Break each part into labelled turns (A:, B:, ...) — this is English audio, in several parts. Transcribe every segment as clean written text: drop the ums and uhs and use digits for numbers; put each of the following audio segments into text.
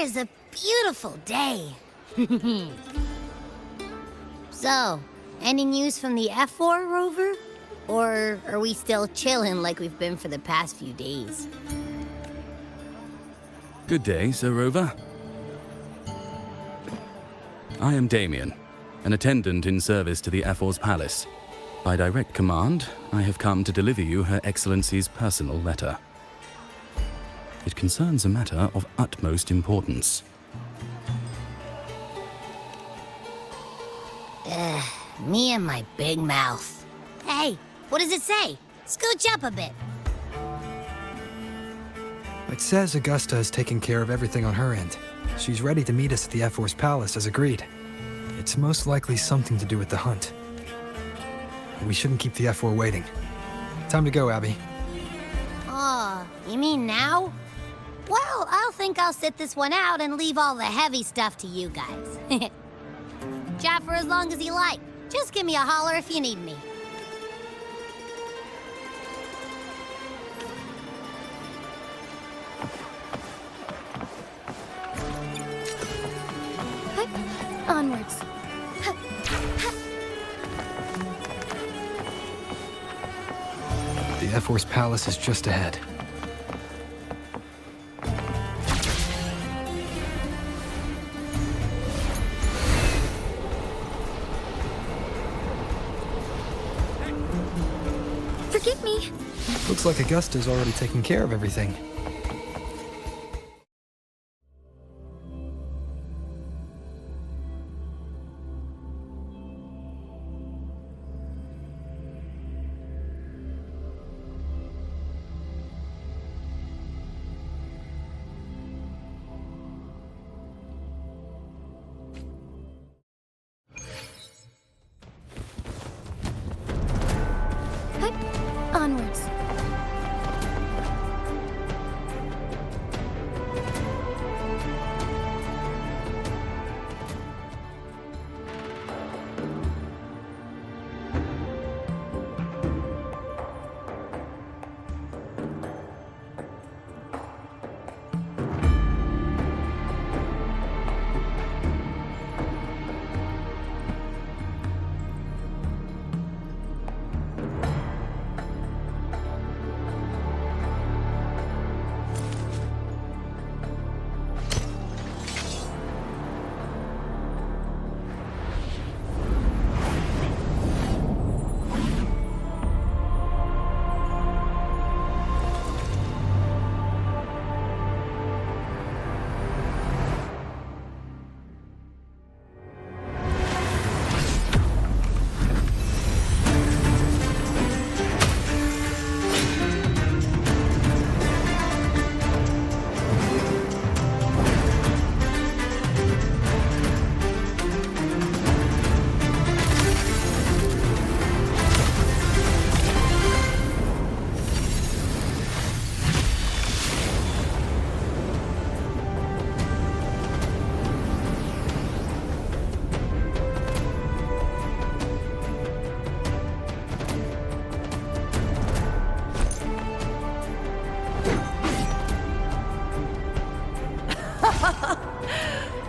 A: is a beautiful day. So, any news from the F4 rover? Or are we still chilling like we've been for the past few days?
B: Good day, Sir Rover. I am Damien, an attendant in service to the F4's palace. By direct command, I have come to deliver you Her Excellency's personal letter. It concerns a matter of utmost importance.
A: Me and my big mouth. Hey, what does it say? Scooch up a bit.
C: It says Augusta has taken care of everything on her end. She's ready to meet us at the F4's palace as agreed. It's most likely something to do with the hunt. We shouldn't keep the F4 waiting. Time to go, Abby.
A: Oh, you mean now? Well, I'll sit this one out and leave all the heavy stuff to you guys. Chat for as long as you like. Just give me a holler if you need me.
D: Onwards.
C: The F4's palace is just ahead.
D: Forgive me.
C: Looks like Augusta's already taken care of everything.
D: Onwards.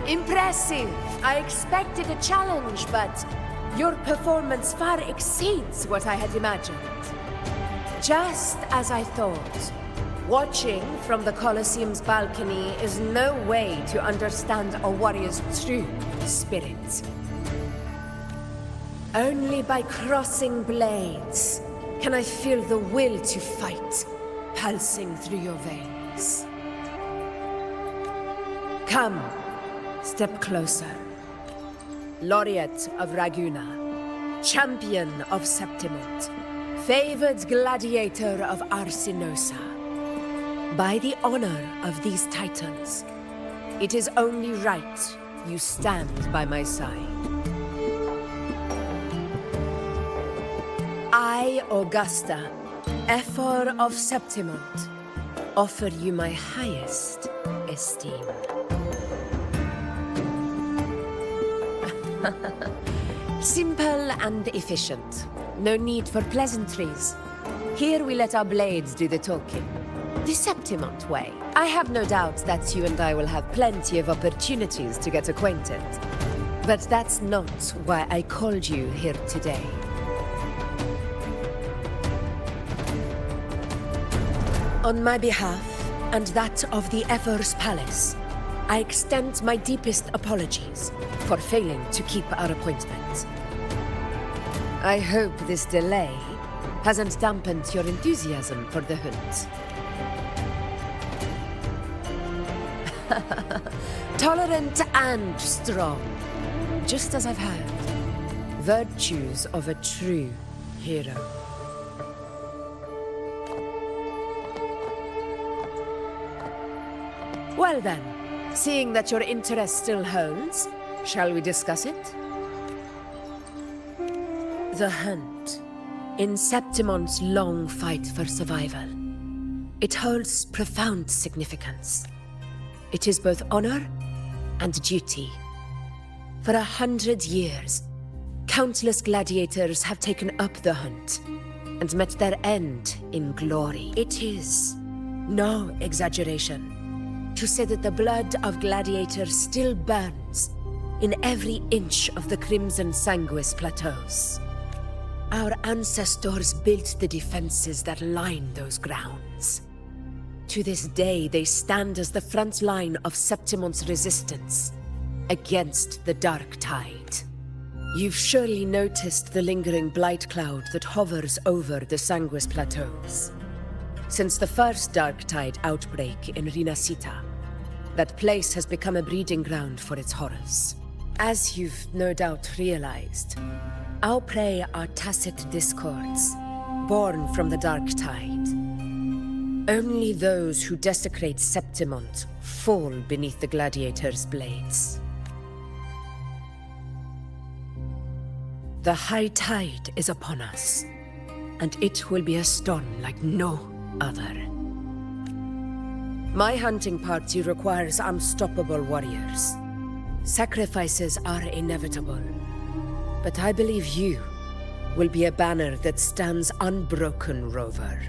E: Impressive. I expected a challenge, but your performance far exceeds what I had imagined. Just as I thought. Watching from the Colosseum's balcony is no way to understand a warrior's true spirit. Only by crossing blades can I feel the will to fight pulsing through your veins. Come. Step closer. Laureate of Raguna, champion of Septimont, favored gladiator of Arsinosa. By the honor of these titans, it is only right you stand by my side. I, Augusta, Ephor of Septimont, offer you my highest esteem. Simple and efficient. No need for pleasantries. Here we let our blades do the talking. The Septimont way. I have no doubt that you and I will have plenty of opportunities to get acquainted. But that's not why I called you here today. On my behalf, and that of the Ephor's Palace, I extend my deepest apologies for failing to keep our appointment. I hope this delay hasn't dampened your enthusiasm for the hunt. Tolerant and strong, just as I've heard. Virtues of a true hero. Well then, seeing that your interest still holds, shall we discuss it? The hunt. In Septimont's long fight for survival, it holds profound significance. It is both honor and duty. For 100 years, countless gladiators have taken up the hunt and met their end in glory. It is no exaggeration to say that the blood of gladiators still burns in every inch of the Crimson Sanguis plateaus. Our ancestors built the defenses that line those grounds. To this day, they stand as the front line of Septimont's resistance against the Dark Tide. You've surely noticed the lingering blight cloud that hovers over the Sanguis plateaus. Since the first Dark Tide outbreak in Rinascita, that place has become a breeding ground for its horrors. As you've no doubt realized, our prey are tacit discords, born from the Dark Tide. Only those who desecrate Septimont fall beneath the gladiators' blades. The high tide is upon us, and it will be a storm like no other. My hunting party requires unstoppable warriors. Sacrifices are inevitable, but I believe you will be a banner that stands unbroken, Rover.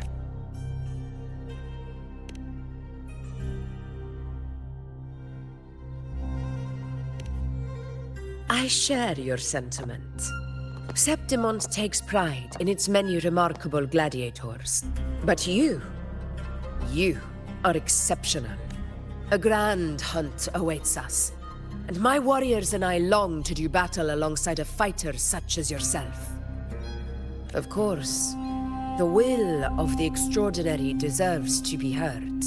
E: I share your sentiment. Septimont takes pride in its many remarkable gladiators. But you are exceptional. A grand hunt awaits us, and my warriors and I long to do battle alongside a fighter such as yourself. Of course, the will of the extraordinary deserves to be heard.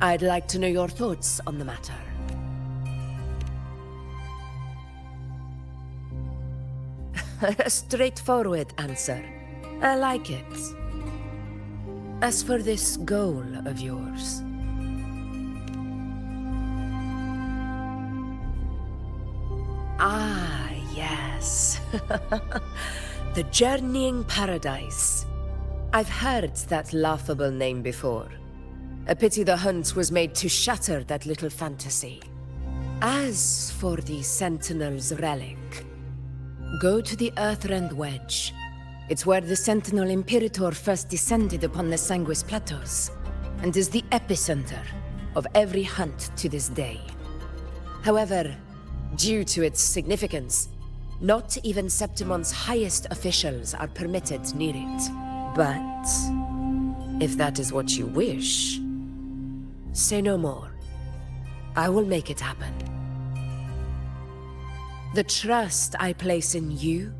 E: I'd like to know your thoughts on the matter. A straightforward answer. I like it. As for this goal of yours... Ah, yes. The Journeying Paradise. I've heard that laughable name before. A pity the hunt was made to shatter that little fantasy. As for the Sentinel's relic, go to the Earthrend Wedge. It's where the Sentinel Imperator first descended upon the Sanguis Plateaus, and is the epicenter of every hunt to this day. However, due to its significance, not even Septimont's highest officials are permitted near it. But if that is what you wish, say no more. I will make it happen. The trust I place in you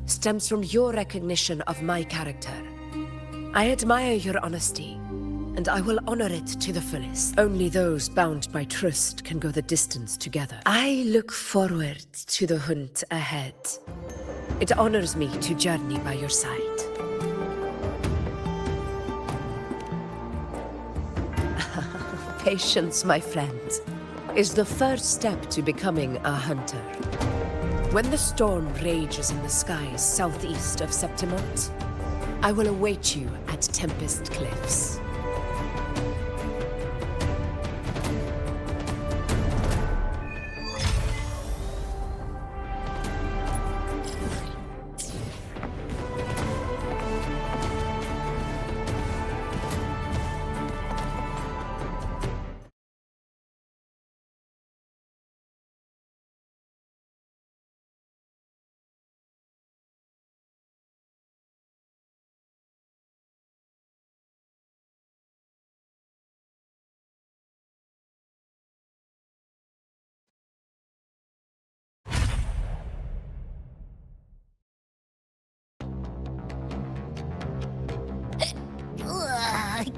E: stems from your recognition of my character. I admire your honesty, and I will honor it to the fullest. Only those bound by trust can go the distance together. I look forward to the hunt ahead. It honors me to journey by your side. Patience, my friend, is the first step to becoming a hunter. When the storm rages in the skies southeast of Septimont, I will await you at Tempest Cliffs.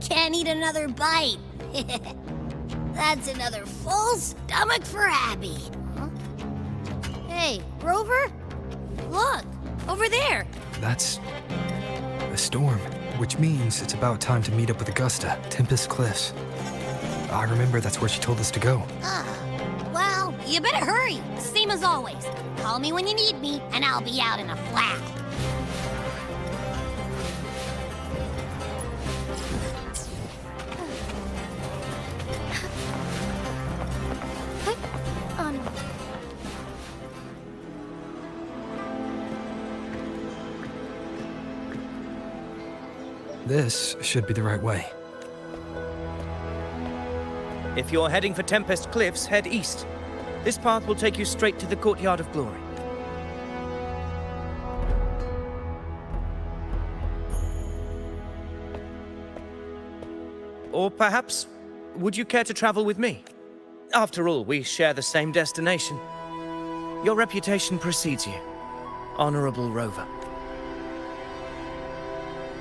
A: Can't eat another bite. That's another full stomach for Abby. Huh? Hey, Rover? Look, over there.
C: That's a storm, which means it's about time to meet up with Augusta, Tempest Cliffs. I remember that's where she told us to go.
A: Well, you better hurry. Same as always. Call me when you need me, and I'll be out in a flash.
D: Onward.
C: This should be the right way.
F: If you're heading for Tempest Cliffs, head east. This path will take you straight to the Courtyard of Glory. Or perhaps, would you care to travel with me? After all, we share the same destination. Your reputation precedes you, Honorable Rover.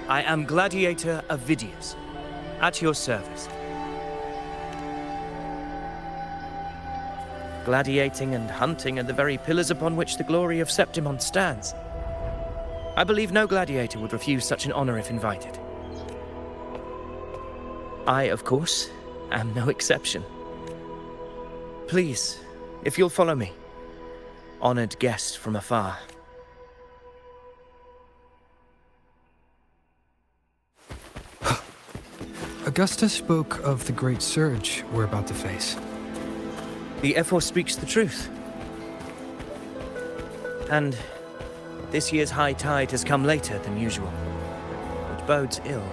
F: I am Gladiator Avidius, at your service. Gladiating and hunting are the very pillars upon which the glory of Septimon stands. I believe no gladiator would refuse such an honor if invited. I, of course, am no exception. Please, if you'll follow me, honored guest from afar.
C: Augusta spoke of the great surge we're about to face.
F: The Ephor speaks the truth. And this year's high tide has come later than usual, which bodes ill.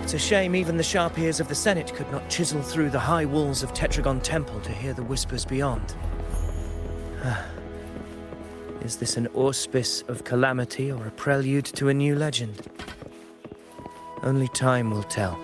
F: It's a shame even the sharp ears of the Senate could not chisel through the high walls of Tetragon Temple to hear the whispers beyond. Is this an auspice of calamity or a prelude to a new legend? Only time will tell.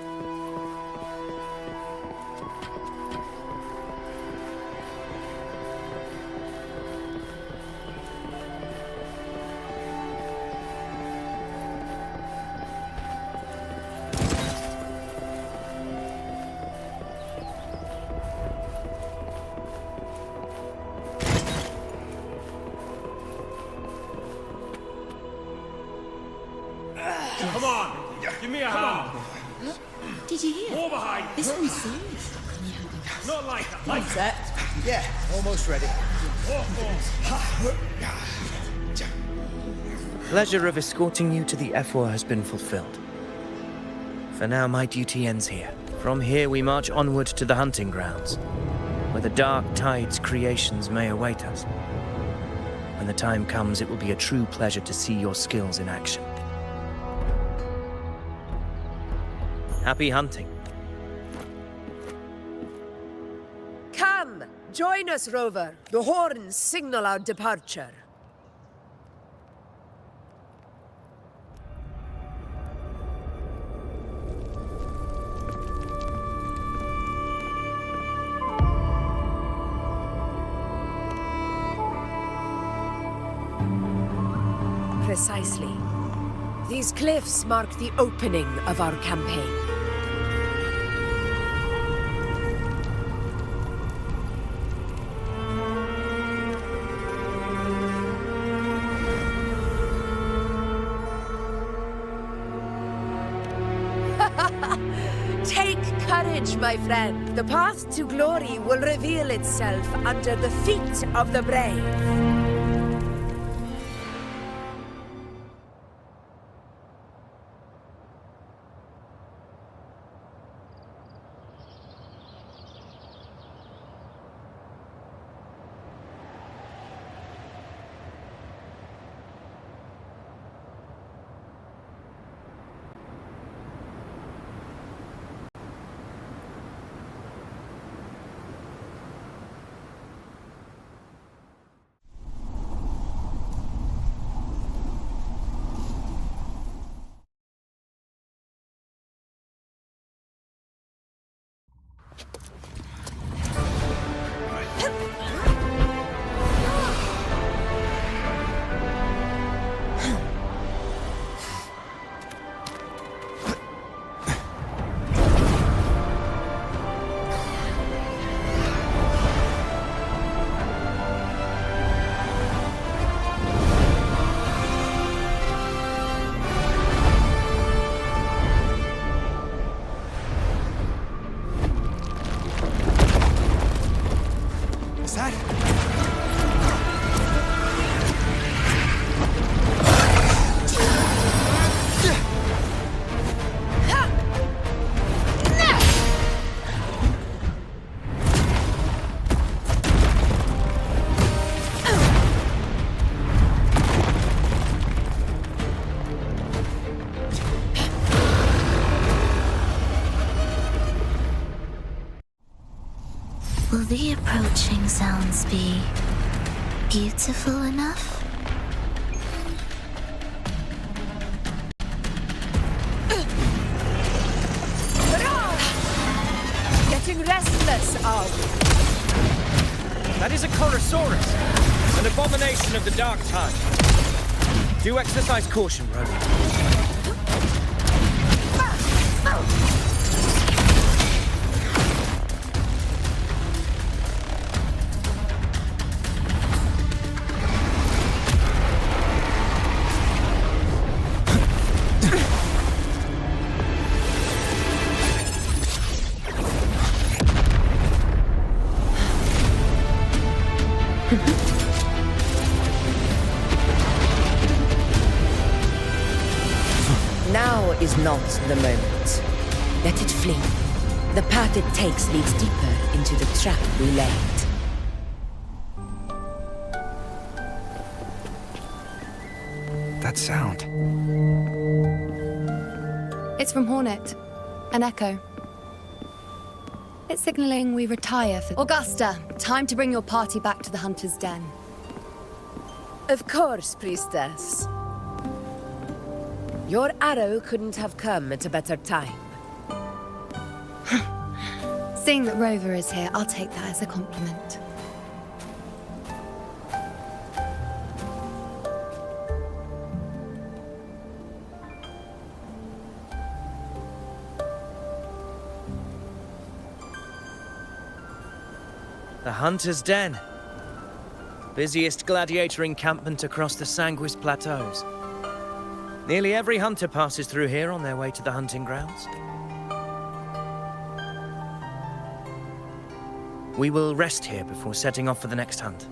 G: Come on! Give me a hand!
D: Did you hear?
G: More behind!
D: This one's serious.
G: Not like that! Like
H: Set. Yeah, almost ready.
F: Pleasure of escorting you to the Ephor has been fulfilled. For now, my duty ends here. From here, we march onward to the hunting grounds, where the dark tide's creations may await us. When the time comes, it will be a true pleasure to see your skills in action. Happy hunting.
E: Come, join us, Rover. The horns signal our departure. Precisely. These cliffs mark the opening of our campaign. Take courage, my friend. The path to glory will reveal itself under the feet of the brave.
D: Will the approaching sounds be beautiful enough?
E: Getting restless, are we?
F: That is a Chorosaurus, an abomination of the Dark Tide. Do exercise caution, Rogue.
I: Now is not the moment. Let it flee. The path it takes leads deeper into the trap we laid.
C: That sound.
J: It's from Hornet. An echo. It's signaling we retire for... Augusta, time to bring your party back to the Hunter's Den.
E: Of course, priestess. Your arrow couldn't have come at a better time.
J: Seeing that Rover is here, I'll take that as a compliment.
F: The Hunter's Den. Busiest gladiator encampment across the Sanguis Plateaus. Nearly every hunter passes through here on their way to the hunting grounds. We will rest here before setting off for the next hunt.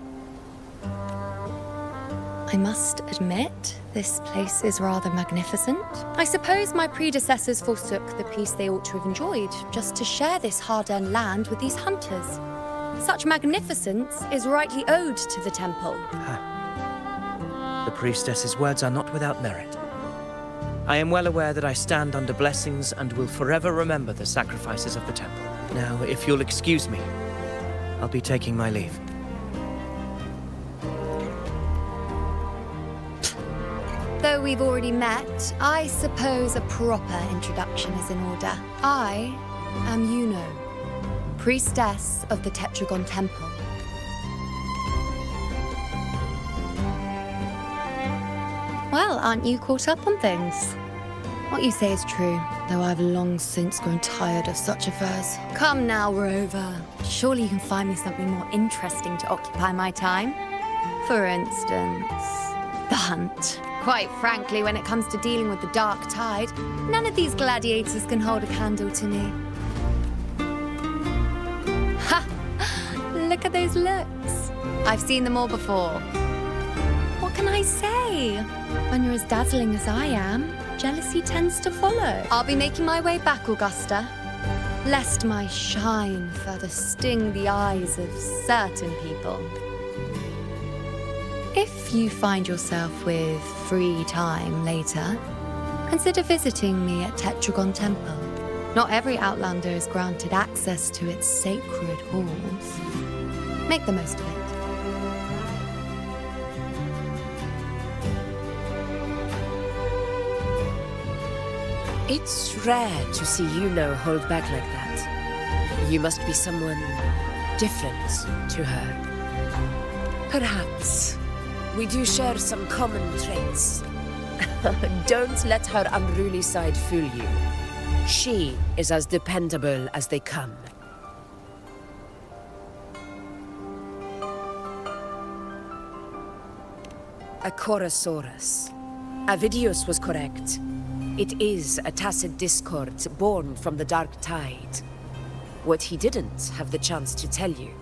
J: I must admit, this place is rather magnificent. I suppose my predecessors forsook the peace they ought to have enjoyed, just to share this hard-earned land with these hunters. Such magnificence is rightly owed to the temple.
F: The priestess's words are not without merit. I am well aware that I stand under blessings and will forever remember the sacrifices of the temple. Now, if you'll excuse me, I'll be taking my leave.
J: Though we've already met, I suppose a proper introduction is in order. I am Yuno, priestess of the Tetragon Temple. Well, aren't you caught up on things? What you say is true, though I've long since grown tired of such affairs. Come now, Rover. Surely you can find me something more interesting to occupy my time. For instance, the hunt. Quite frankly, when it comes to dealing with the Dark Tide, none of these gladiators can hold a candle to me. Ha! Look at those looks. I've seen them all before. What can I say? When you're as dazzling as I am, jealousy tends to follow. I'll be making my way back, Augusta, lest my shine further sting the eyes of certain people. If you find yourself with free time later, consider visiting me at Tetragon Temple. Not every Outlander is granted access to its sacred halls. Make the most of it.
I: It's rare to see Yuno hold back like that. You must be someone different to her. Perhaps we do share some common traits. Don't let her unruly side fool you. She is as dependable as they come. A Chorosaurus. Avidius was correct. It is a tacit discord born from the Dark Tide. What he didn't have the chance to tell you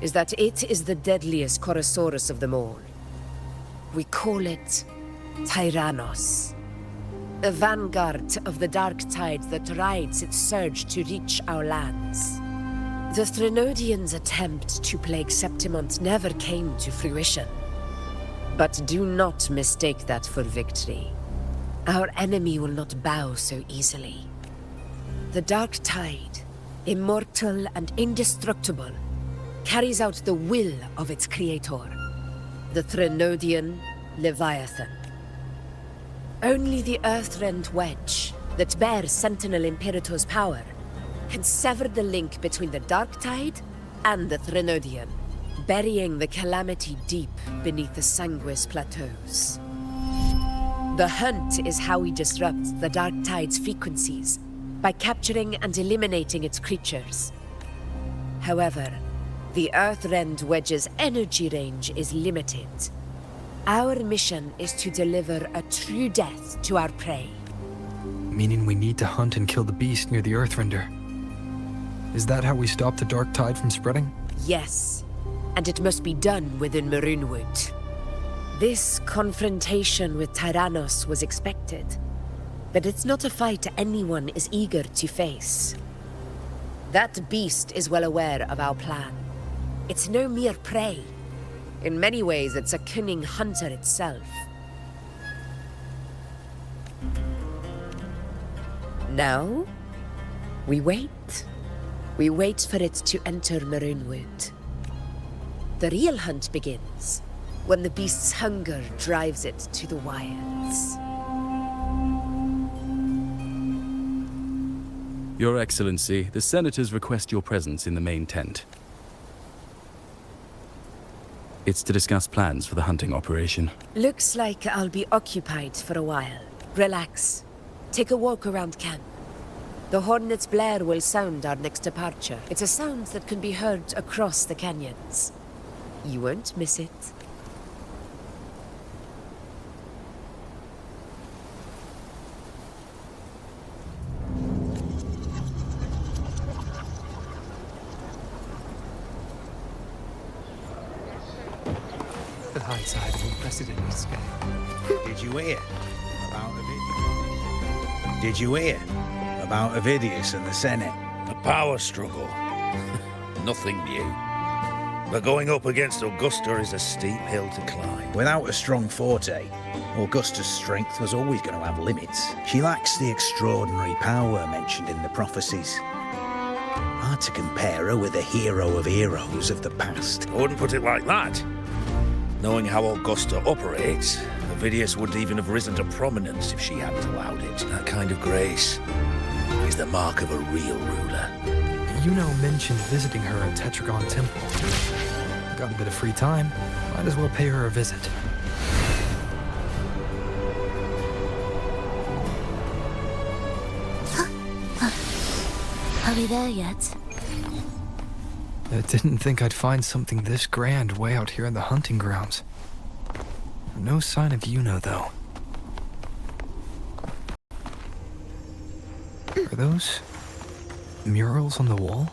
I: is that it is the deadliest Chorosaurus of them all. We call it Tyrannos. The vanguard of the Dark Tide that rides its surge to reach our lands. The Threnodians' attempt to plague Septimont never came to fruition. But do not mistake that for victory. Our enemy will not bow so easily. The Dark Tide, immortal and indestructible, carries out the will of its creator, the Threnodian Leviathan. Only the Earthrend Wedge, that bears Sentinel Imperator's power, can sever the link between the Dark Tide and the Threnodian, burying the calamity deep beneath the Sanguis plateaus. The hunt is how we disrupt the Dark Tide's frequencies, by capturing and eliminating its creatures. However, the Earthrend Wedge's energy range is limited. Our mission is to deliver a true death to our prey.
C: Meaning we need to hunt and kill the beast near the Earthrender. Is that how we stop the Dark Tide from spreading?
I: Yes, and it must be done within Maroonwood. This confrontation with Tyrannos was expected, but it's not a fight anyone is eager to face. That beast is well aware of our plan. It's no mere prey. In many ways, it's a cunning hunter itself. Now, we wait. We wait for it to enter Maroonwood. The real hunt begins when the beast's hunger drives it to the wilds.
B: Your Excellency, the Senators request your presence in the main tent. It's to discuss plans for the hunting operation.
I: Looks like I'll be occupied for a while. Relax. Take a walk around camp. The Hornet's blare will sound our next departure. It's a sound that can be heard across the canyons. You won't miss it.
C: The high side of unprecedented scale.
H: Did you hear about Ovidius? Did you hear about Ovidius and the Senate?
K: The power struggle. Nothing new. But going up against Augusta is a steep hill to climb.
H: Without a strong forte, Augusta's strength was always going to have limits. She lacks the extraordinary power mentioned in the prophecies. Hard to compare her with a hero of heroes of the past.
K: I wouldn't put it like that. Knowing how Augusta operates, Ovidius wouldn't even have risen to prominence if she hadn't allowed it. That kind of grace is the mark of a real ruler.
C: Yuno mentioned visiting her at Tetragon Temple. Got a bit of free time. Might as well pay her a visit.
D: Are we there yet?
C: I didn't think I'd find something this grand way out here in the hunting grounds. No sign of Yuno, though. Are those murals on the wall?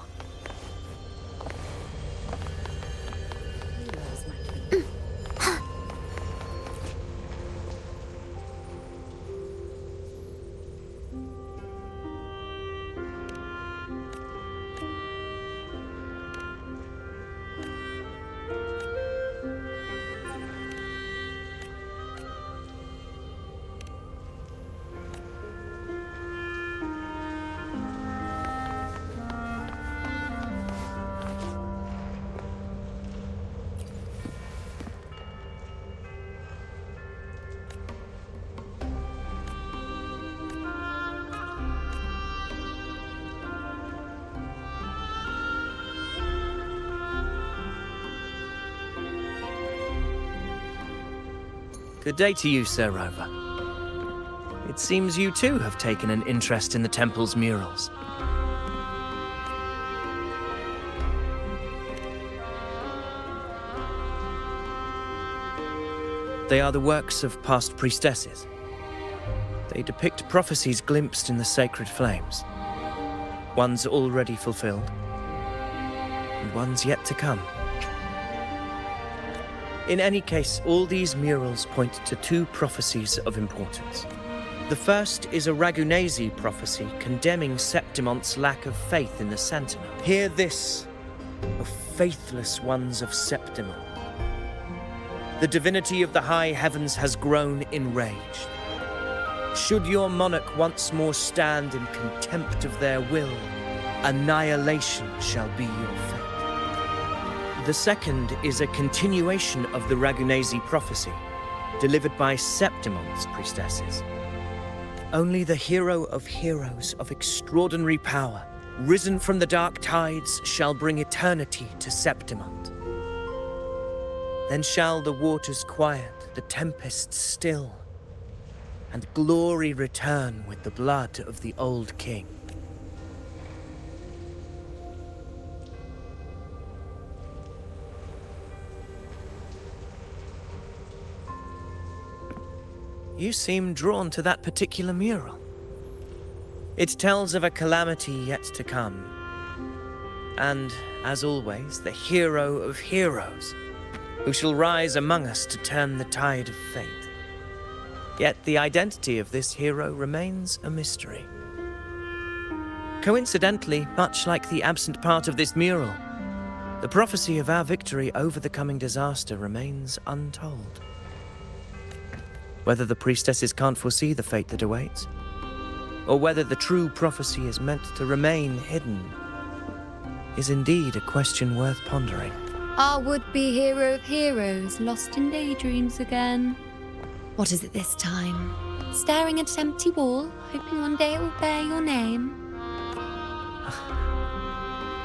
F: Good day to you, Sir Rover. It seems you too have taken an interest in the temple's murals. They are the works of past priestesses. They depict prophecies glimpsed in the sacred flames. Ones already fulfilled, and ones yet to come. In any case, all these murals point to two prophecies of importance. The first is a Ragunasi prophecy condemning Septimonte's lack of faith in the Sentinel. Hear this, O faithless ones of Septimon. The divinity of the high heavens has grown enraged. Should your monarch once more stand in contempt of their will, annihilation shall be your fate. The second is a continuation of the Ragunesi prophecy, delivered by Septimon's priestesses. Only the hero of heroes of extraordinary power, risen from the dark tides, shall bring eternity to Septimont. Then shall the waters quiet, the tempests still, and glory return with the blood of the old king. You seem drawn to that particular mural. It tells of a calamity yet to come. And, as always, the hero of heroes, who shall rise among us to turn the tide of fate. Yet the identity of this hero remains a mystery. Coincidentally, much like the absent part of this mural, the prophecy of our victory over the coming disaster remains untold. Whether the priestesses can't foresee the fate that awaits, or whether the true prophecy is meant to remain hidden, is indeed a question worth pondering.
J: Our would-be hero of heroes, lost in daydreams again. What is it this time? Staring at an empty wall, hoping one day it will bear your name?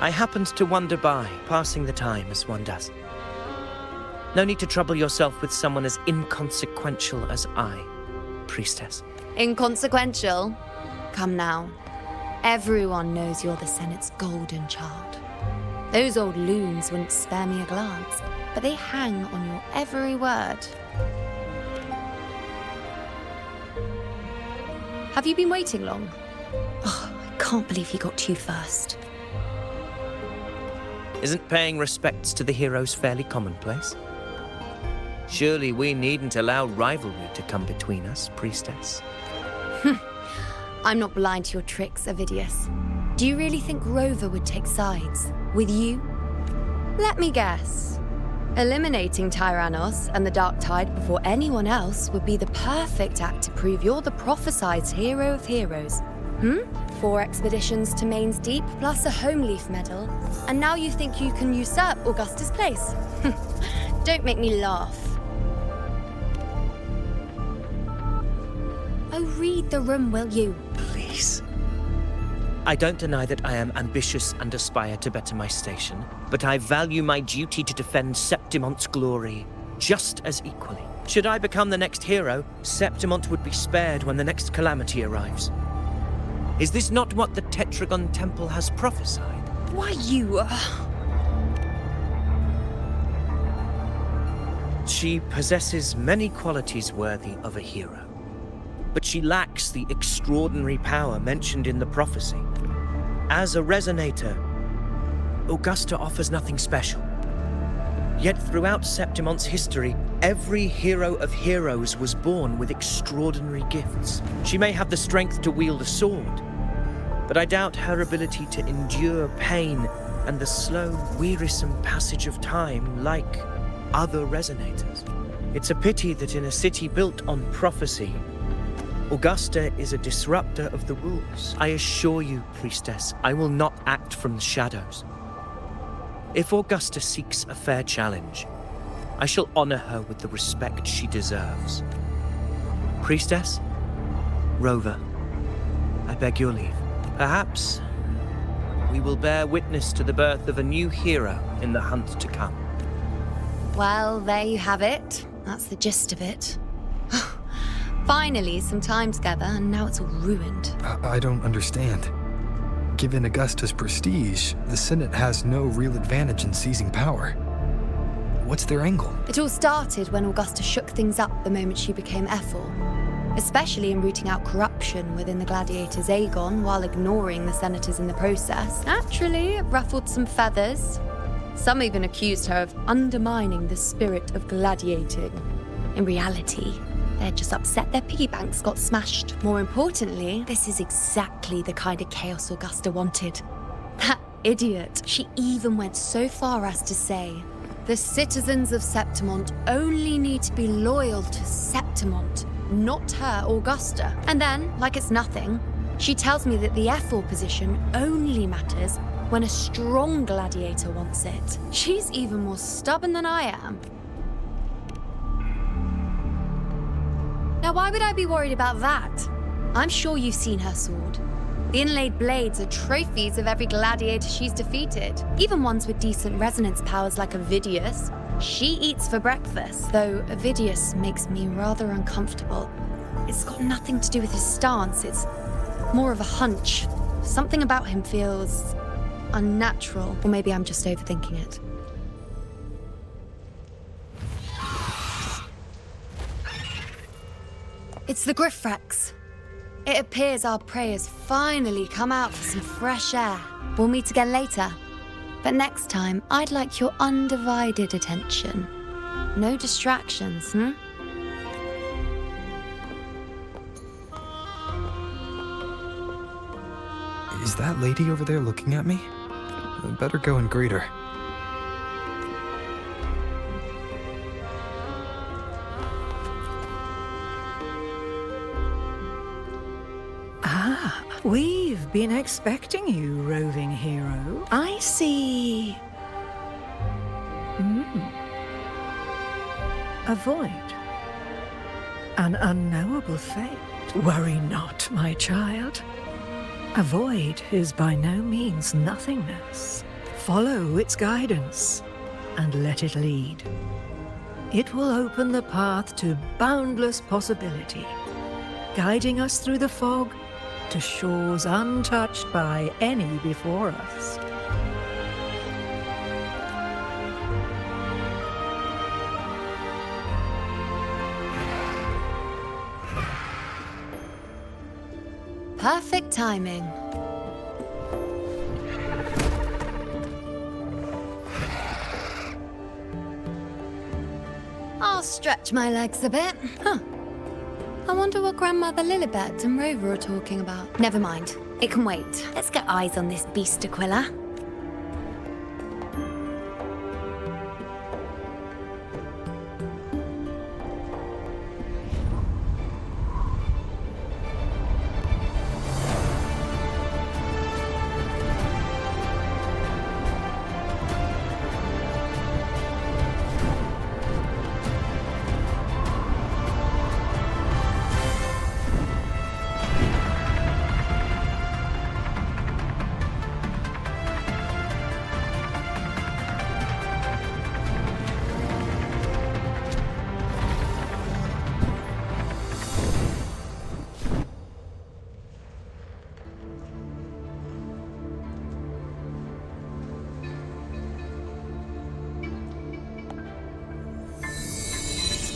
F: I happened to wander by, passing the time as one does. No need to trouble yourself with someone as inconsequential as I, priestess.
J: Inconsequential? Come now. Everyone knows you're the Senate's golden child. Those old loons wouldn't spare me a glance, but they hang on your every word. Have you been waiting long? Oh, I can't believe you got to you first.
F: Isn't paying respects to the heroes fairly commonplace? Surely we needn't allow rivalry to come between us, priestess.
J: I'm not blind to your tricks, Avidius. Do you really think Rover would take sides? With you? Let me guess. Eliminating Tyrannos and the Dark Tide before anyone else would be the perfect act to prove you're the prophesied hero of heroes. 4 expeditions to Main's Deep, plus a Homeleaf medal, and now you think you can usurp Augusta's place? Don't make me laugh. Oh, read the room, will you?
F: Please. I don't deny that I am ambitious and aspire to better my station, but I value my duty to defend Septimont's glory just as equally. Should I become the next hero, Septimont would be spared when the next calamity arrives. Is this not what the Tetragon Temple has prophesied?
J: Why, you...
F: She possesses many qualities worthy of a hero, but she lacks the extraordinary power mentioned in the prophecy. As a resonator, Augusta offers nothing special. Yet throughout Septimont's history, every hero of heroes was born with extraordinary gifts. She may have the strength to wield a sword, but I doubt her ability to endure pain and the slow, wearisome passage of time like other resonators. It's a pity that in a city built on prophecy, Augusta is a disruptor of the rules. I assure you, priestess, I will not act from the shadows. If Augusta seeks a fair challenge, I shall honor her with the respect she deserves. Priestess, Rover, I beg your leave. Perhaps we will bear witness to the birth of a new hero in the hunt to come.
J: Well, there you have it. That's the gist of it. Finally, some time together, and now it's all ruined.
C: I don't understand. Given Augusta's prestige, the Senate has no real advantage in seizing power. What's their angle?
J: It all started when Augusta shook things up the moment she became Ethel, especially in rooting out corruption within the gladiators Aegon while ignoring the senators in the process. Naturally, it ruffled some feathers. Some even accused her of undermining the spirit of gladiating. In reality, they're just upset their piggy banks got smashed. More importantly, this is exactly the kind of chaos Augusta wanted. That idiot. She even went so far as to say, the citizens of Septimont only need to be loyal to Septimont, not her, Augusta. And then, like it's nothing, she tells me that the Ethel position only matters when a strong gladiator wants it. She's even more stubborn than I am. Now, why would I be worried about that? I'm sure you've seen her sword. The inlaid blades are trophies of every gladiator she's defeated, even ones with decent resonance powers like Avidius. She eats for breakfast, though Avidius makes me rather uncomfortable. It's got nothing to do with his stance, it's more of a hunch. Something about him feels unnatural, or maybe I'm just overthinking it. It's the Griffrex. It appears our prey has finally come out for some fresh air. We'll meet again later. But next time, I'd like your undivided attention. No distractions,
C: Is that lady over there looking at me? I'd better go and greet her.
L: We've been expecting you, roving hero. I see. A void. An unknowable fate. Worry not, my child. A void is by no means nothingness. Follow its guidance, and let it lead. It will open the path to boundless possibility, guiding us through the fog to shores untouched by any before us.
J: Perfect timing. I'll stretch my legs a bit. I wonder what Grandmother Lilibet and Rover are talking about. Never mind. It can wait. Let's get eyes on this beast Aquila.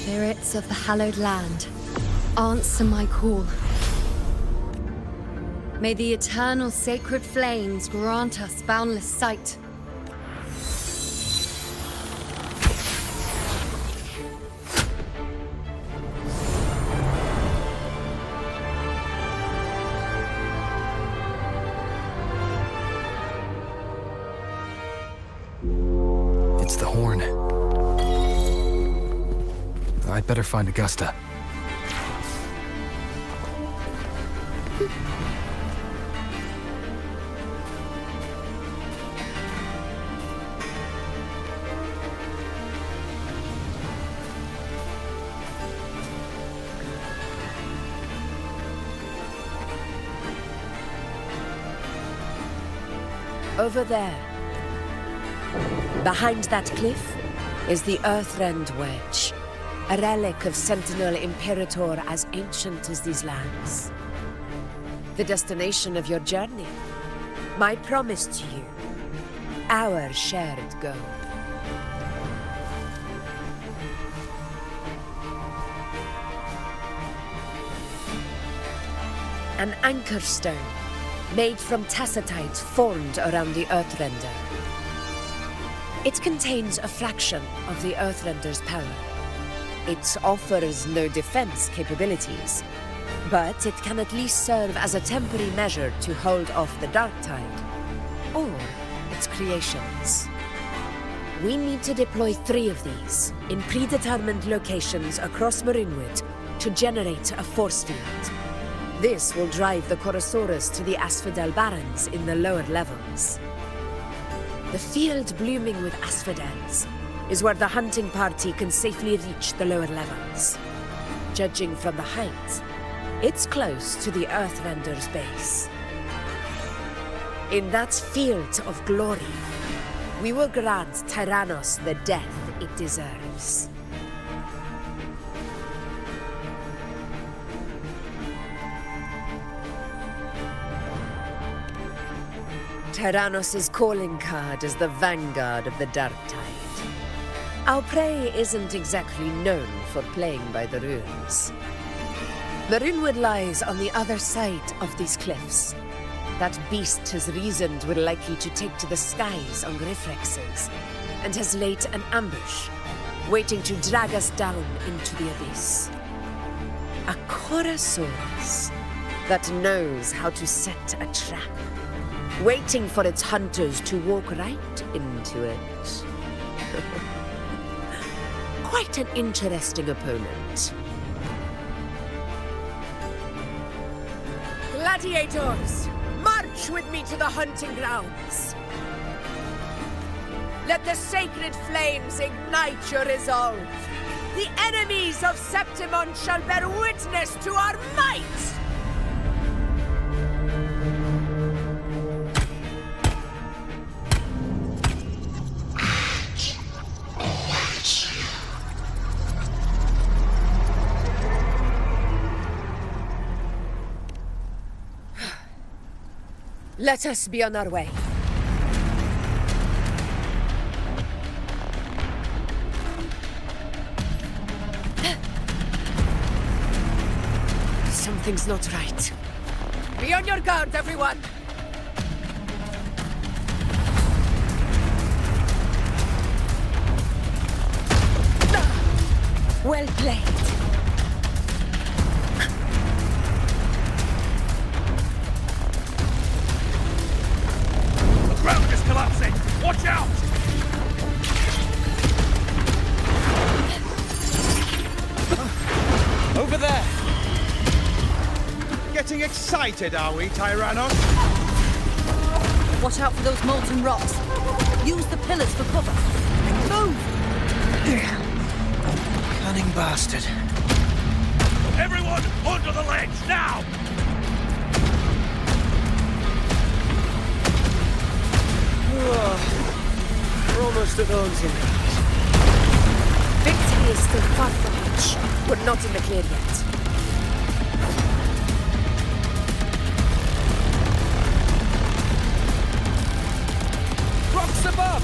J: Spirits of the hallowed land, answer my call. May the eternal sacred flames grant us boundless sight.
C: It's the horn. I'd better find Augusta.
I: Over there, behind that cliff, is the Earthrend Wedge. A relic of Sentinel Imperator as ancient as these lands. The destination of your journey. My promise to you. Our shared goal. An anchor stone, made from tacitite formed around the Earthrender. It contains a fraction of the Earthrender's power. It offers no defense capabilities, but it can at least serve as a temporary measure to hold off the dark tide, or its creations. We need to deploy 3 of these in predetermined locations across Marinwood to generate a force field. This will drive the Chorosaurus to the Asphodel Barrens in the lower levels. The field blooming with asphodels is where the hunting party can safely reach the lower levels. Judging from the height, it's close to the Earthrender's base. In that field of glory, we will grant Tyrannos the death it deserves. Tyrannos' calling card is the vanguard of the Dark Tide. Our prey isn't exactly known for playing by the runes. The Runewood lies on the other side of these cliffs. That beast has reasoned we're likely to take to the skies on Griffrexes, and has laid an ambush, waiting to drag us down into the abyss. A Corasaurus that knows how to set a trap, waiting for its hunters to walk right into it. Quite an interesting opponent. Gladiators, march with me to the hunting grounds. Let the sacred flames ignite your resolve. The enemies of Septimon shall bear witness to our might! Let us be on our way. Something's not right. Be on your guard, everyone! Well played.
K: The ground is collapsing! Watch out!
H: Over there! Getting excited, are we, Tyrannos?
M: Watch out for those molten rocks. Use the pillars for cover. Move!
H: Cunning bastard.
K: Everyone, onto the ledge, now!
F: We're almost at the hunting.
I: Victory is still far from reach. We're not in the clear yet.
H: Rocks above!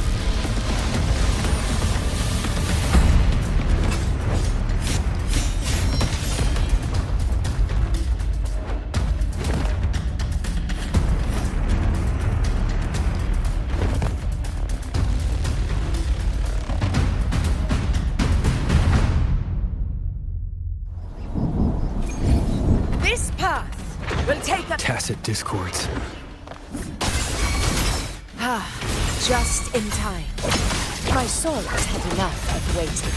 I: This path will take us...
C: Tacit discords.
I: Just in time. My soul has had enough of waiting.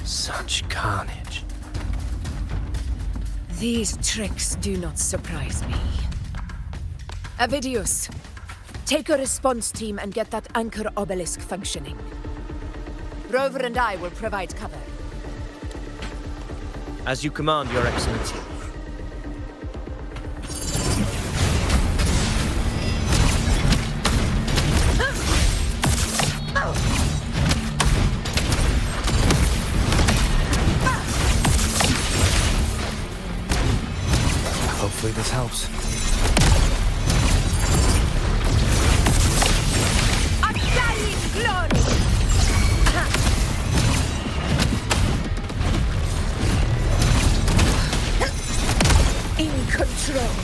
F: Such carnage.
I: These tricks do not surprise me. Avidius, take a response team and get that anchor obelisk functioning. Rover and I will provide cover.
F: As you command, Your Excellency.
C: Hopefully this helps.
I: Glory! In control.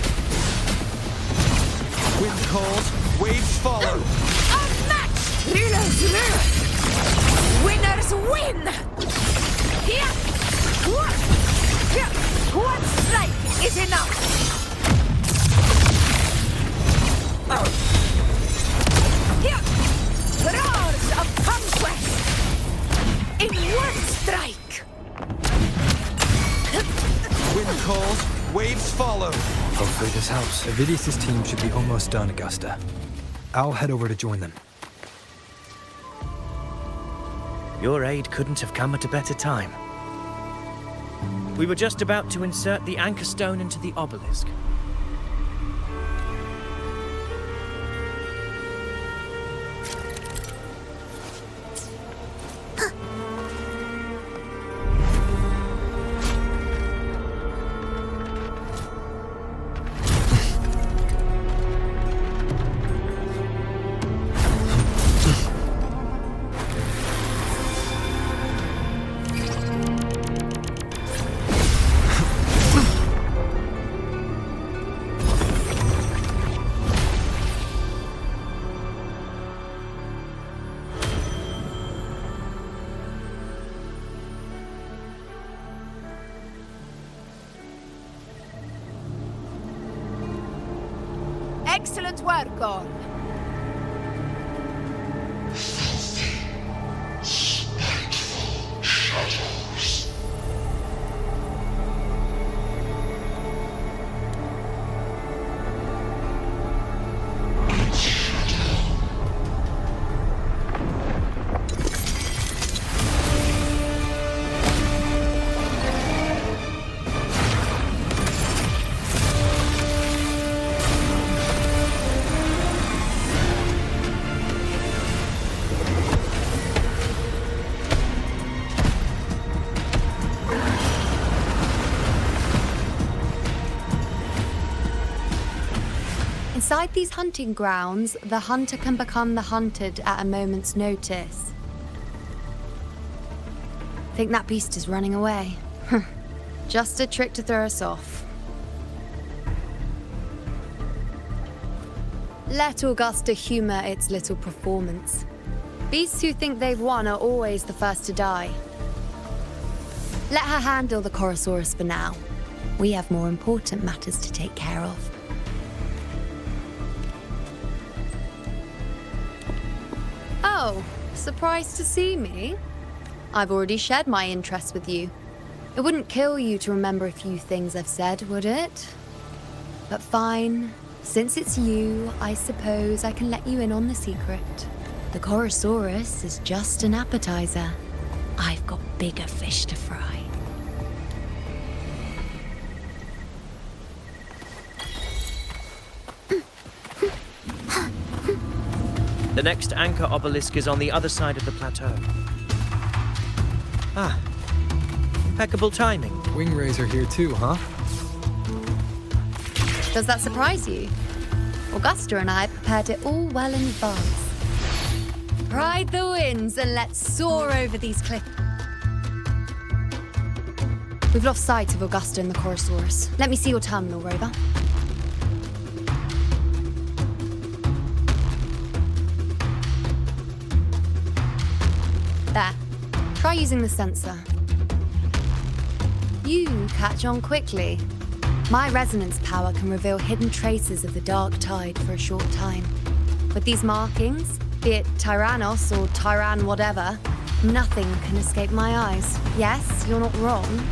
H: Wind calls, waves follow.
I: A match! Rulers rule! Winners win! Here! One strike is enough! Here!
C: this helps. Avidius' team should be almost done, Augusta. I'll head over to join them.
F: Your aid couldn't have come at a better time. We were just about to insert the anchor stone into the obelisk.
E: Excellent work, all.
J: Inside these hunting grounds, the hunter can become the hunted at a moment's notice. Think that beast is running away? Just a trick to throw us off. Let Augusta humor its little performance. Beasts who think they've won are always the first to die. Let her handle the Chorosaurus for now. We have more important matters to take care of. Oh, surprised to see me? I've already shared my interest with you. It wouldn't kill you to remember a few things I've said, would it? But fine. Since it's you, I suppose I can let you in on the secret. The Chorosaurus is just an appetizer. I've got bigger fish to fry.
F: The next anchor obelisk is on the other side of the plateau. Ah, impeccable timing.
C: Wing Razor here too, huh?
J: Does that surprise you? Augusta and I prepared it all well in advance. Ride the winds and let's soar over these cliffs. We've lost sight of Augusta and the Chorosaurus. Let me see your terminal, Rover. There. Try using the sensor. You catch on quickly. My resonance power can reveal hidden traces of the dark tide for a short time. With these markings, be it Tyrannos or Tyran whatever, nothing can escape my eyes. Yes, you're not wrong,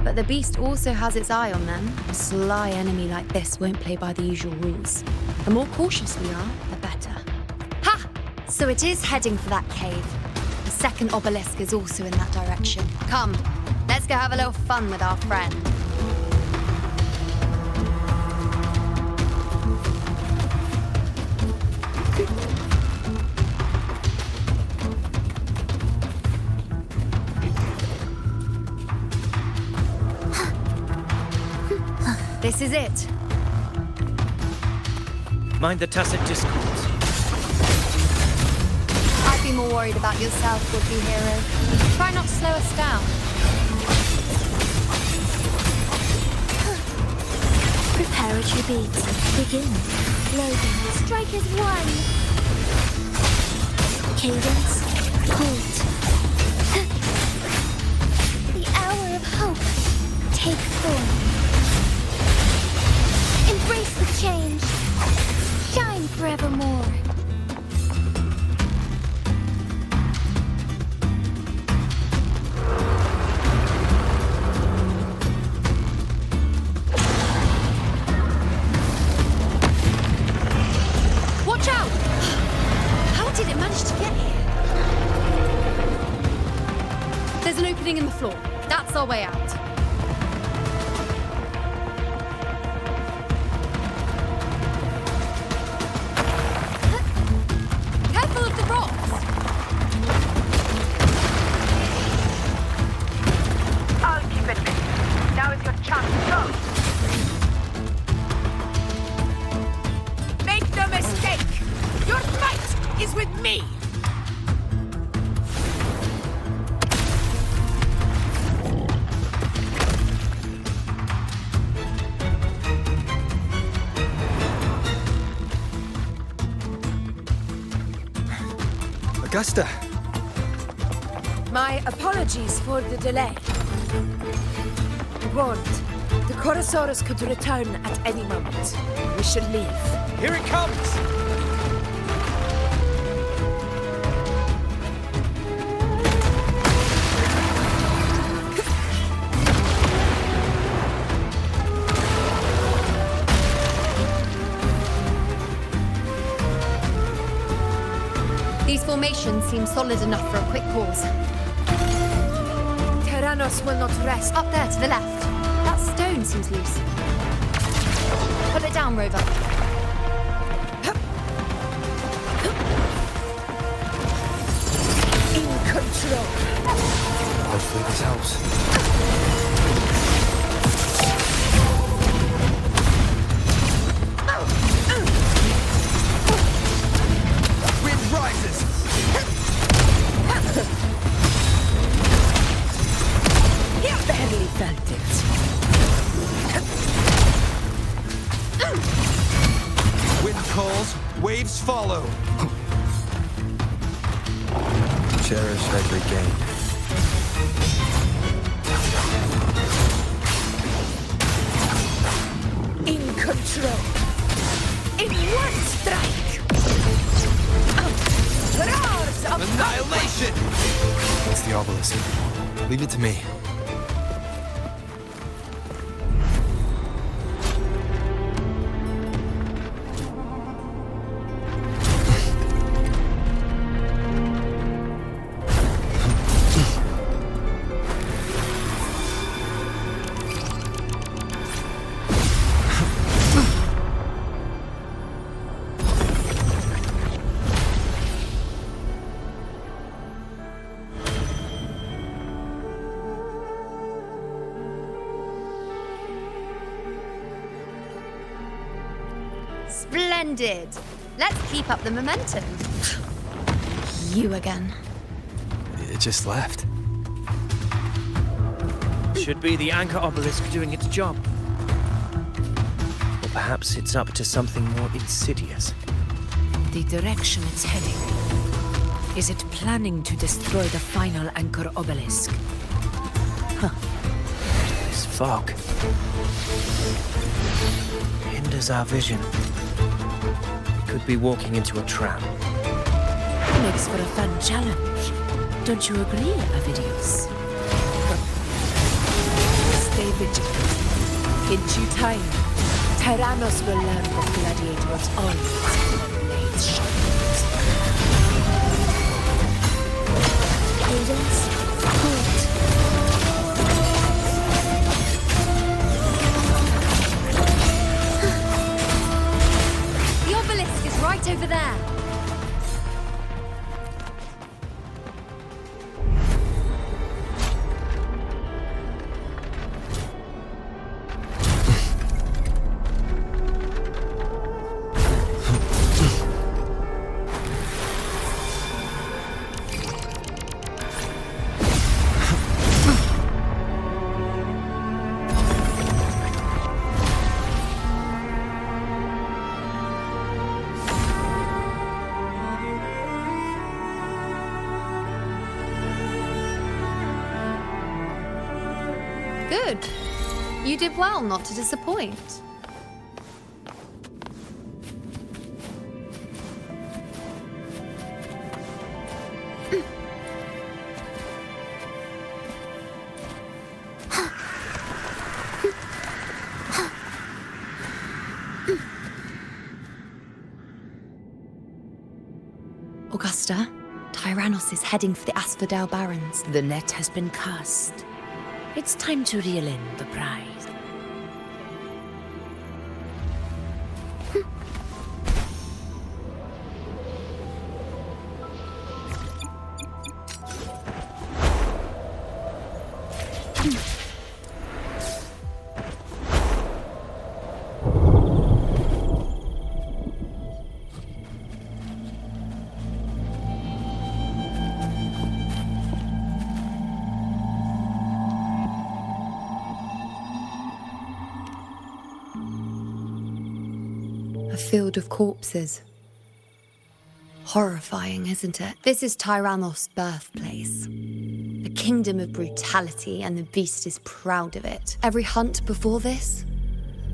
J: but the beast also has its eye on them. A sly enemy like this won't play by the usual rules. The more cautious we are, the better. Ha! So it is heading for that cave. The second obelisk is also in that direction. Come, let's go have a little fun with our friend. This is it.
F: Mind the tacit discords.
J: I'd be more worried about yourself, would-be hero. Try not to slow us down.
D: Prepare at your beats. Begin. Loading.
A: Strike is one.
D: Cadence. Halt.
A: The hour of hope.
D: Take form.
A: Embrace the change. Shine forevermore.
J: opening in the floor. That's our way out. Careful of the rocks!
E: I'll keep it. Now is your chance. Go! Make no mistake! Your fight is with me!
C: Augusta!
E: My apologies for the delay. Warned, the Chorosaurus could return at any moment. We should leave.
F: Here it comes!
J: These formations seem solid enough for a quick pause.
E: Tyrannos will not rest.
J: Up there to the left. That stone seems loose. Pull it down, Rover.
E: In control.
C: Hopefully this helps. Wind rises!
E: Barely felt it.
C: Wind calls, waves follow. Cherish every gain.
E: In control. In one strike. Roars of
C: Annihilation! It's the obelisk. Leave it to me.
J: Splendid! Let's keep up the momentum. You again.
C: It just left.
F: Should be the anchor obelisk doing its job. Or perhaps it's up to something more insidious.
I: The direction it's heading. Is it planning to destroy the final anchor obelisk?
F: This fog hinders our vision. We could be walking into a trap.
I: Makes for a fun challenge. Don't you agree, Avidius? Stay vigilant. In due time, Tyrannos will learn that gladiators always blades sharpened.
D: Cadence, good.
J: The obelisk is right over there. Good. You did well not to disappoint. Augusta, Tyrannos is heading for the Asphodel Barrens.
I: The net has been cast. It's time to reel in the prize.
J: A field of corpses. Horrifying, isn't it? This is Tyrannos' birthplace. A kingdom of brutality, and the beast is proud of it. Every hunt before this,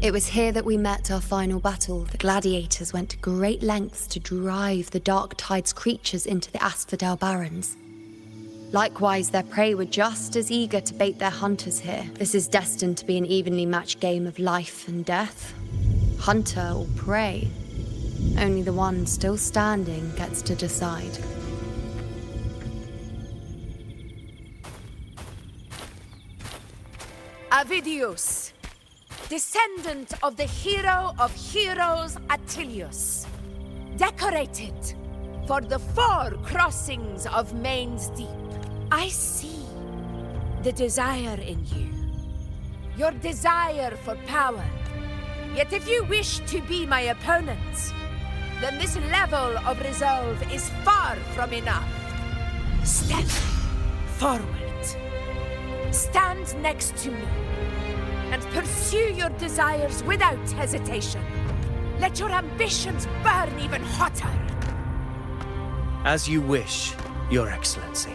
J: it was here that we met our final battle. The gladiators went to great lengths to drive the Dark Tide's creatures into the Asphodel Barrens. Likewise, their prey were just as eager to bait their hunters here. This is destined to be an evenly matched game of life and death. Hunter or prey. Only the one still standing gets to decide.
E: Avidius, descendant of the hero of heroes Attilius, decorated for the 4 crossings of Main's Deep. I see the desire in you, your desire for power. Yet if you wish to be my opponent, then this level of resolve is far from enough. Step forward. Stand next to me and pursue your desires without hesitation. Let your ambitions burn even hotter.
F: As you wish, Your Excellency.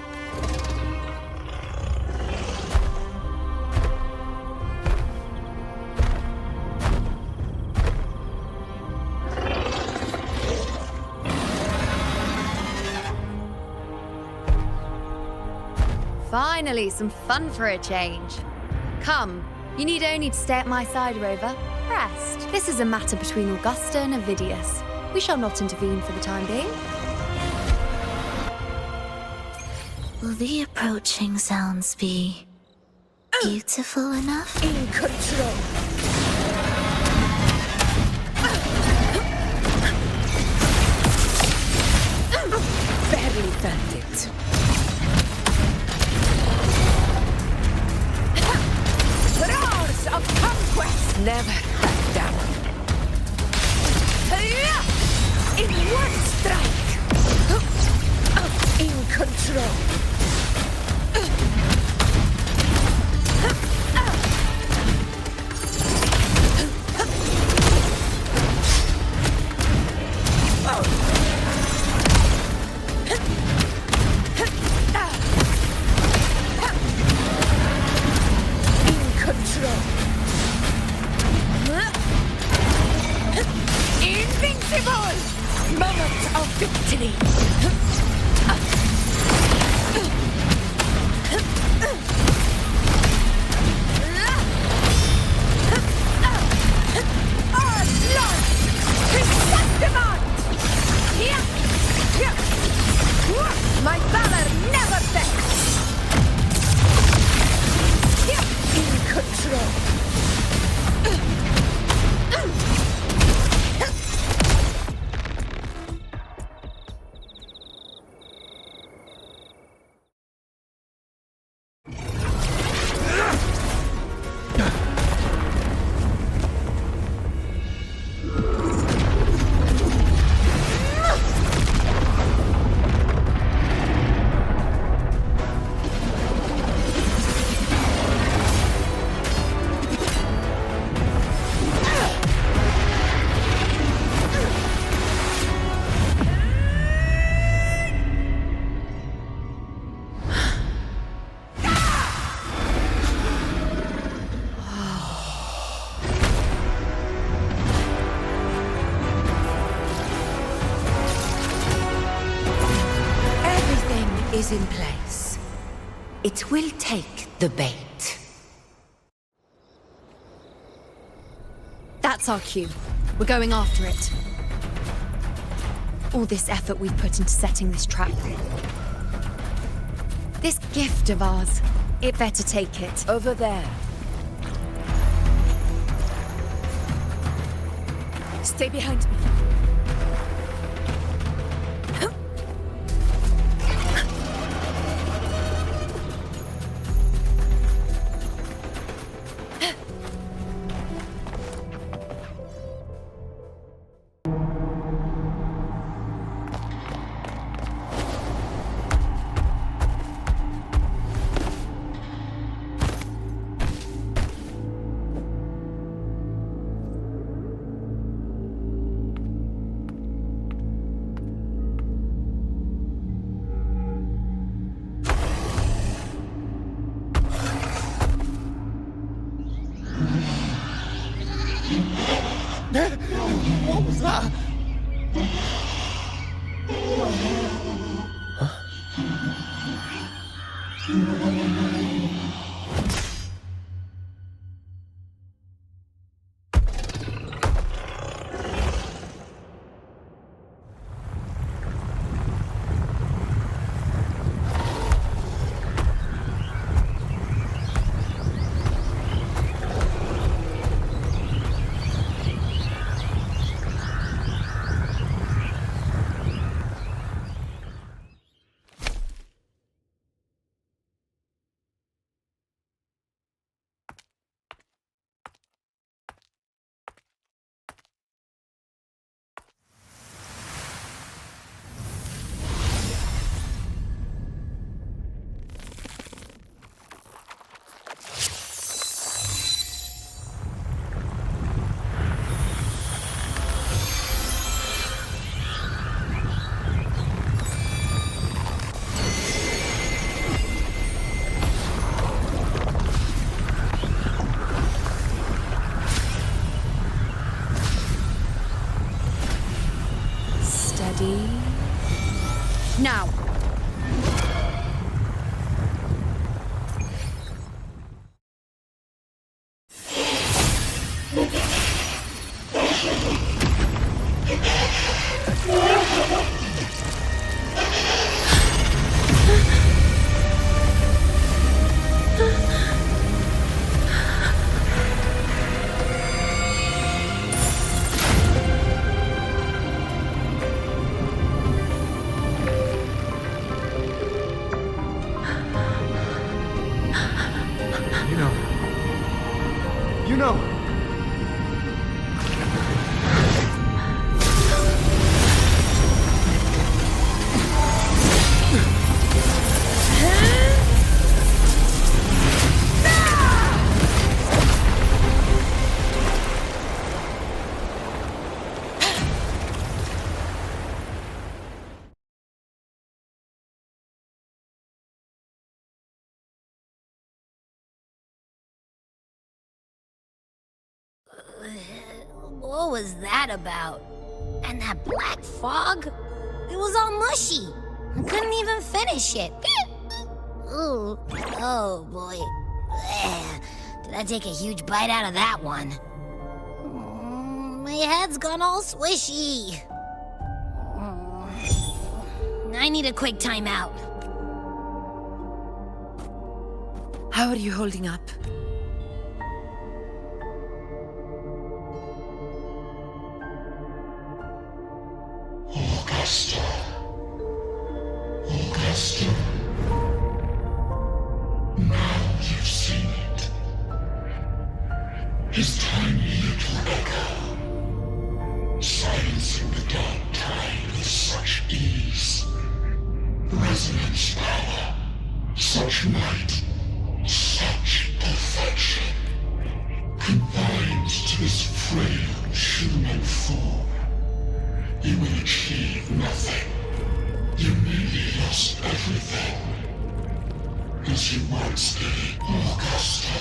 J: Finally, some fun for a change. Come, you need only to stay at my side, Rover. Rest. This is a matter between Augusta and Avidius. We shall not intervene for the time being.
D: Will the approaching sounds be beautiful enough?
E: In control. Barely felt it. Roars of conquest never back down. In one strike. In control. Invincible! Moment of victory! My valor never fails! In control! Is in place. It will take the bait.
J: That's our cue. We're going after it. All this effort we've put into setting this trap. This gift of ours, it better take it.
I: Over there. Stay behind me.
N: What was that?
J: Now.
N: You know.
A: What was that about? And that black fog? It was all mushy. I couldn't even finish it. Ooh. Oh, boy. Ugh. Did I take a huge bite out of that one? My head's gone all swishy. I need a quick timeout.
I: How are you holding up?
O: Augusta. Augusta. Now you've seen it. His tiny little echo, silencing the dark tide with such ease. Resonance power, such might, such perfection, confined to this frail human form. You will achieve nothing. You nearly lost everything. As you once did, Augusta.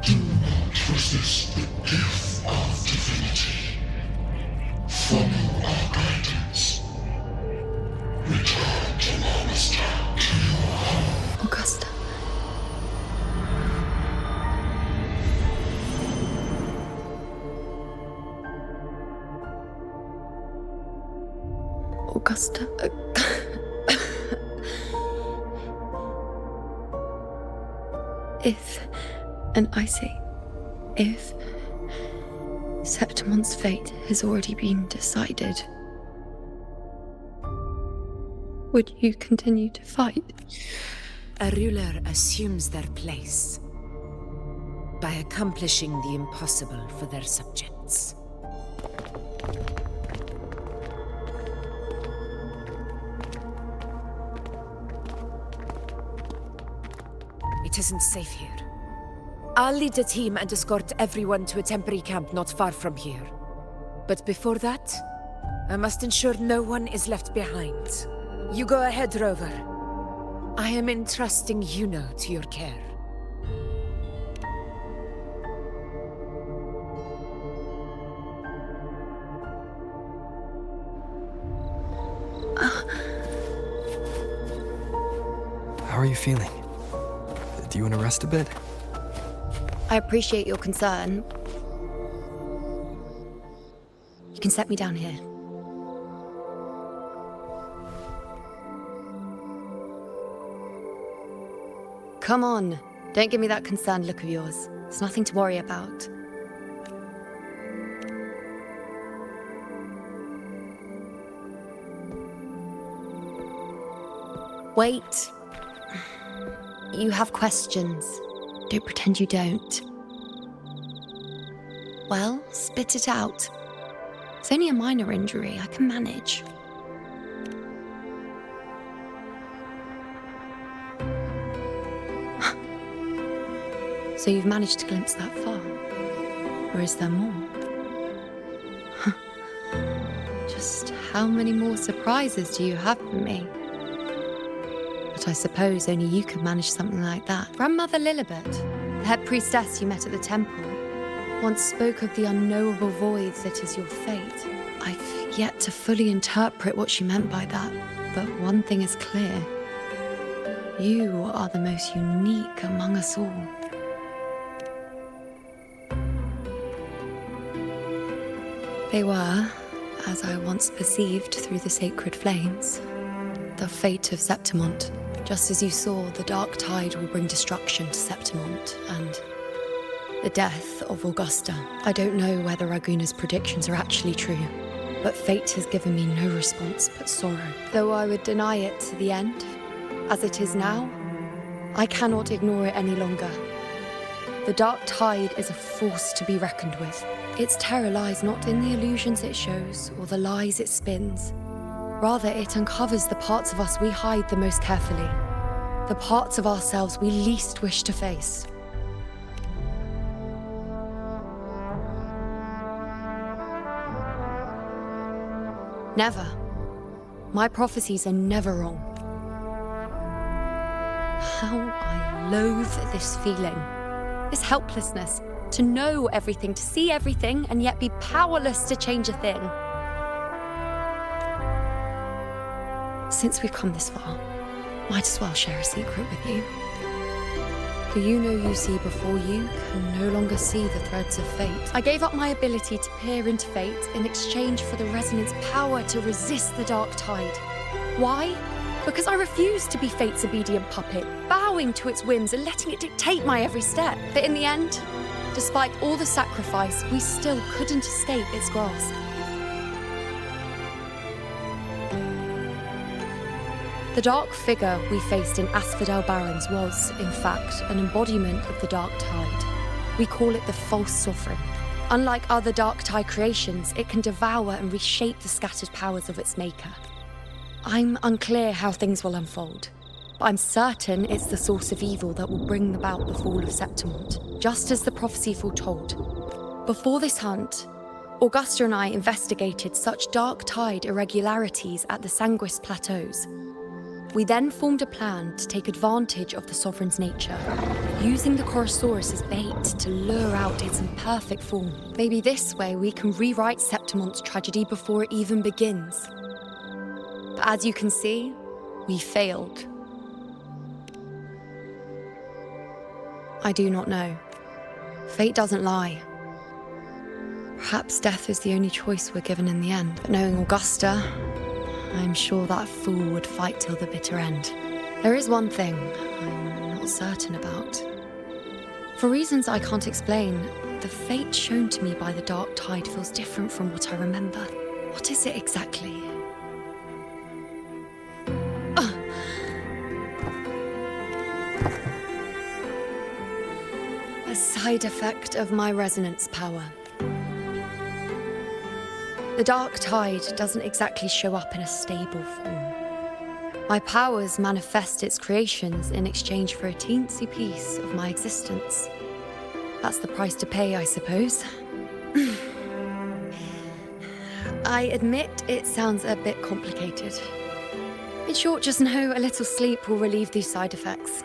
O: Do not resist the gift of divinity. Follow our guidance. Return to Lannister, to your home.
J: Augusta. Augusta. If Septimon's fate has already been decided, would you continue to fight?
I: A ruler assumes their place by accomplishing the impossible for their subjects. It isn't safe here. I'll lead a team and escort everyone to a temporary camp not far from here. But before that, I must ensure no one is left behind. You go ahead, Rover. I am entrusting Yuno to your care.
C: How are you feeling? Do you want to rest a bit?
J: I appreciate your concern. You can set me down here. Come on. Don't give me that concerned look of yours. There's nothing to worry about. Wait. You have questions. Don't pretend you don't. Well, spit it out. It's only a minor injury. I can manage. So you've managed to glimpse that far? Or is there more? Just how many more surprises do you have for me? But I suppose only you could manage something like that. Grandmother Lilibet, the head priestess you met at the temple, once spoke of the unknowable voids that is your fate. I've yet to fully interpret what she meant by that, but one thing is clear. You are the most unique among us all. They were, as I once perceived through the sacred flames, the fate of Septimont. Just as you saw, the dark tide will bring destruction to Septimont, and the death of Augusta. I don't know whether Raguna's predictions are actually true, but fate has given me no response but sorrow. Though I would deny it to the end, as it is now, I cannot ignore it any longer. The dark tide is a force to be reckoned with. Its terror lies not in the illusions it shows or the lies it spins. Rather, it uncovers the parts of us we hide the most carefully, the parts of ourselves we least wish to face. Never. My prophecies are never wrong. How I loathe this feeling, this helplessness, to know everything, to see everything, and yet be powerless to change a thing. Since we've come this far, might as well share a secret with you. The Yuno you see before you can no longer see the threads of fate. I gave up my ability to peer into fate in exchange for the resonance power to resist the dark tide. Why? Because I refused to be fate's obedient puppet, bowing to its whims and letting it dictate my every step. But in the end, despite all the sacrifice, we still couldn't escape its grasp. The dark figure we faced in Asphodel Barrens was, in fact, an embodiment of the dark tide. We call it the false sovereign. Unlike other dark tide creations, it can devour and reshape the scattered powers of its maker. I'm unclear how things will unfold, but I'm certain it's the source of evil that will bring about the fall of Septimont, just as the prophecy foretold. Before this hunt, Augusta and I investigated such dark tide irregularities at the Sanguis Plateaus. We then formed a plan to take advantage of the sovereign's nature, using the Chorosaurus as bait to lure out its imperfect form. Maybe this way we can rewrite Septimont's tragedy before it even begins. But as you can see, we failed. I do not know. Fate doesn't lie. Perhaps death is the only choice we're given in the end. But knowing Augusta, I'm sure that fool would fight till the bitter end. There is one thing I'm not certain about. For reasons I can't explain, the fate shown to me by the Dark Tide feels different from what I remember. What is it exactly? A side effect of my resonance power. The Dark Tide doesn't exactly show up in a stable form. My powers manifest its creations in exchange for a teensy piece of my existence. That's the price to pay, I suppose. I admit it sounds a bit complicated. In short, just know a little sleep will relieve these side effects.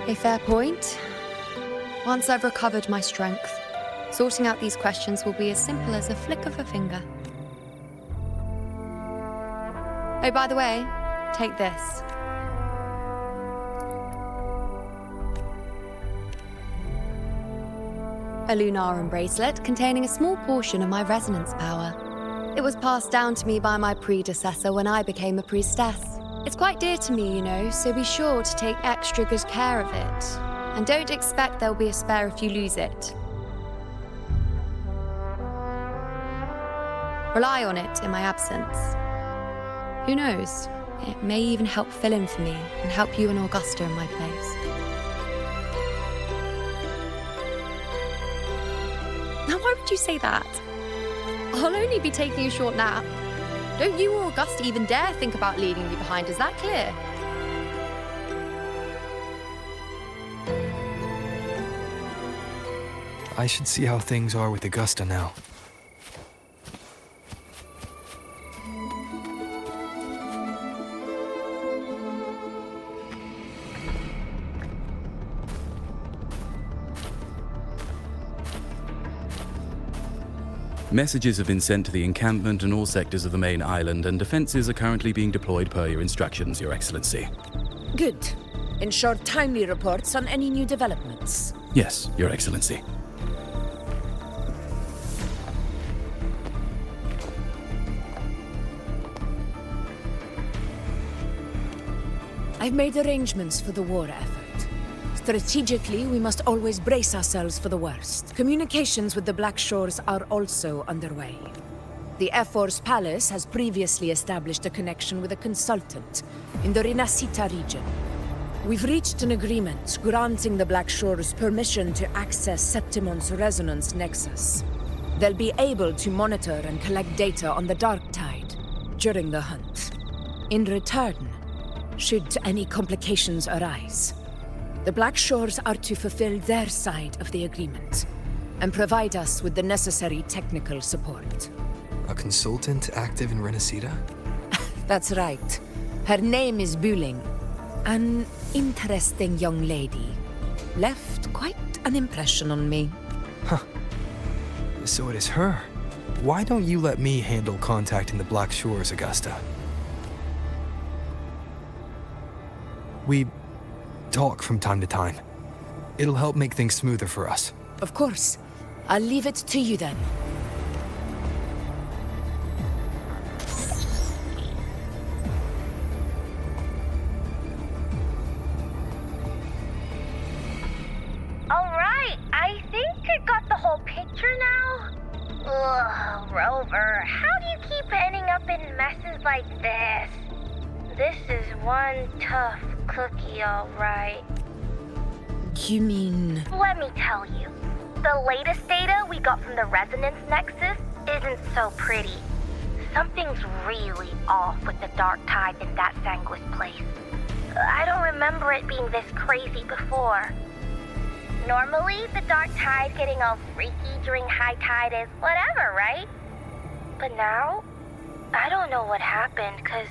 J: A fair point. Once I've recovered my strength, sorting out these questions will be as simple as a flick of a finger. Oh, by the way, take this. A Lunarum bracelet containing a small portion of my resonance power. It was passed down to me by my predecessor when I became a priestess. It's quite dear to me, you know, so be sure to take extra good care of it. And don't expect there'll be a spare if you lose it. Rely on it in my absence. Who knows? It may even help fill in for me and help you and Augusta in my place. Now, why would you say that? I'll only be taking a short nap. Don't you or Augusta even dare think about leaving me behind, is that clear?
C: I should see how things are with Augusta now.
B: Messages have been sent to the encampment and all sectors of the main island, and defenses are currently being deployed per your instructions, Your Excellency.
I: Good. Ensure timely reports on any new developments.
B: Yes, Your Excellency.
I: I've made arrangements for the war effort. Strategically, we must always brace ourselves for the worst. Communications with the Black Shores are also underway. The Ephor's Palace has previously established a connection with a consultant in the Rinascita region. We've reached an agreement granting the Black Shores permission to access Septimon's resonance nexus. They'll be able to monitor and collect data on the Dark Tide during the hunt. In return, should any complications arise, the Black Shores are to fulfill their side of the agreement and provide us with the necessary technical support.
C: A consultant active in Rinascita?
I: That's right. Her name is Wuthering. An interesting young lady. Left quite an impression on me.
C: Huh. So it is her. Why don't you let me handle contacting the Black Shores, Augusta? We talk from time to time. It'll help make things smoother for us.
I: Of course. I'll leave it to you then.
P: Alright, I think I got the whole picture now. Ugh, Rover, how do you keep ending up in messes like this? This is one tough cookie, alright.
I: You mean...
P: Let me tell you. The latest data we got from the Resonance Nexus isn't so pretty. Something's really off with the Dark Tide in that Sanguis place. I don't remember it being this crazy before. Normally, the Dark Tide getting all freaky during high tide is whatever, right? But now, I don't know what happened, because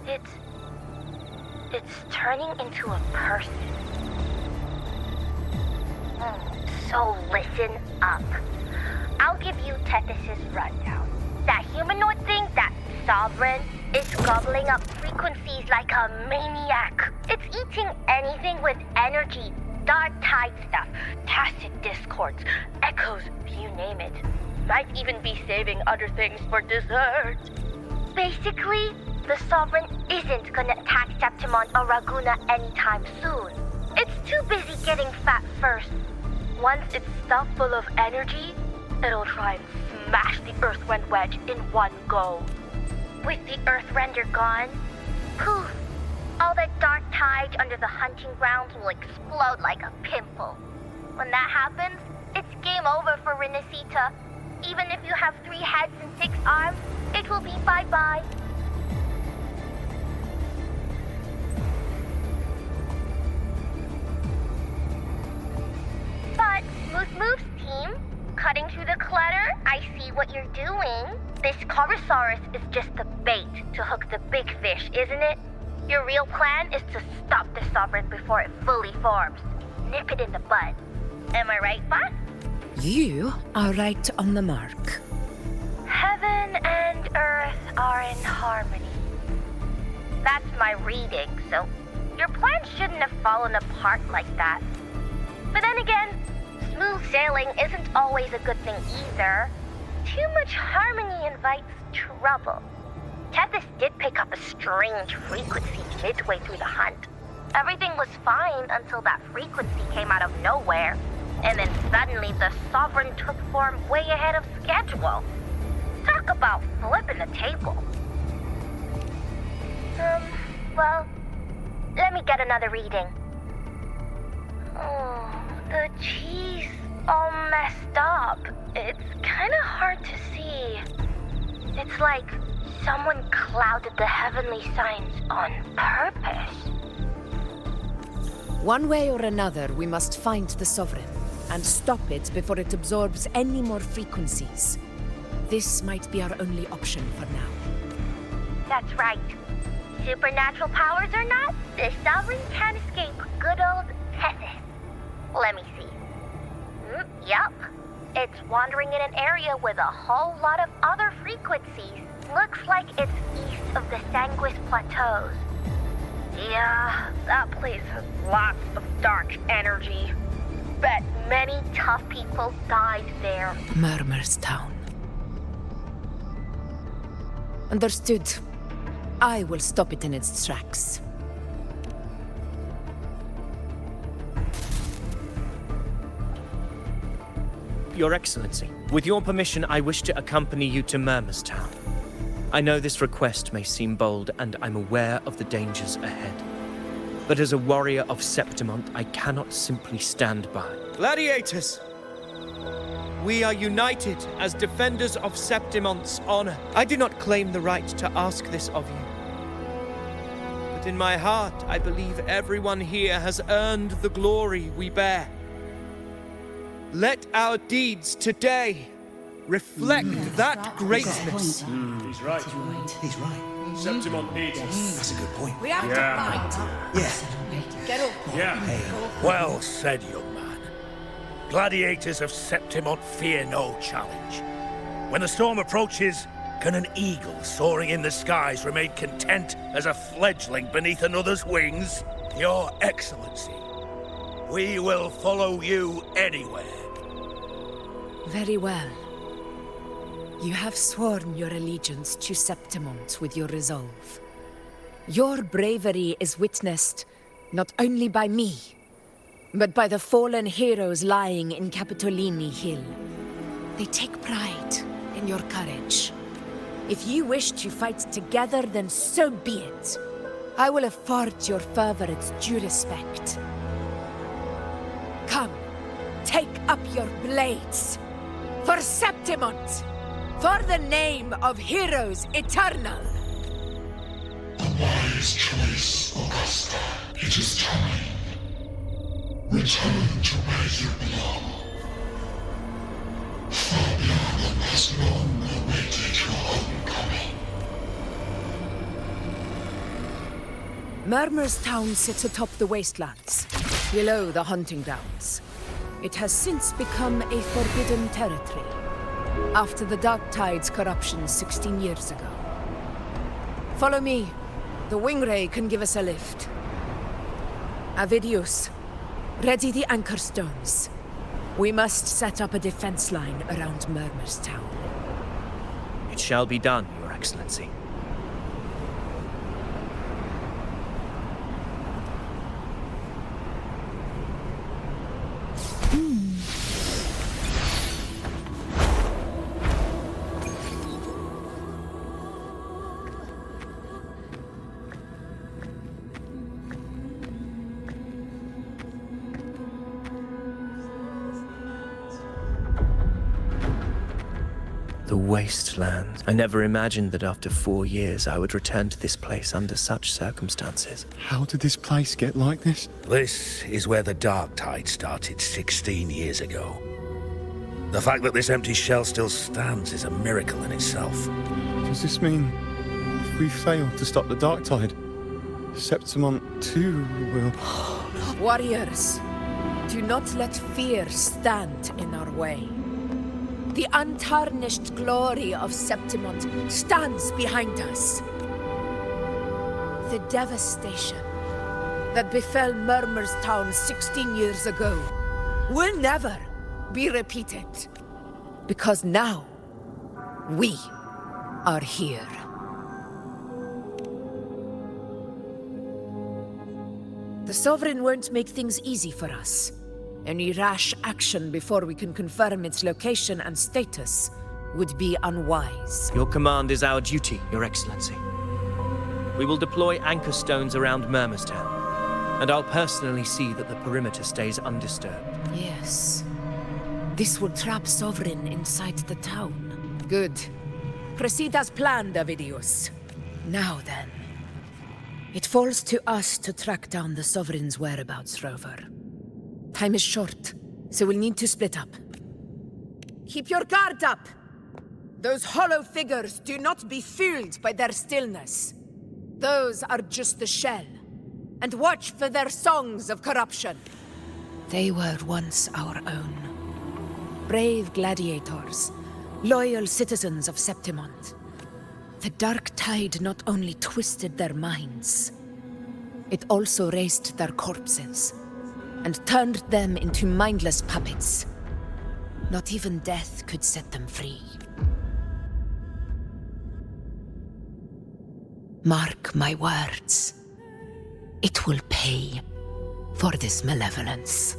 P: it's turning into a person. So listen up. I'll give you Tethys' rundown. That humanoid thing, that Sovereign, is gobbling up frequencies like a maniac. It's eating anything with energy, Dark Tide stuff, tacit discords, echoes, you name it. might even be saving other things for dessert. Basically, the Sovereign isn't gonna attack Septimon or Raguna anytime soon. It's too busy getting fat first. Once it's stuffed full of energy, it'll try and smash the Earthrend wedge in one go. With the Earthrender gone, poof, all the dark tide under the hunting grounds will explode like a pimple. When that happens, it's game over for Renacita. Even if you have 3 heads and 6 arms, it will be bye-bye. But Smooth Moves team, cutting through the clutter, I see what you're doing. This Corosaurus is just the bait to hook the big fish, isn't it? Your real plan is to stop the Sovereign before it fully forms. Nip it in the bud. Am I right, Bot?
I: You are right on the mark.
P: Heaven and Earth are in harmony. That's my reading, so your plan shouldn't have fallen apart like that. But then again, smooth sailing isn't always a good thing either. Too much harmony invites trouble. Tethys did pick up a strange frequency midway through the hunt. Everything was fine until that frequency came out of nowhere. And then suddenly the Sovereign took form way ahead of schedule. Talk about flipping the table. Well, let me get another reading. Oh, the cheese all messed up. It's kind of hard to see. It's like someone clouded the heavenly signs on purpose.
I: One way or another, we must find the Sovereign and stop it before it absorbs any more frequencies. This might be our only option for now.
P: That's right. Supernatural powers or not, the Sovereign can't escape good old Tethys. Let me see. Yup. It's wandering in an area with a whole lot of other frequencies. Looks like it's east of the Sanguis Plateaus. Yeah, that place has lots of dark energy. Bet many tough people died there.
I: Murmur's Town. Understood. I will stop it in its tracks.
F: Your Excellency, with your permission, I wish to accompany you to Murmur's Town. I know this request may seem bold, and I'm aware of the dangers ahead. But as a warrior of Septimont, I cannot simply stand by. Gladiators! We are united as defenders of Septimont's honor. I do not claim the right to ask this of you. But in my heart, I believe everyone here has earned the glory we bear. Let our deeds today reflect that greatness.
G: He's right.
H: He's right.
G: Septimont needs us.
H: That's a good point.
M: We have to fight.
H: Yeah.
M: Get up.
G: Yeah.
K: Well said, young man. Gladiators of Septimont fear no challenge. When the storm approaches, can an eagle soaring in the skies remain content as a fledgling beneath another's wings? Your Excellency, we will follow you anywhere.
I: Very well. You have sworn your allegiance to Septimont with your resolve. Your bravery is witnessed not only by me, but by the fallen heroes lying in Capitolini Hill. They take pride in your courage. If you wish to fight together, then so be it. I will afford your fervor its due respect. Come, take up your blades. For Septimont! For the name of heroes eternal!
O: A wise choice, Augusta. It is time. Return to where you belong. Fabiana has long awaited your homecoming.
I: Murmur's Town sits atop the wastelands, below the hunting grounds. It has since become a forbidden territory, after the Dark Tide's corruption 16 years ago. Follow me. The Wingray can give us a lift. Avidius, ready the anchor stones. We must set up a defense line around Murmur's town.
F: It shall be done, Your Excellency. The wasteland. I never imagined that after 4 years I would return to this place under such circumstances.
N: How did this place get like this?
K: This is where the Dark Tide started 16 years ago. The fact that this empty shell still stands is a miracle in itself.
N: Does this mean if we fail to stop the Dark Tide, Septimont too will...
I: Warriors, do not let fear stand in our way. The untarnished glory of Septimont stands behind us. The devastation that befell Murmur's town 16 years ago will never be repeated. Because now, we are here. The Sovereign won't make things easy for us. Any rash action before we can confirm its location and status would be unwise.
F: Your command is our duty, Your Excellency. We will deploy anchor stones around Murmur's town, and I'll personally see that the perimeter stays undisturbed.
I: Yes. This will trap Sovereign inside the town. Good. Proceed as planned, Avidius. Now then. It falls to us to track down the Sovereign's whereabouts, Rover. Time is short, so we'll need to split up. Keep your guard up! Those hollow figures do not be fooled by their stillness. Those are just the shell. And watch for their songs of corruption. They were once our own. Brave gladiators, loyal citizens of Septimont. The Dark Tide not only twisted their minds, it also raised their corpses and turned them into mindless puppets. Not even death could set them free. Mark my words. It will pay for this malevolence.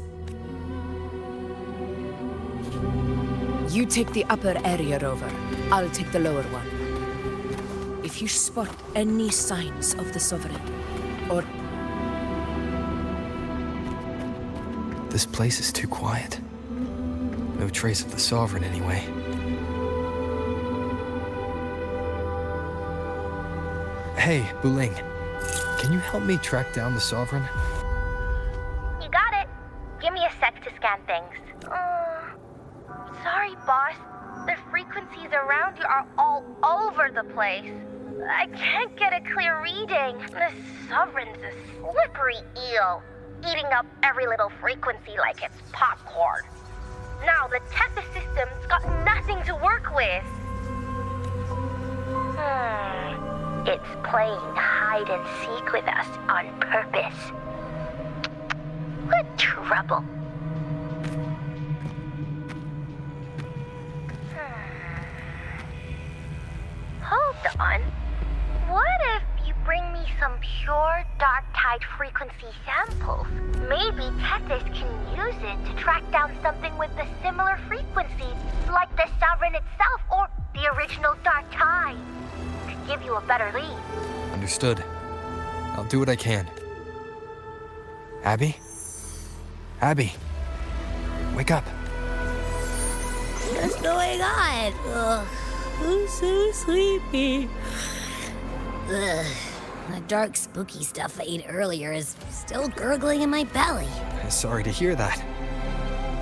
I: You take the upper area, Rover. I'll take the lower one. If you spot any signs of the Sovereign, or...
C: This place is too quiet. No trace of the Sovereign, anyway. Hey, Wuthering. Can you help me track down the Sovereign?
P: You got it. Give me a sec to scan things. Sorry, boss. The frequencies around you are all over the place. I can't get a clear reading. The Sovereign's a slippery eel, eating up every little frequency like it's popcorn. Now the Tethys system's got nothing to work with. It's playing hide and seek with us on purpose. What trouble. Hold on. What if you bring me some pure Dark Tide frequency samples? Maybe Tethys can use it to track down something with a similar frequency, like the Sovereign itself or the original Dark Tide. Could give you a better lead.
C: Understood. I'll do what I can. Abby? Abby! Wake up.
A: What's going on? Ugh, I'm so sleepy. Ugh, the dark, spooky stuff I ate earlier is still gurgling in my belly.
C: Sorry to hear that.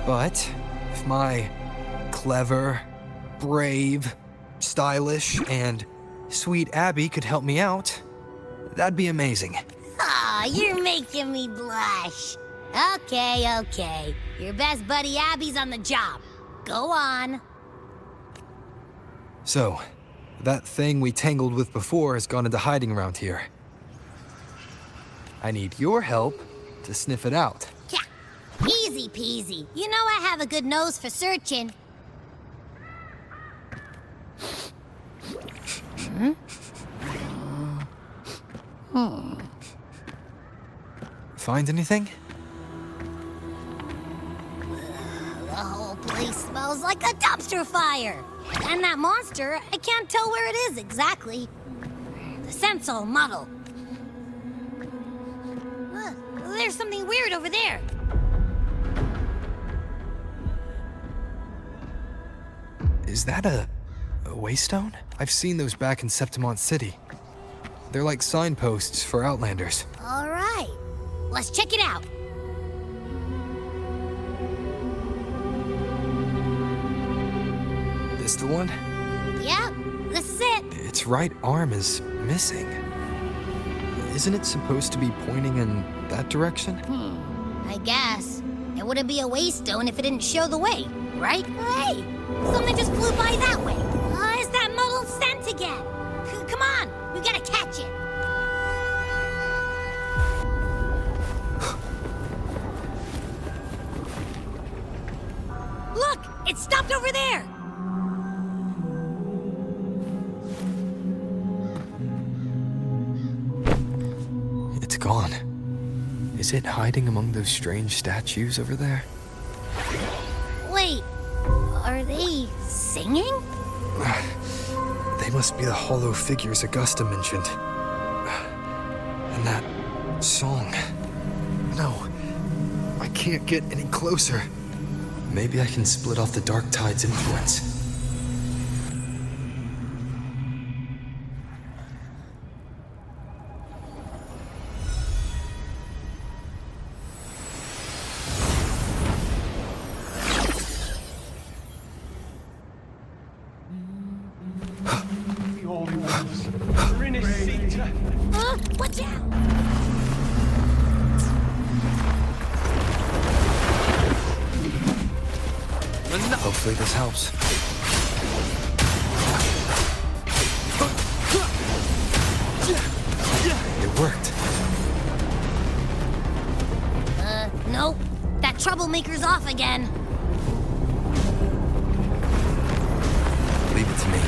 C: But if my clever, brave, stylish, and sweet Abby could help me out, that'd be amazing.
A: Aw, you're making me blush. Okay. Your best buddy Abby's on the job. Go on.
C: So, that thing we tangled with before has gone into hiding around here. I need your help to sniff it out.
A: Yeah, Easy peasy. You know I have a good nose for searching.
C: Find anything?
A: The whole place smells like a dumpster fire. And that monster, I can't tell where it is exactly. The scent's all muddled. There's something weird over there.
C: Is that a waystone? I've seen those back in Septimont City. They're like signposts for Outlanders.
A: All right, let's check it out.
C: This the one?
A: Yep, this is it.
C: Its right arm is missing. Isn't it supposed to be pointing in that direction?
A: I guess. It wouldn't be a waystone if it didn't show the way, right? Hey, something just flew by that way. It's that muddled scent again. Come on, we gotta catch it. Look, it stopped over there.
C: It's gone. Is it hiding among those strange statues over there?
A: Wait, are they singing?
C: They must be the hollow figures Augusta mentioned. And that song. No, I can't get any closer. Maybe I can split off the Dark Tide's influence.
A: Watch out!
C: Hopefully this helps. It worked.
A: Nope. That troublemaker's off again.
C: Leave it to me.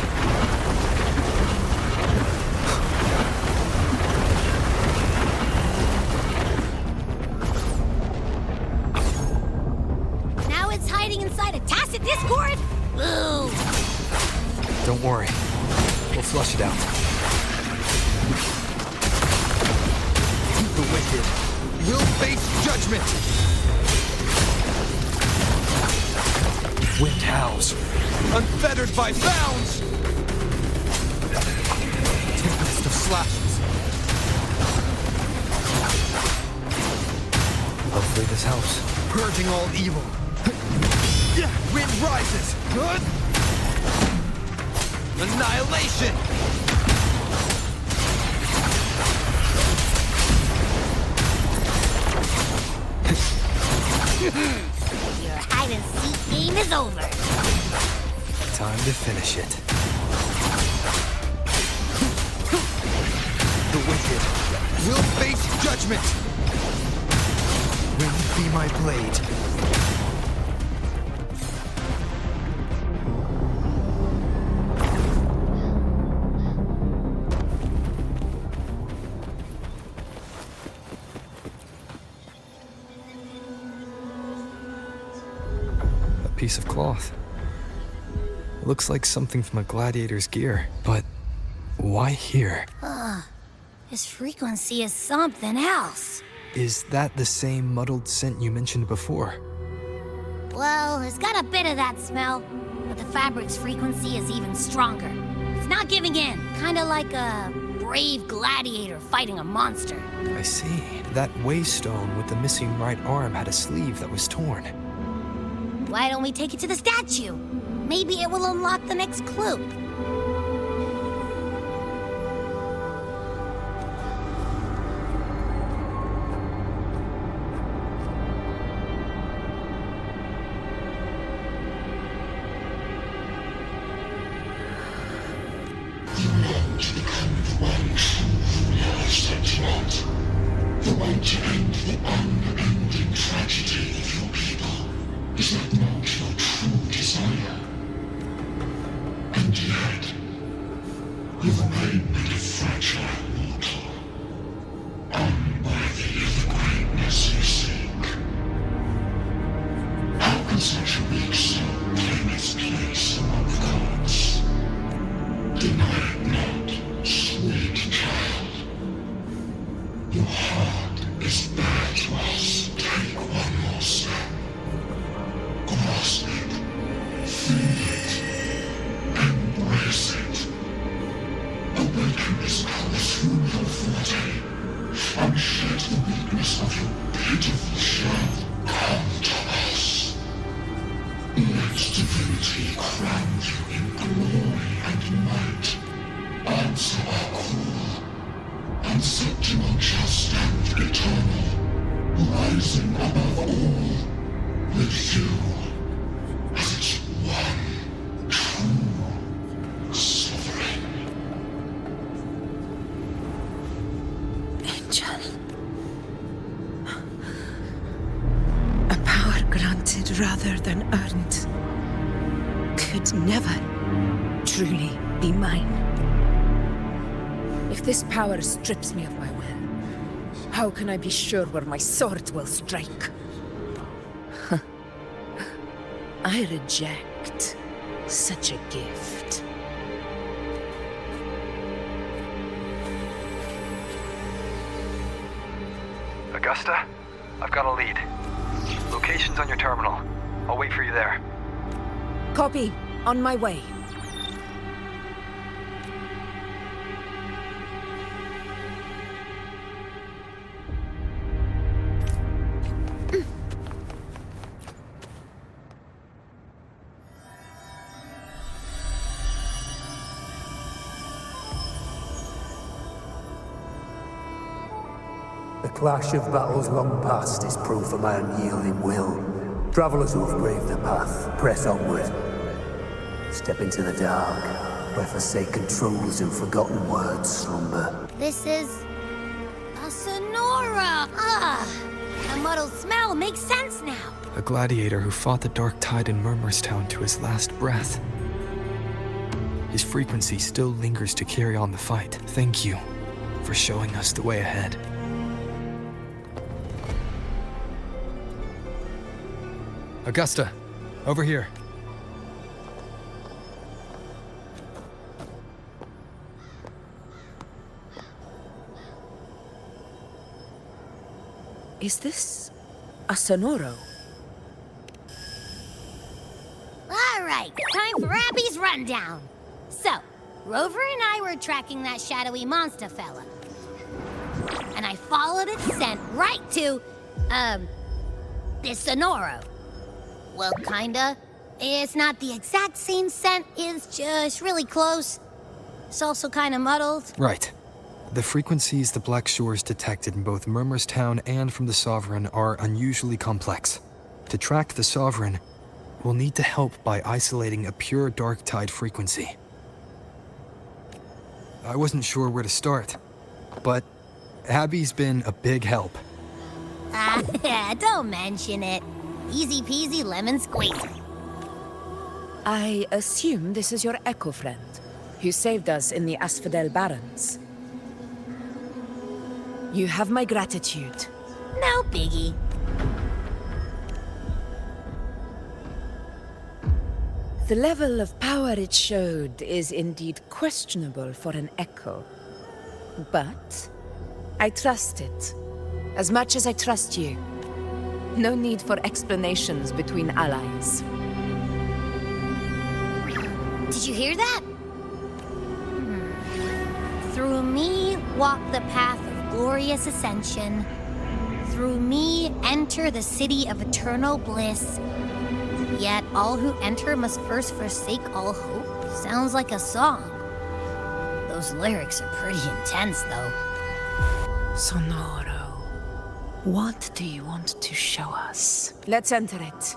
A: Now it's hiding inside a tacit discord? Boo!
C: Don't worry. We'll flush it out. The wicked will face judgment! Wind howls, unfettered by bounds! Tempest of slashes. Hopefully this helps. Purging all evil. Wind rises. Good. Annihilation.
A: Your hide-and-seek game is over.
C: Time to finish it. The wicked will face judgment. Wind be my blade. Piece of cloth. It looks like something from a gladiator's gear, but why here?
A: This frequency is something else.
C: Is that the same muddled scent you mentioned before?
A: Well, it's got a bit of that smell, but the fabric's frequency is even stronger. It's not giving in, kind of like a brave gladiator fighting a monster.
C: I see. That waystone with the missing right arm had a sleeve that was torn.
A: Why don't we take it to the statue? Maybe it will unlock the next clue.
O: The way to end the unending tragedy of your shall come to us. Let divinity crown you in glory and might. Answer our call, and Septima shall stand eternal, rising above all, with you as its one true sovereign.
I: Angel. A power granted rather than earned could never truly be mine. If this power strips me of my will, how can I be sure where my sword will strike? I reject such a gift.
C: Augusta, I've got a lead. Location's on your terminal. I'll wait for you there.
I: Copy. On my way.
Q: The clash of battles long past is proof of my unyielding will. Travelers who have braved the path, press onward. Step into the dark, where forsaken truths and forgotten words slumber.
A: This is a Sonora. The muddled smell makes sense now.
C: A gladiator who fought the dark tide in Murmurstown to his last breath. His frequency still lingers to carry on the fight. Thank you for showing us the way ahead. Augusta, over here.
I: Is this a Sonoro?
A: All right, time for Abby's rundown. So, Rover and I were tracking that shadowy monster fella. And I followed its scent right to, this Sonoro. Well, kinda. It's not the exact same scent, it's just really close. It's also kinda muddled.
C: Right. The frequencies the Black Shores detected in both Murmurstown and from the Sovereign are unusually complex. To track the Sovereign, we'll need to help by isolating a pure dark tide frequency. I wasn't sure where to start, but Abby's been a big help.
A: Don't mention it. Easy peasy lemon squeezy.
I: I assume this is your Echo friend, who saved us in the Asphodel Barrens. You have my gratitude.
A: No biggie.
I: The level of power it showed is indeed questionable for an Echo. But I trust it, as much as I trust you. No need for explanations between allies.
A: Did you hear that? Through me walk the path of glorious ascension. Through me enter the city of eternal bliss. Yet all who enter must first forsake all hope. Sounds like a song. Those lyrics are pretty intense, though.
I: Sonoro, what do you want to show us? Let's enter it.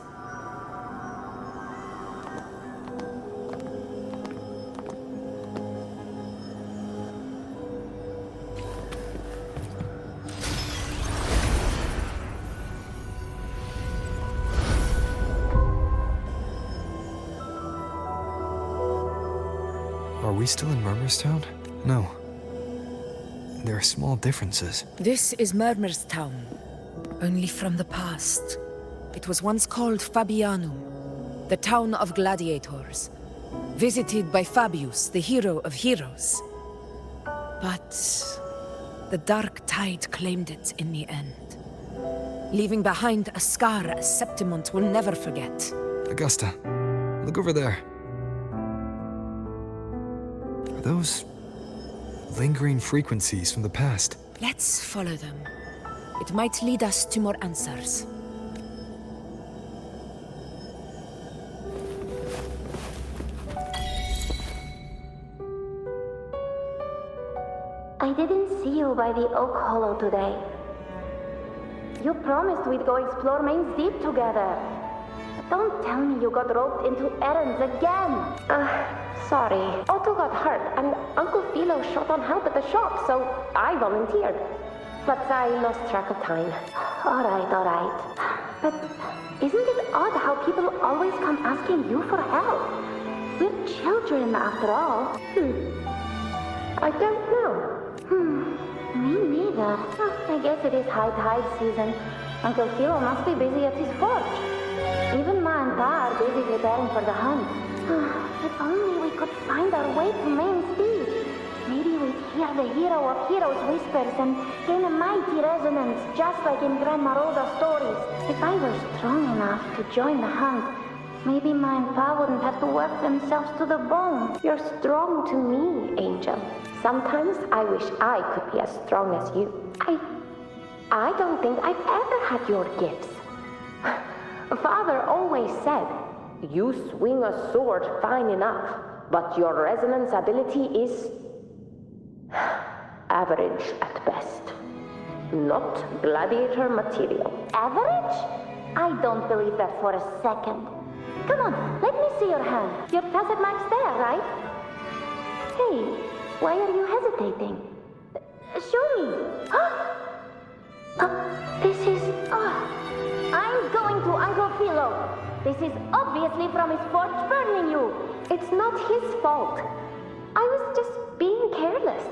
C: Are we still in Murmurstown? No. There are small differences.
I: This is Murmurstown, only from the past. It was once called Fabianum, the town of gladiators, visited by Fabius, the hero of heroes. But the dark tide claimed it in the end, leaving behind a scar Septimont will never forget.
C: Augusta, look over there. Are those lingering frequencies from the past?
I: Let's follow them. It might lead us to more answers.
P: I didn't see you by the Oak Hollow today. You promised we'd go explore Main's Deep together. But don't tell me you got roped into errands again. Sorry. Otto got hurt, and Uncle Philo short on help at the shop, so I volunteered. But I lost track of time. All right. But isn't it odd how people always come asking you for help? We're children, after all. I don't know. Me neither. I guess it is high tide season. Uncle Philo must be busy at his forge. Even Ma and Pa are busy preparing for the hunt. If only we could find our way to Main's Deep. Maybe we'd hear the hero of heroes whispers and gain a mighty resonance, just like in Grandma Rosa's stories. If I were strong enough to join the hunt, maybe Ma and Pa wouldn't have to work themselves to the bone.
R: You're strong to me, Angel. Sometimes I wish I could be as strong as you. I don't think I've ever had your gifts. Father always said, you swing a sword fine enough, but your resonance ability is average at best. Not gladiator material.
P: Average? I don't believe that for a second. Come on, let me see your hand. Your facet mark's there, right? Hey, why are you hesitating? Show me. This is... I'm going to Uncle Philo. This is obviously from his forge burning you.
R: It's not his fault. I was just being careless.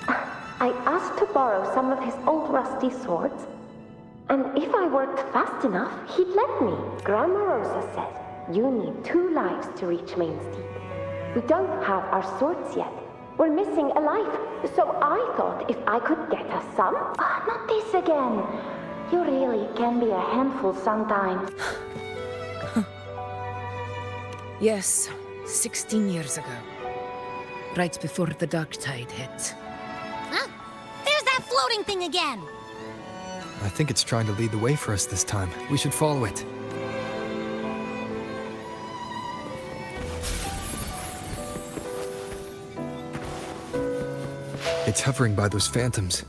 R: I asked to borrow some of his old rusty swords, and if I worked fast enough, he'd let me. Grandma Rosa said, you need 2 lives to reach Main's Deep. We don't have our swords yet. We're missing a life, so I thought if I could get us some...
P: not this again. You really can be a handful sometimes.
I: Yes, 16 years ago. Right before the dark tide hit.
A: Huh? There's that floating thing again!
C: I think it's trying to lead the way for us this time. We should follow it. It's hovering by those phantoms.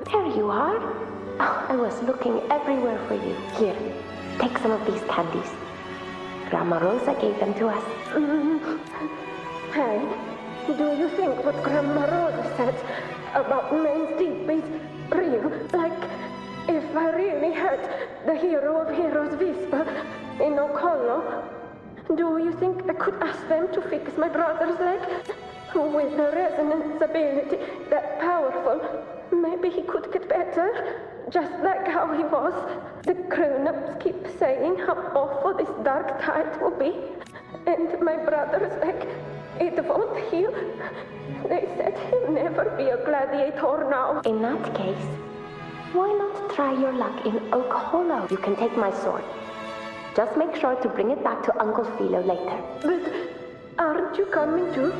R: There you are. Oh, I was looking everywhere for you. Here, take some of these candies. Grandma Rosa gave them to us.
S: Hey, do you think what Grandma Rosa said about Main's Deep is real? Like, if I really had the hero of heroes whisper in Oak Hollow, do you think I could ask them to fix my brother's leg? With a resonance ability that powerful, maybe he could get better, just like how he was. The grown-ups keep saying how awful this dark tide will be, and my brother's leg, it won't heal. They said he'll never be a gladiator now.
R: In that case, why not try your luck in Oak Hollow? You can take my sword. Just make sure to bring it back to Uncle Philo later.
S: But aren't you coming too?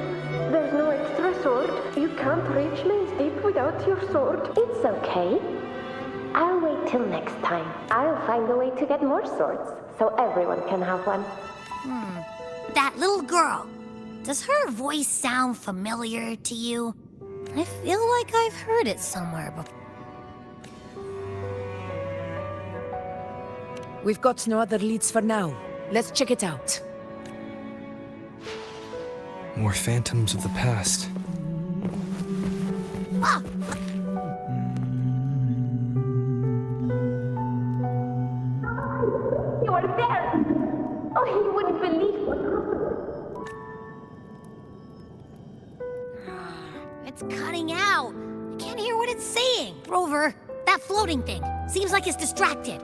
S: There's no extra sword. You can't reach Main's Deep without your sword.
R: It's okay. I'll wait till next time. I'll find a way to get more swords, so everyone can have one.
A: That little girl. Does her voice sound familiar to you? I feel like I've heard it somewhere before.
I: We've got no other leads for now. Let's check it out.
C: More phantoms of the past.
A: Ah!
R: You are there! Oh, he wouldn't believe what happened.
A: It's cutting out. I can't hear what it's saying. Rover, that floating thing. Seems like it's distracted.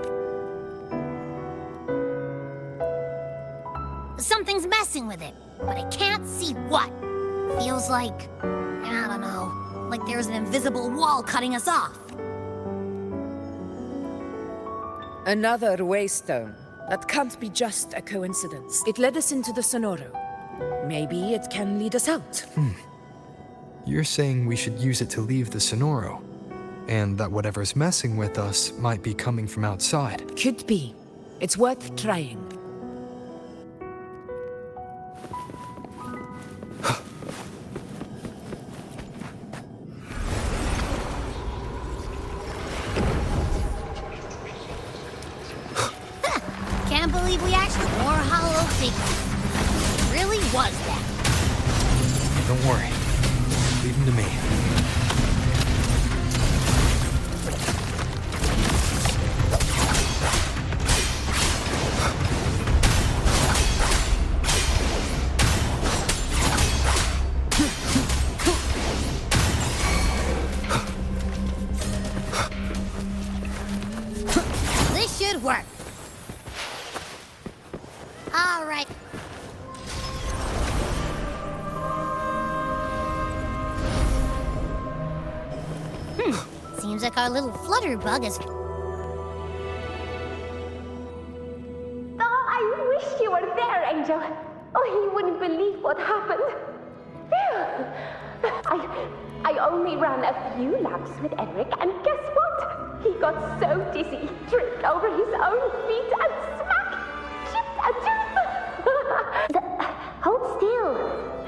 A: Something's messing with it, but I can't see what. Feels like, I don't know, like there's an invisible wall cutting us off.
I: Another waystone. That can't be just a coincidence. It led us into the Sonoro. Maybe it can lead us out.
C: You're saying we should use it to leave the Sonoro, and that whatever's messing with us might be coming from outside.
I: Could be. It's worth trying.
A: Can't believe we actually more hollow figures. It really was that.
C: Don't worry. Leave them to me.
A: This should work. All right. Seems like our little flutterbug is...
R: Oh, I wish you were there, Angel. Oh, you wouldn't believe what happened. I only ran a few laps with Eric, and guess what? He got so dizzy, tripped over his own feet, and smack! Chipped a tooth! Hold still.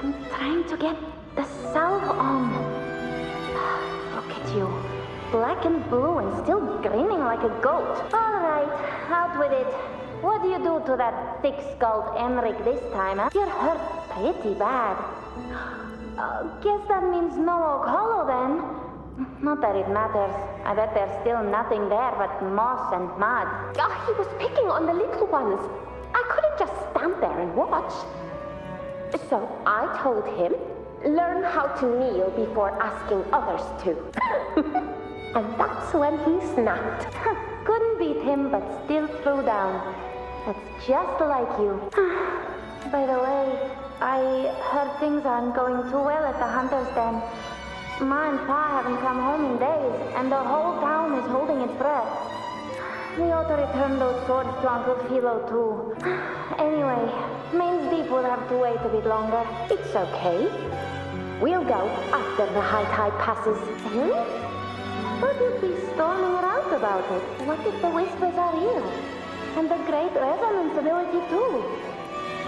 R: I'm trying to get the salve on. Look at you. Black and blue and still grinning like a goat. All right, out with it. What do you do to that thick-skulled Enric this time, huh? You're hurt pretty bad. Guess that means no Oak Hollow, then. Not that it matters. I bet there's still nothing there but moss and mud. Oh, he was picking on the little ones. I couldn't just stand there and watch. So I told him, learn how to kneel before asking others to. And that's when he snapped. Couldn't beat him, but still threw down. That's just like you. By the way, I heard things aren't going too well at the Hunter's Den. Ma and Pa haven't come home in days, and the whole town is holding its breath. We ought to return those swords to Uncle Philo, too. Anyway, Main's Deep will have to wait a bit longer. It's okay. We'll go after the high tide passes. But you'd be storming around about it. What if the whispers are real? And the great resonance ability, too.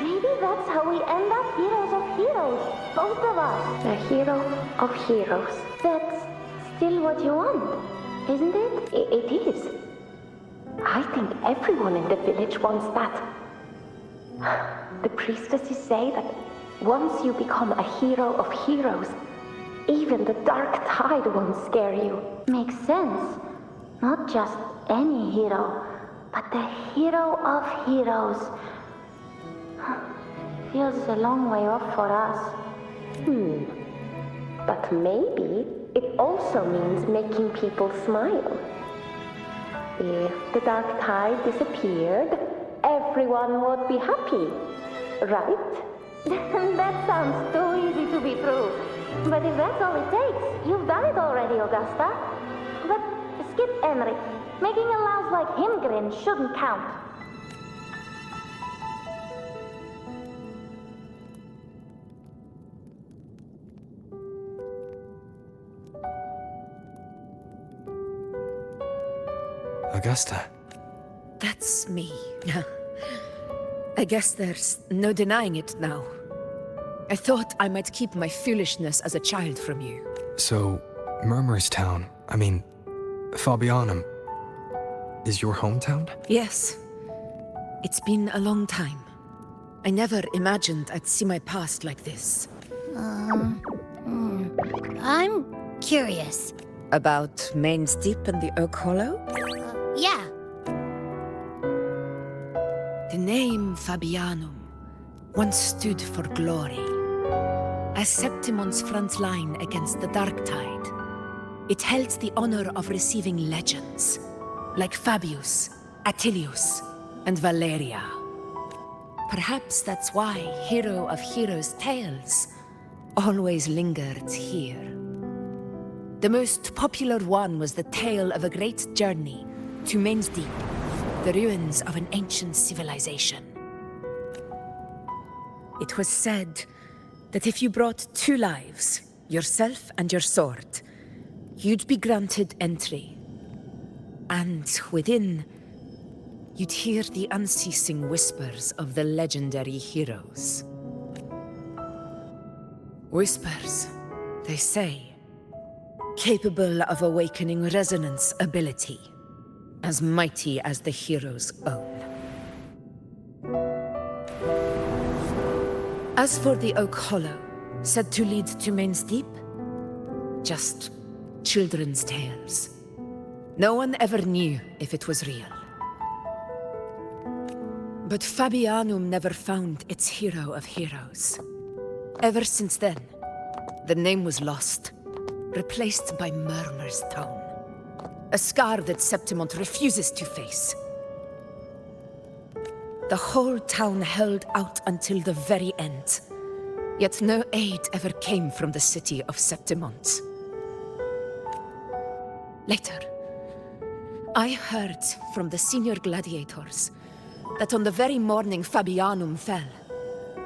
R: Maybe that's how we end up heroes of heroes. Both of us. A hero of heroes. That's still what you want, isn't it? It is. I think everyone in the village wants that. The priestesses say that once you become a hero of heroes, even the dark tide won't scare you. Makes sense. Not just any hero, but the hero of heroes. Feels a long way off for us. But maybe it also means making people smile. If the dark tide disappeared, everyone would be happy, right? That sounds too easy to be true. But if that's all it takes, you've done it already, Augusta. But skip Enric. Making a louse like him grin shouldn't count.
C: Augusta.
I: That's me. I guess there's no denying it now. I thought I might keep my foolishness as a child from you.
C: So, Murmurstown, Fabianum, is your hometown?
I: Yes. It's been a long time. I never imagined I'd see my past like this.
A: I'm curious.
I: About Main's Deep and the Oak Hollow?
A: Yeah.
I: The name Fabianum once stood for glory. As Septimon's front line against the Dark Tide, it held the honor of receiving legends, like Fabius, Attilius, and Valeria. Perhaps that's why Hero of Heroes' tales always lingered here. The most popular one was the tale of a great journey to Main's Deep, the ruins of an ancient civilization. It was said that if you brought 2 lives, yourself and your sword, you'd be granted entry. And within, you'd hear the unceasing whispers of the legendary heroes. Whispers, they say, capable of awakening resonance ability, as mighty as the hero's own. As for the Oak Hollow, said to lead to Main's Deep, just children's tales. No one ever knew if it was real. But Fabianum never found its hero of heroes. Ever since then, the name was lost, replaced by Murmur's Tone. A scar that Septimont refuses to face. The whole town held out until the very end, yet no aid ever came from the city of Septimont. Later, I heard from the senior gladiators that on the very morning Fabianum fell,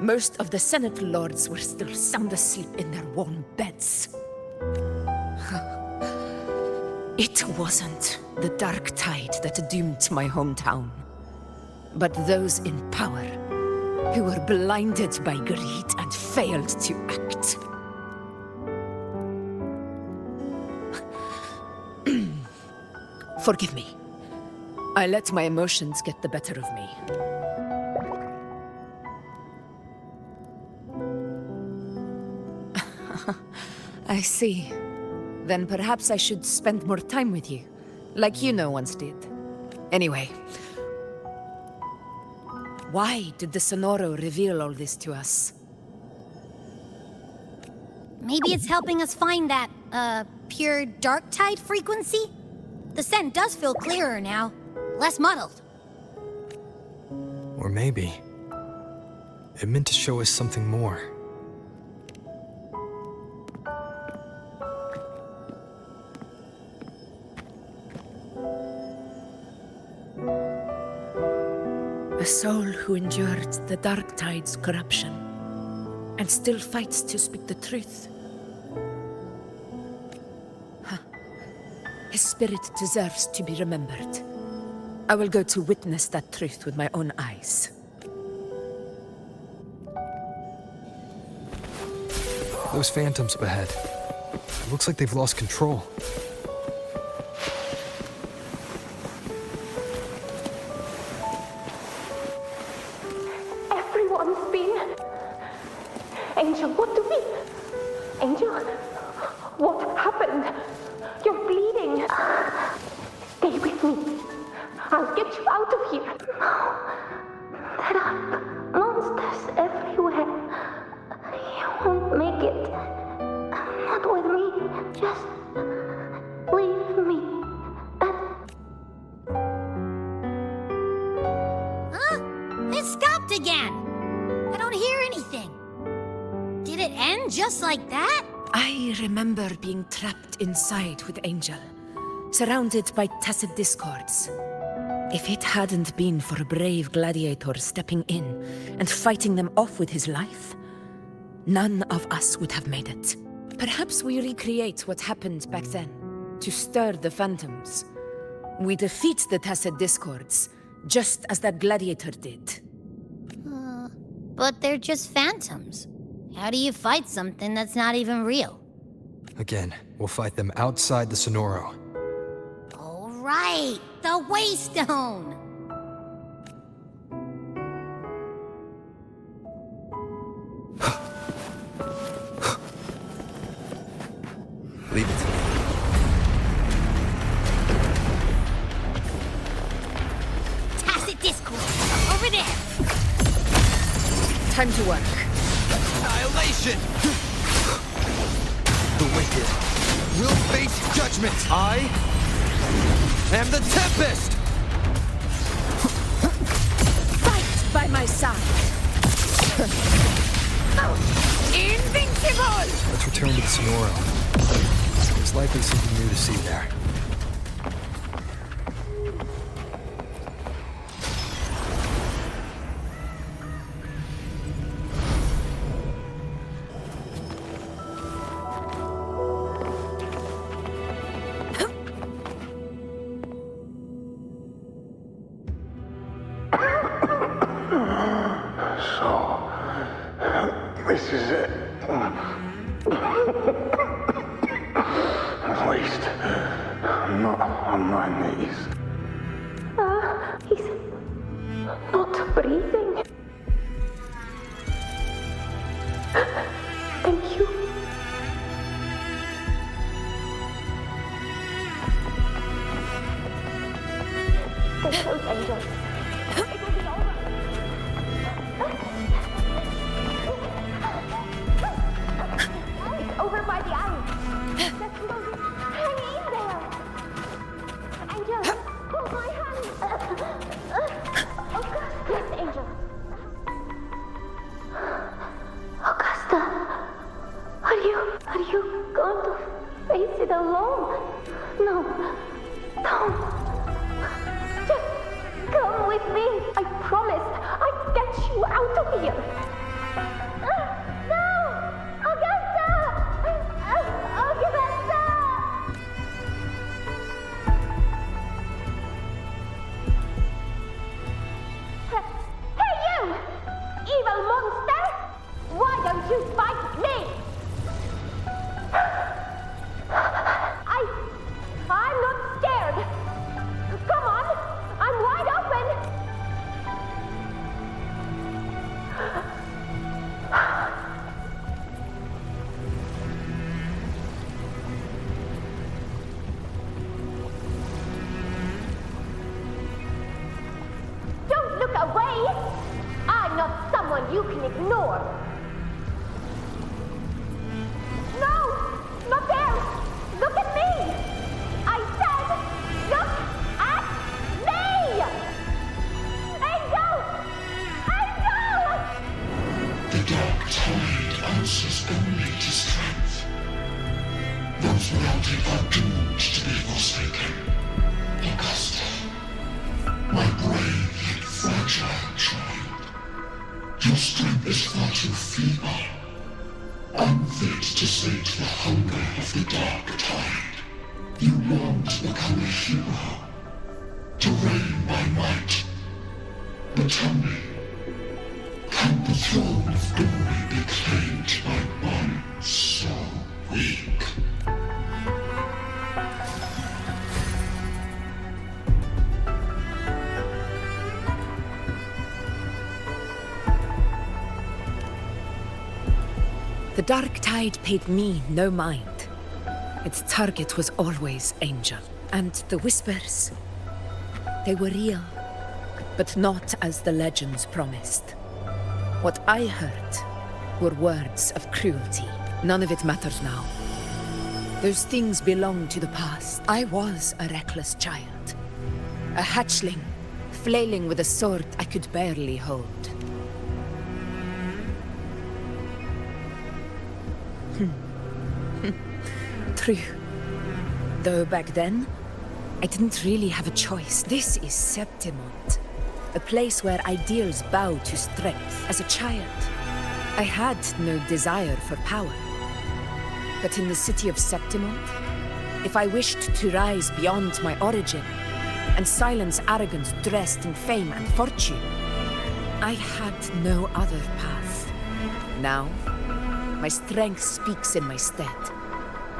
I: most of the Senate lords were still sound asleep in their warm beds. It wasn't the dark tide that doomed my hometown, but those in power who were blinded by greed and failed to act. Forgive me. I let my emotions get the better of me. I see. Then perhaps I should spend more time with you, like you once did. Anyway, why did the Sonoro reveal all this to us?
A: Maybe it's helping us find that, pure dark tide frequency? The scent does feel clearer now, less muddled.
C: Or maybe it meant to show us something more.
I: A soul who endured the dark tide's corruption and still fights to speak the truth. His spirit deserves to be remembered. I will go to witness that truth with my own eyes.
C: Those phantoms up ahead. It looks like they've lost control.
S: Everyone's been... Angel, what do we... Angel? What happened? You're bleeding. Stay with me. I'll get you out of here.
R: There are monsters everywhere. You won't make it. Not with me. Just leave me.
A: Huh? It stopped again. I don't hear anything. Did it end just like that?
I: I remember being trapped inside with Angel, surrounded by tacit discords. If it hadn't been for a brave gladiator stepping in and fighting them off with his life, none of us would have made it. Perhaps we recreate what happened back then, to stir the phantoms. We defeat the tacit discords, just as that gladiator did.
A: But they're just phantoms. How do you fight something that's not even real?
C: Again, we'll fight them outside the Sonoro.
A: All right, the Waystone!
C: Leave it to me.
A: Tacit Discord, over there!
I: Time to work.
T: Annihilation! The wicked will face judgment. I am the Tempest!
I: Fight by my side! Invincible!
C: Let's return to the Sonoro. There's likely something new to see there.
O: This is it. At least, I'm not on my knees.
S: He's not breathing. Thank you. Stay close, Angel. It will be over. It's over by the eye. Just slowly hang in there. Angel, hold my hand. Yes, Angel. Augusta, are you going to face it alone? No, don't. Just come with me. I promised I'd get you out of here. No, Augusta! Augusta! Hey, you! Evil monster! Why don't you fight me? I'm not scared. Come on, I'm wide open. Don't look away. I'm not someone you can ignore. No, not there. Look at me. I said, look at me. Angel! Angel!
O: The dark tide answers only to strength. Those without it are doomed to be forsaken. Augusta, my brave yet fragile child, your strength is far too feeble, unfit to sate the hunger of the dark tide. You long to become a hero, to reign by might. But tell me, can the throne of glory be claimed by one so weak?
I: The dark tide paid me no mind. Its target was always Angel. And the whispers, they were real, but not as the legends promised. What I heard were words of cruelty. None of it matters now. Those things belong to the past. I was a reckless child. A hatchling, flailing with a sword I could barely hold. True. Though back then, I didn't really have a choice. This is Septimont, a place where ideals bow to strength. As a child, I had no desire for power. But in the city of Septimont, if I wished to rise beyond my origin and silence arrogance dressed in fame and fortune, I had no other path. Now, my strength speaks in my stead,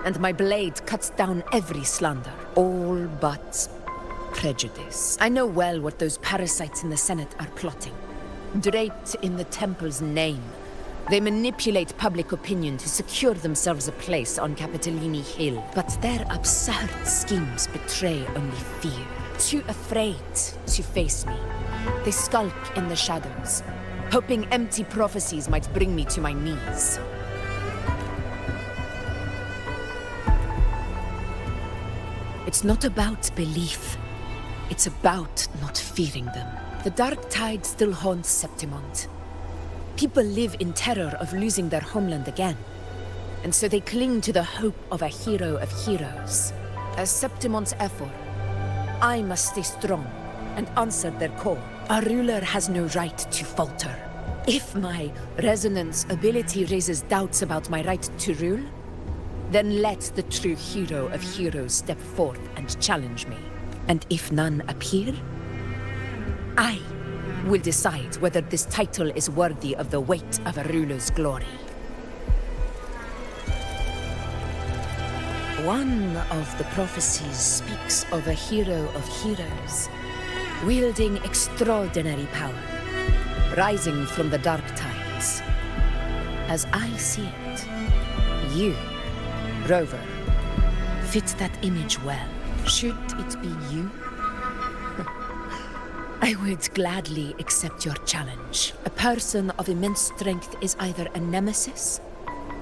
I: and my blade cuts down every slander, all but prejudice. I know well what those parasites in the Senate are plotting. Draped in the Temple's name, they manipulate public opinion to secure themselves a place on Capitolini Hill. But their absurd schemes betray only fear. Too afraid to face me, they skulk in the shadows, hoping empty prophecies might bring me to my knees. It's not about belief. It's about not fearing them. The dark tide still haunts Septimont. People live in terror of losing their homeland again. And so they cling to the hope of a hero of heroes. As Septimont's Ephor, I must stay strong and answer their call. Our ruler has no right to falter. If my resonance ability raises doubts about my right to rule, then let the true hero of heroes step forth and challenge me. And if none appear, I will decide whether this title is worthy of the weight of a ruler's glory. One of the prophecies speaks of a hero of heroes, wielding extraordinary power, rising from the dark tides. As I see it, you, Rover, fit that image well. Should it be you? I would gladly accept your challenge. A person of immense strength is either a nemesis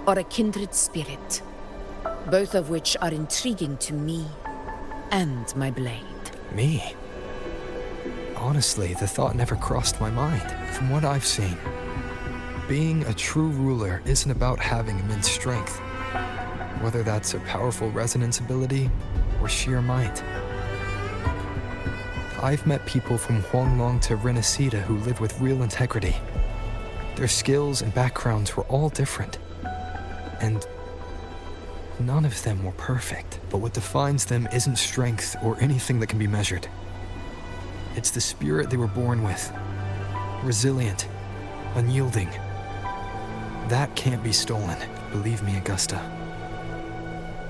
I: or a kindred spirit, both of which are intriguing to me and my blade.
C: Me? Honestly, the thought never crossed my mind. From what I've seen, being a true ruler isn't about having immense strength, whether that's a powerful resonance ability or sheer might. I've met people from Huanglong to Renacida who live with real integrity. Their skills and backgrounds were all different, and none of them were perfect. But what defines them isn't strength or anything that can be measured. It's the spirit they were born with. Resilient, unyielding. That can't be stolen. Believe me, Augusta.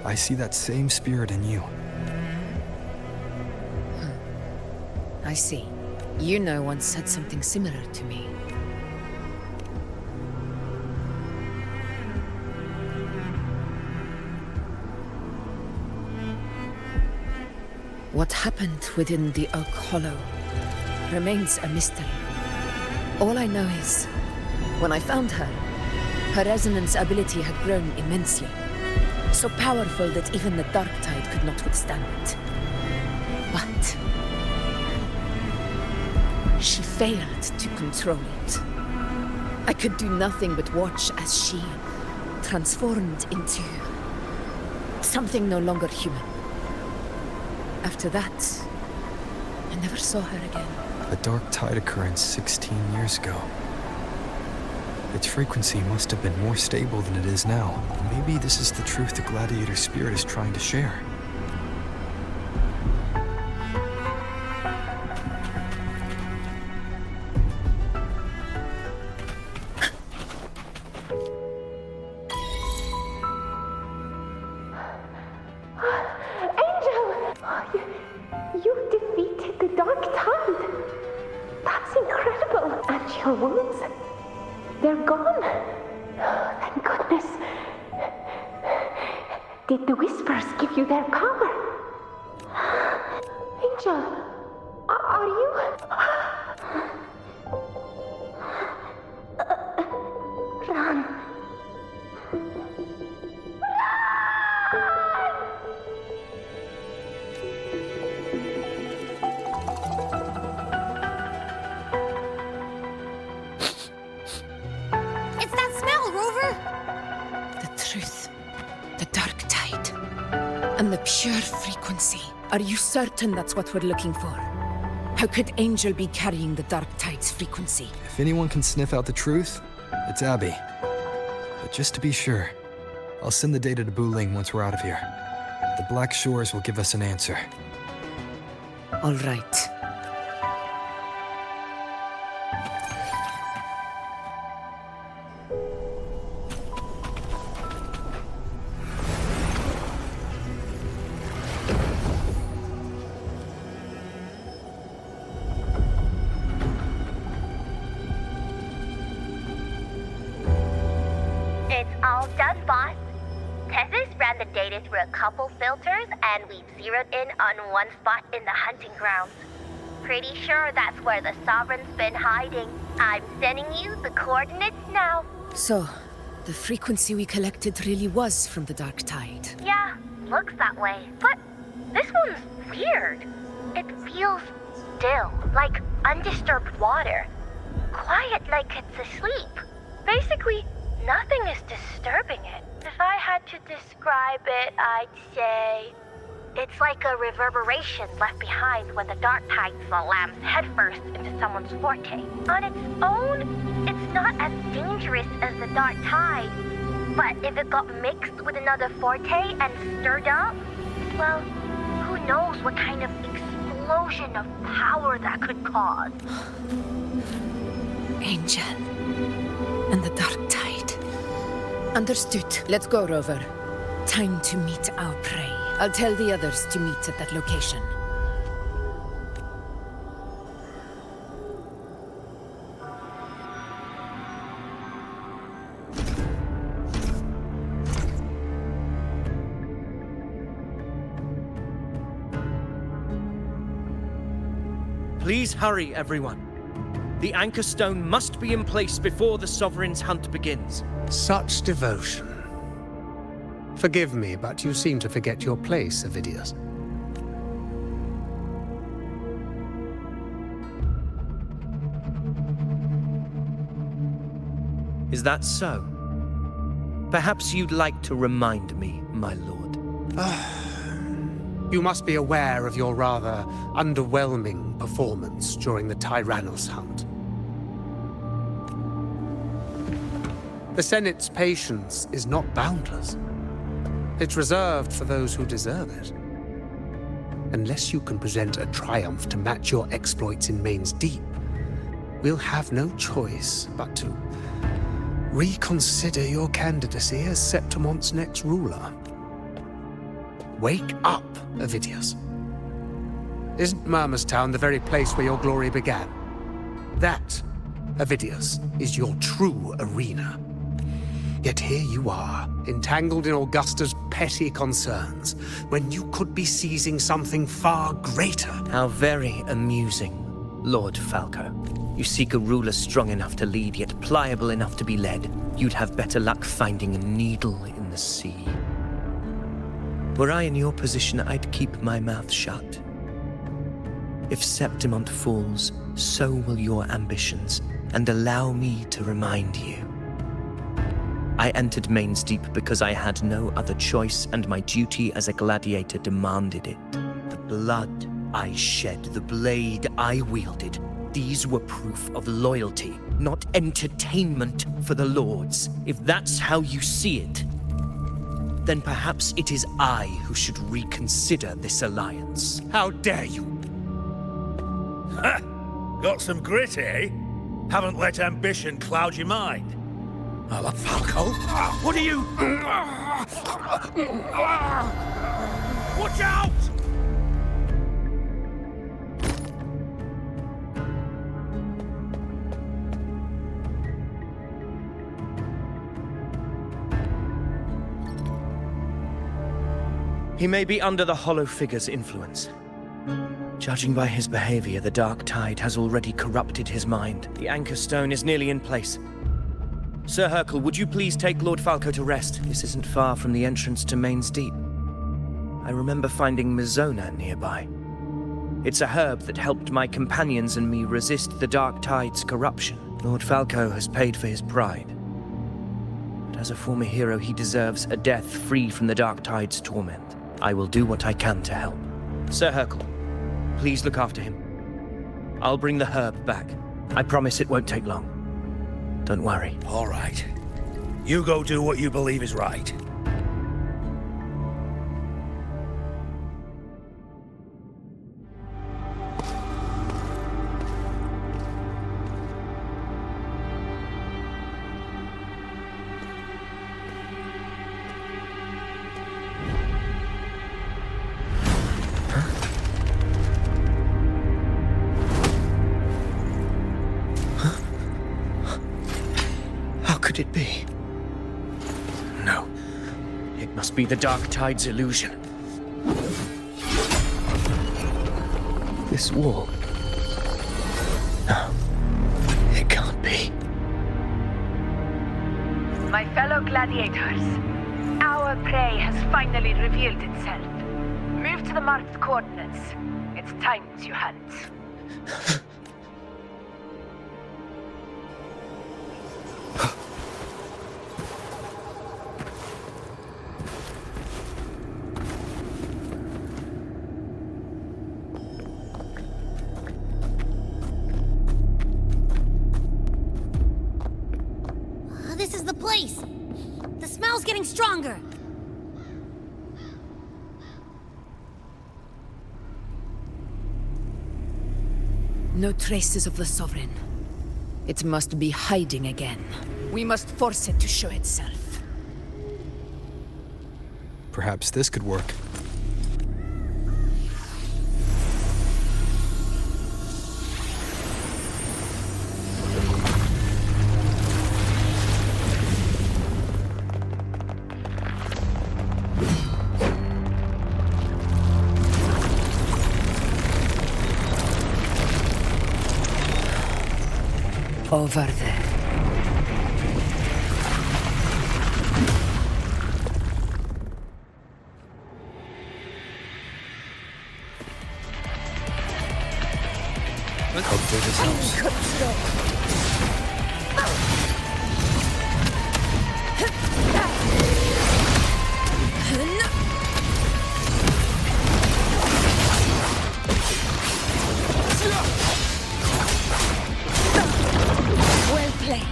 C: I see that same spirit in you.
I: I see. You know once said something similar to me. What happened within the Oak Hollow remains a mystery. All I know is, when I found her, her resonance ability had grown immensely. So powerful that even the Dark Tide could not withstand it. But she failed to control it. I could do nothing but watch as she transformed into something no longer human. After that, I never saw her again.
C: A Dark Tide occurrence 16 years ago. Its frequency must have been more stable than it is now. Maybe this is the truth the Gladiator spirit is trying to share.
R: You defeated the Dark Tide. That's incredible. And your wounds, they're gone. Thank goodness. Did the Whispers give you their power? Angel, are you... Run.
A: It's that smell, Rover!
I: The truth. The Dark Tide. And the pure frequency. Are you certain that's what we're looking for? How could Angel be carrying the Dark Tide's frequency?
C: If anyone can sniff out the truth, it's Abby. But just to be sure, I'll send the data to Buling once we're out of here. The Black Shores will give us an answer.
I: All right.
P: It's all done, boss. Tethys ran the data through a couple filters, and we've zeroed in on one spot in the hunting grounds. Pretty sure that's where the Sovereign's been hiding. I'm sending you the coordinates now.
I: So, the frequency we collected really was from the Dark Tide.
P: Yeah, looks that way. But this one's weird. It feels still, like undisturbed water. Quiet like it's asleep. Basically, nothing is disturbing it. If I had to describe it, I'd say it's like a reverberation left behind when the Dark Tide slams headfirst into someone's forte. On its own, it's not as dangerous as the Dark Tide. But if it got mixed with another forte and stirred up, well, who knows what kind of explosion of power that could cause.
I: Angel. And the dark tide. Understood. Let's go, Rover. Time to meet our prey. I'll tell the others to meet at that location.
F: Please hurry, everyone. The anchor stone must be in place before the Sovereign's hunt begins.
Q: Such devotion. Forgive me, but you seem to forget your place, Avidius.
F: Is that so? Perhaps you'd like to remind me, my lord.
Q: You must be aware of your rather underwhelming performance during the Tyrannus hunt. The Senate's patience is not boundless. It's reserved for those who deserve it. Unless you can present a triumph to match your exploits in Main's Deep, we'll have no choice but to reconsider your candidacy as Septimont's next ruler. Wake up, Avidius. Isn't Murmurstown the very place where your glory began? That, Avidius, is your true arena. Yet here you are, entangled in Augusta's petty concerns, when you could be seizing something far greater.
F: How very amusing, Lord Falco. You seek a ruler strong enough to lead, yet pliable enough to be led. You'd have better luck finding a needle in the sea. Were I in your position, I'd keep my mouth shut. If Septimont falls, so will your ambitions, and allow me to remind you. I entered Main's Deep because I had no other choice, and my duty as a gladiator demanded it. The blood I shed, the blade I wielded, these were proof of loyalty, not entertainment for the lords. If that's how you see it, then perhaps it is I who should reconsider this alliance.
Q: How dare you!
K: Ha! Got some grit, eh? Haven't let ambition cloud your mind. Oh, Falco, what are you... Watch out!
F: He may be under the Hollow Figure's influence. Judging by his behavior, the Dark Tide has already corrupted his mind. The Anchor Stone is nearly in place. Sir Hercule, would you please take Lord Falco to rest? This isn't far from the entrance to Main's Deep. I remember finding Mizona nearby. It's a herb that helped my companions and me resist the Dark Tide's corruption. Lord Falco has paid for his pride. But as a former hero, he deserves a death free from the Dark Tide's torment. I will do what I can to help. Sir Hercule, please look after him. I'll bring the herb back. I promise it won't take long. Don't worry.
K: All right. You go do what you believe is right.
F: Could it be? No. It must be the Dark Tide's illusion. This wall. No. It can't be.
E: My fellow gladiators, our prey has finally revealed itself. Move to the marked coordinates. It's time to hunt.
A: This is the place! The smell's getting stronger!
I: No traces of the Sovereign. It must be hiding again. We must force it to show itself.
C: Perhaps this could work.
I: Over there.
C: Hopefully this helps.
I: Well played.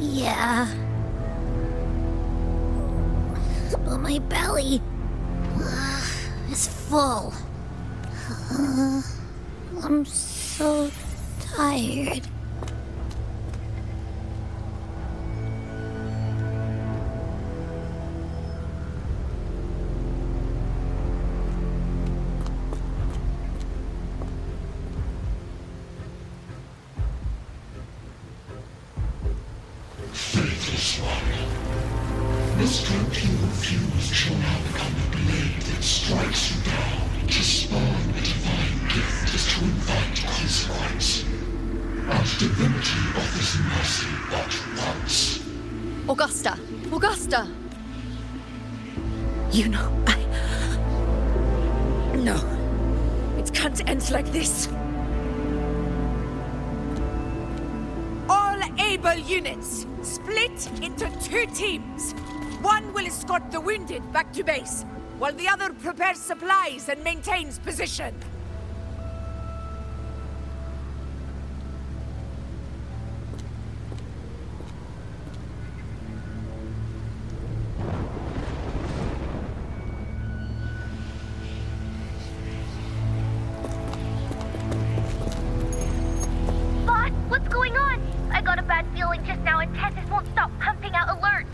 A: Yeah. But my belly is full. I'm so tired.
O: Faithless one. Must your pure fuse shall now become the blade that strikes you down. To spawn the divine gift is to invite consequence. And divinity offers mercy but once.
J: Augusta! Augusta!
I: You know, No. It can't end like this. All able units, split into 2 teams. One will escort the wounded back to base, while the other prepares supplies and maintains position.
P: Boss, what's going on? I got a bad feeling just now and Tessus won't stop pumping out alerts.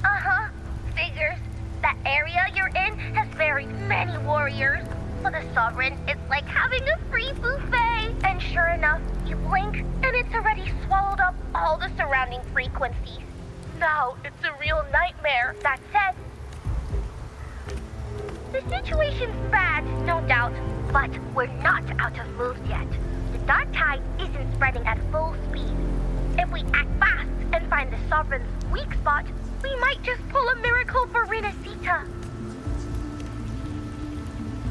P: Uh-huh. Figures. That area you're in has very many warriors. For the Sovereign, it's like having a free buffet. And sure enough, you blink, and it's already swallowed up all the surrounding frequencies. Now, it's a real nightmare. That said, the situation's bad, no doubt, but we're not out of moves yet. The dark tide isn't spreading at full speed. If we act fast and find the Sovereign's weak spot, we might just pull a miracle for Renacita.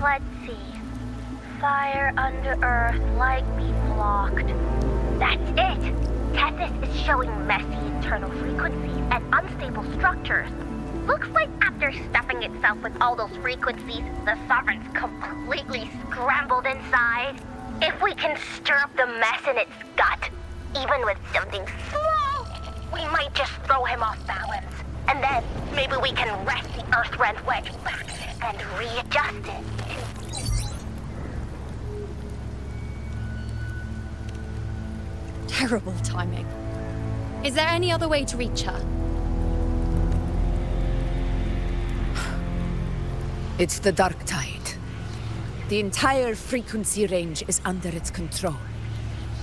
P: Let's see. Fire under earth, light be blocked. That's it! Tessus is showing messy internal frequencies and unstable structures. Looks like after after stuffing itself with all those frequencies, the Sovereign's completely scrambled inside. If we can stir up the mess in its gut, even with something small, we might just throw him off balance. And then maybe we can wrest the Earthrend wedge back and readjust it.
J: Terrible timing. Is there any other way to reach her?
I: It's the Dark Tide. The entire frequency range is under its control.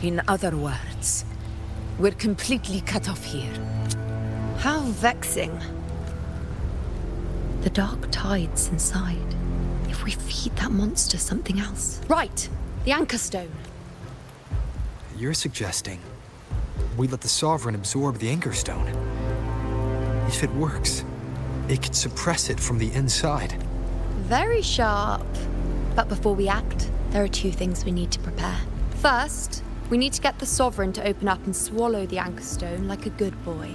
I: In other words, we're completely cut off here.
J: How vexing. The Dark Tide's inside. If we feed that monster something else. Right! The Anchor Stone.
C: You're suggesting we let the Sovereign absorb the Anchor Stone. If it works, it could suppress it from the inside.
J: Very sharp. But before we act, there are two things we need to prepare. First, we need to get the Sovereign to open up and swallow the Anchor Stone like a good boy.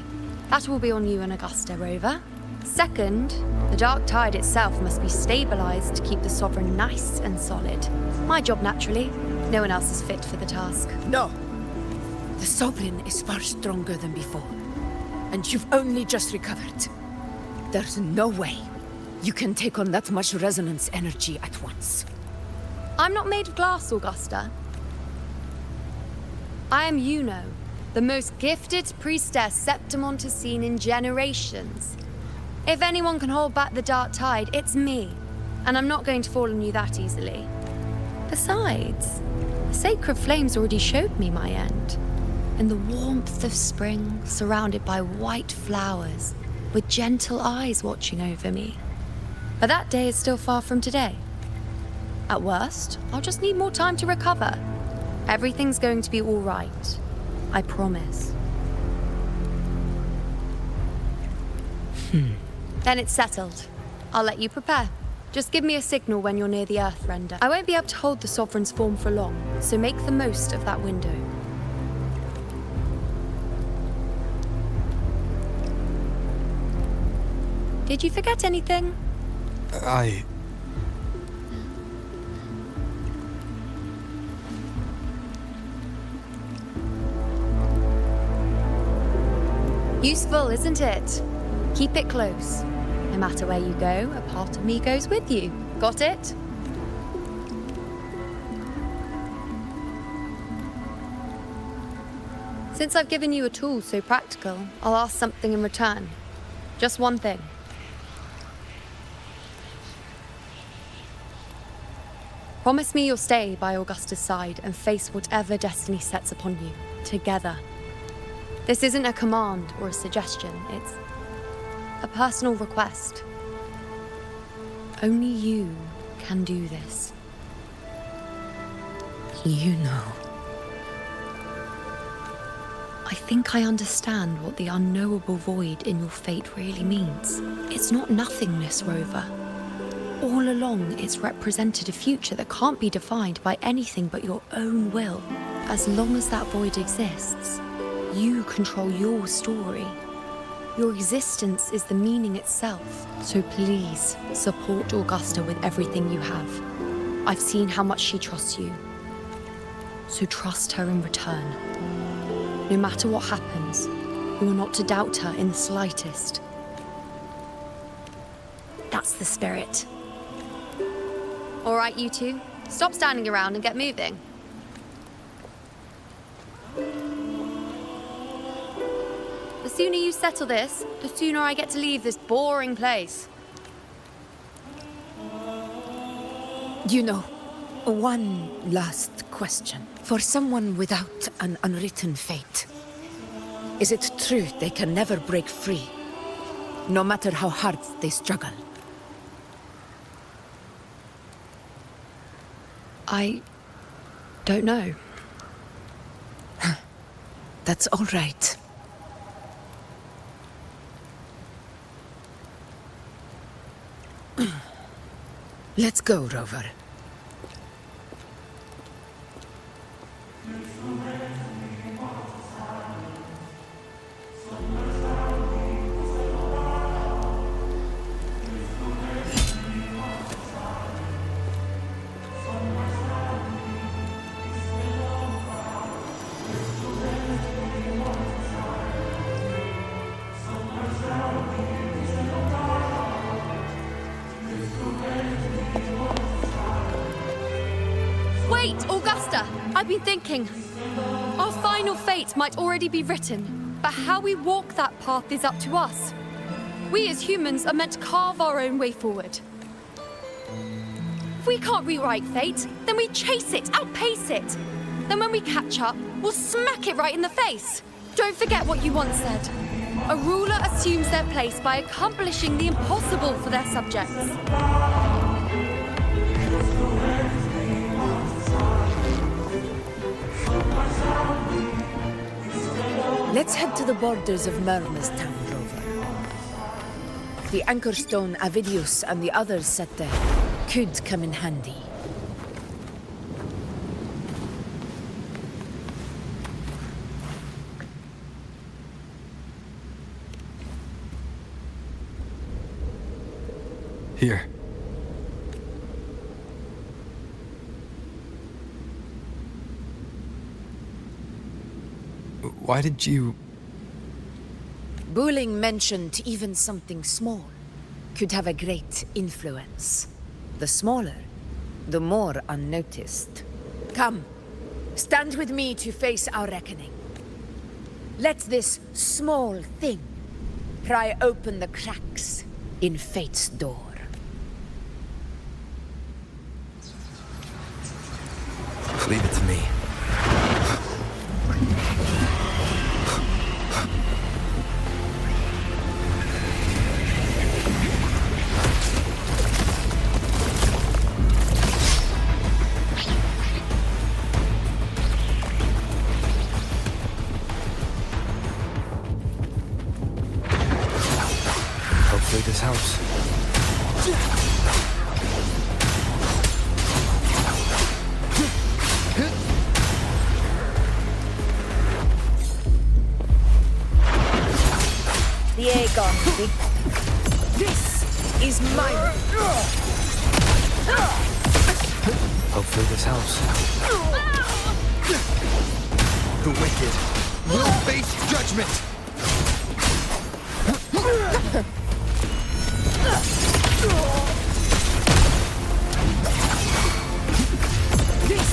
J: That will be on you and Augusta, Rover. Second, the Dark Tide itself must be stabilized to keep the Sovereign nice and solid. My job, naturally. No one else is fit for the task.
I: No! The Sovereign is far stronger than before. And you've only just recovered. There's no way you can take on that much resonance energy at once.
J: I'm not made of glass, Augusta. I am Yuno, the most gifted priestess Septimont has seen in generations. If anyone can hold back the Dark Tide, it's me. And I'm not going to fall on you that easily. Besides, the sacred flames already showed me my end. In the warmth of spring, surrounded by white flowers, with gentle eyes watching over me. But that day is still far from today. At worst, I'll just need more time to recover. Everything's going to be all right. I promise. Then it's settled. I'll let you prepare. Just give me a signal when you're near the Earthrender. I won't be able to hold the Sovereign's form for long, so make the most of that window. Did you forget anything? Useful, isn't it? Keep it close. No matter where you go, a part of me goes with you. Got it? Since I've given you a tool so practical, I'll ask something in return. Just one thing. Promise me you'll stay by Augusta's side and face whatever destiny sets upon you, together. This isn't a command or a suggestion, it's a personal request. Only you can do this.
I: You know.
J: I think I understand what the unknowable void in your fate really means. It's not nothingness, Rover. All along, it's represented a future that can't be defined by anything but your own will. As long as that void exists, you control your story. Your existence is the meaning itself. So please, support Augusta with everything you have. I've seen how much she trusts you. So trust her in return. No matter what happens, you are not to doubt her in the slightest. That's the spirit. All right, you two. Stop standing around and get moving. The sooner you settle this, the sooner I get to leave this boring place.
I: You know, one last question. For someone without an unwritten fate, is it true they can never break free, no matter how hard they struggle?
J: I don't know.
I: That's all right. Let's go, Rover.
J: Wait, Augusta! I've been thinking. Our final fate might already be written, but how we walk that path is up to us. We as humans are meant to carve our own way forward. If we can't rewrite fate, then we chase it, outpace it. Then when we catch up, we'll smack it right in the face. Don't forget what you once said. A ruler assumes their place by accomplishing the impossible for their subjects.
I: Let's head to the borders of Myrna's town, Rover. The anchor stone Avidius and the others set there could come in handy.
C: Here. Why did you...
I: Buling mentioned even something small could have a great influence. The smaller, the more unnoticed. Come, stand with me to face our reckoning. Let this small thing pry open the cracks in fate's door.
T: Leave it to me.
C: Hopefully this helps.
I: The Aegon. This is mine.
C: Hopefully this helps.
T: The wicked will face judgment!
I: This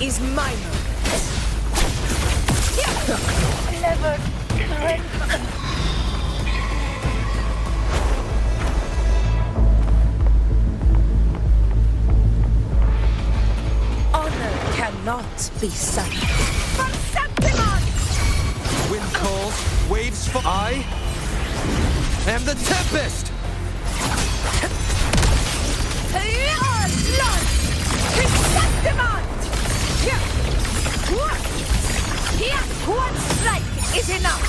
I: is my moment.
P: Never could.
I: Honor cannot be sunk.
T: Wind calls, waves fall. I am the Tempest!
I: One strike is enough!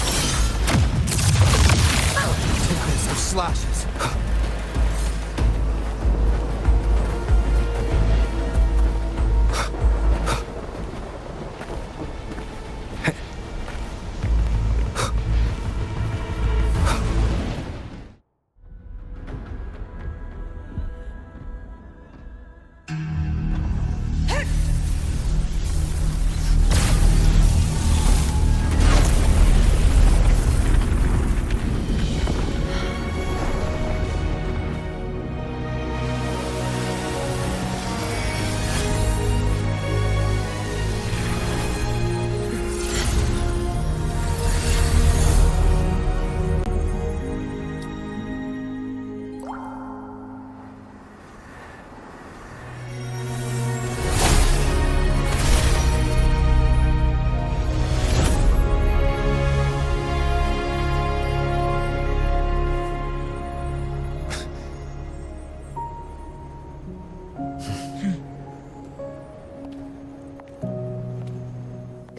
T: Tempest of slashes.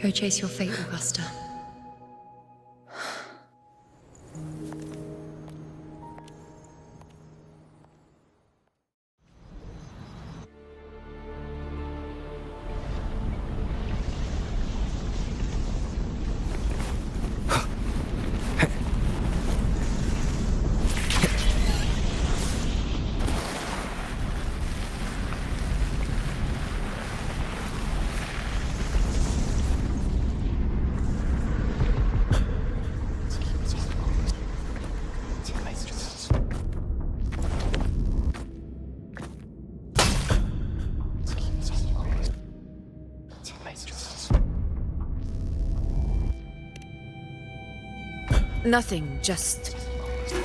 J: Go chase your fate, Augusta.
I: Nothing, just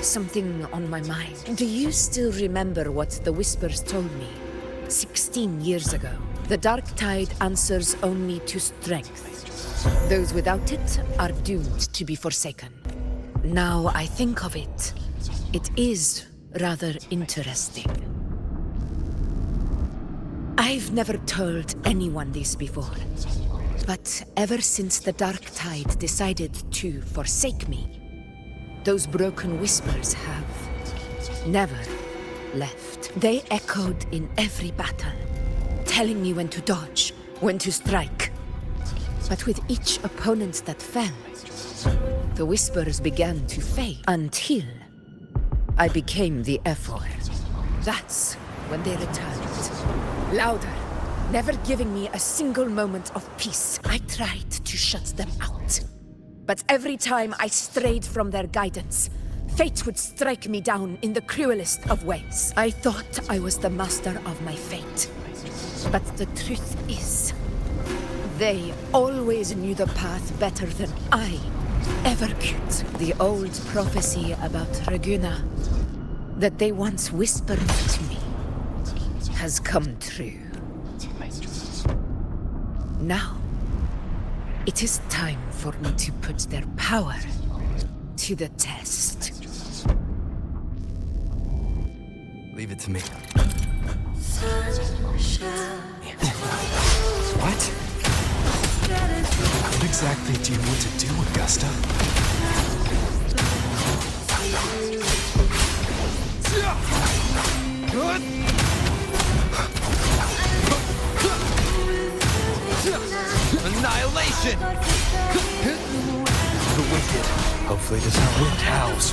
I: something on my mind. Do you still remember what the Whispers told me 16 years ago? The Dark Tide answers only to strength. Those without it are doomed to be forsaken. Now I think of it, it is rather interesting. I've never told anyone this before, but ever since the Dark Tide decided to forsake me, those broken whispers have never left. They echoed in every battle, telling me when to dodge, when to strike. But with each opponent that fell, the whispers began to fade until I became the Ephor. That's when they returned. Louder, never giving me a single moment of peace. I tried to shut them out. But every time I strayed from their guidance, fate would strike me down in the cruelest of ways. I thought I was the master of my fate. But the truth is, they always knew the path better than I ever could. The old prophecy about Raguna that they once whispered to me has come true. Now, it is time for me to put their power to the test.
C: Leave it to me. What? What exactly do you need to do, Augusta?
T: Annihilation!
C: The wicked. Hopefully this wind howls.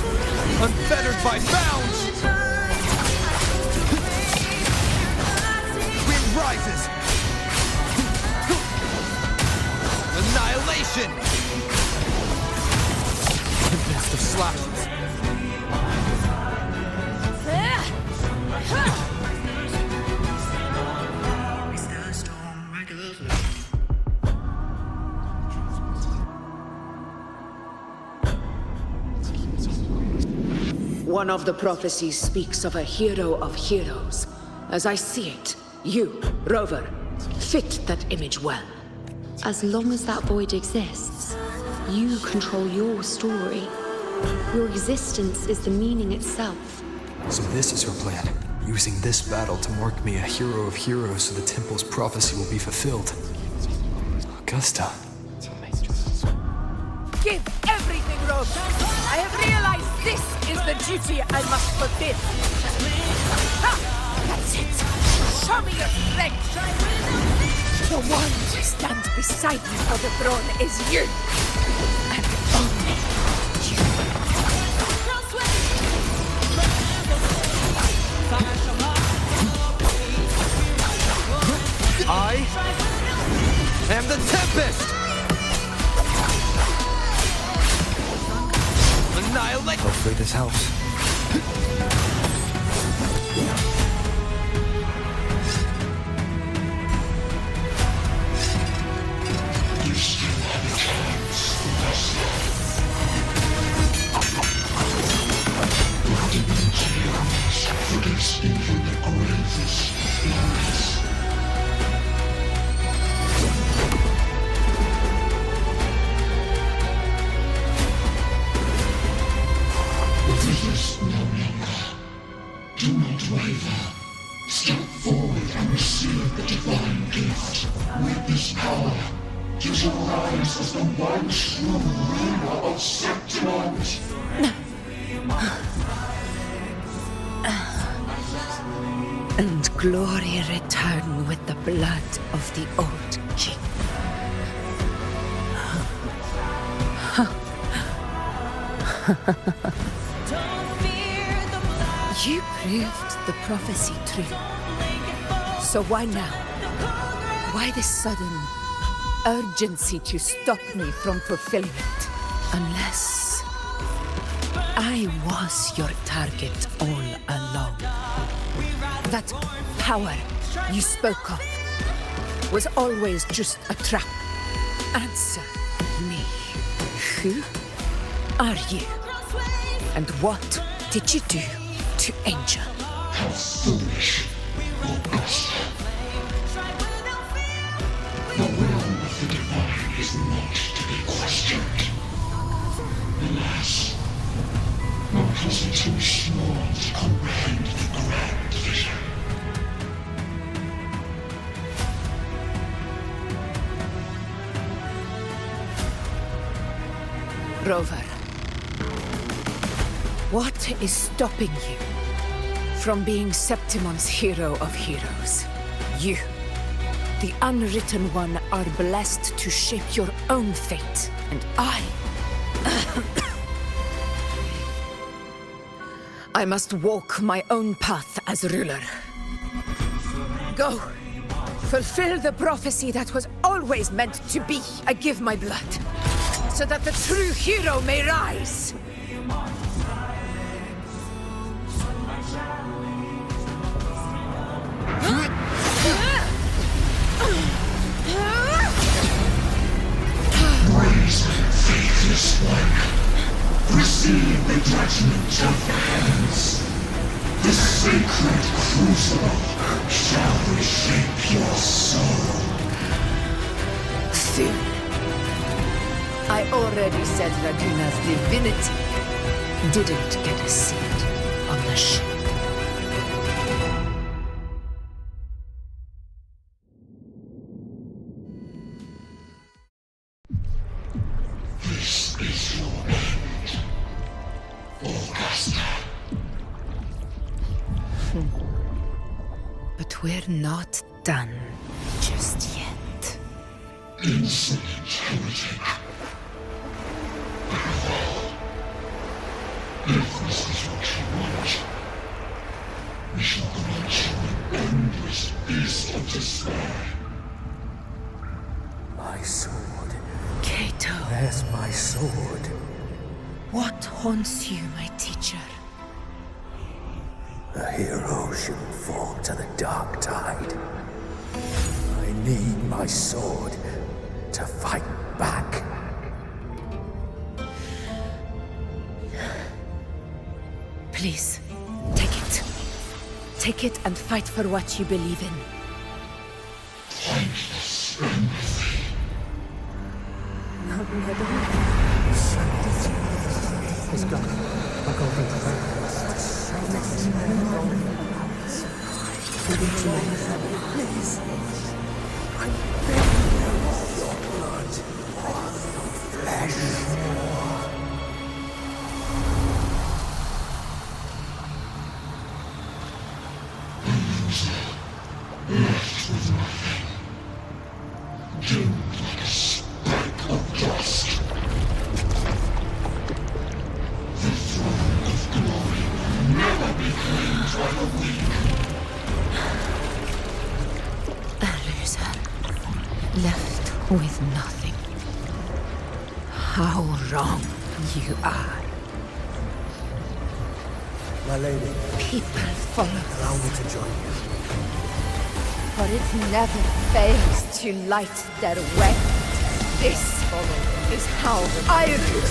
T: Unfettered by bounds! Wind rises! Annihilation! Tempest of slashes.
I: One of the prophecies speaks of a hero of heroes. As I see it, you, Rover, fit that image well.
D: As long as that void exists, you control your story. Your existence is the meaning itself.
C: So this is her plan. Using this battle to mark me a hero of heroes so the temple's prophecy will be fulfilled. Augusta.
E: Give everything, Rogue! I have realized this is the duty I must fulfill. Ha! That's it! Show me your strength! The one to stand beside me for the throne is you! And only you.
T: I am the Tempest! Annihilate!
C: Hopefully this helps.
O: You still have a chance for yourself. The divinity armies forgets even the gravest lies. Resist no longer. Do not waver. Step forward and receive the divine gift. With this power, you shall rise as the one true ruler of Septimont.
I: And glory return with the blood of the old king. You proved the prophecy true. So why now? Why this sudden urgency to stop me from fulfilling it? Unless I was your target all along. That power you spoke of was always just a trap. Answer me. Who are you? And what did you do to Angel?
O: How foolish, Augusta. The will of the divine is not to be questioned. Alas, mortals are too small to comprehend the grand vision.
I: Rover, what is stopping you from being Septimon's hero of heroes? You, the unwritten one, are blessed to shape your own fate, and I must walk my own path as ruler. Go, fulfill the prophecy that was always meant to be. I give my blood, so that the true hero may rise.
O: Rise, faithless one. Receive the judgment of the heavens. The sacred crucible shall reshape your soul.
I: Soon. I already said Raguna's divinity didn't get a seat on the ship.
O: This is your end, Augusta.
I: But we're not done just yet.
O: Insolent heretic. If this is what you want, we shall grant you an endless beast of despair.
Q: My sword.
I: Cato.
Q: Where's my sword?
I: What haunts you, my teacher?
Q: A hero shouldn't fall to the dark tide. I need my sword to fight back.
I: Please, take it. Take it and fight for what you believe in.
O: Thankless empathy.
Q: He's gone. I'll go bring the Please. I beg you, your blood. Flesh.
O: Left with nothing. Doomed like a speck of dust. The throne of glory will never be claimed by the weak.
I: A loser. Left with nothing. How wrong you are.
Q: My lady.
I: People follow
Q: Allow me to join you.
I: For it never fails to light their way. This is how I rule.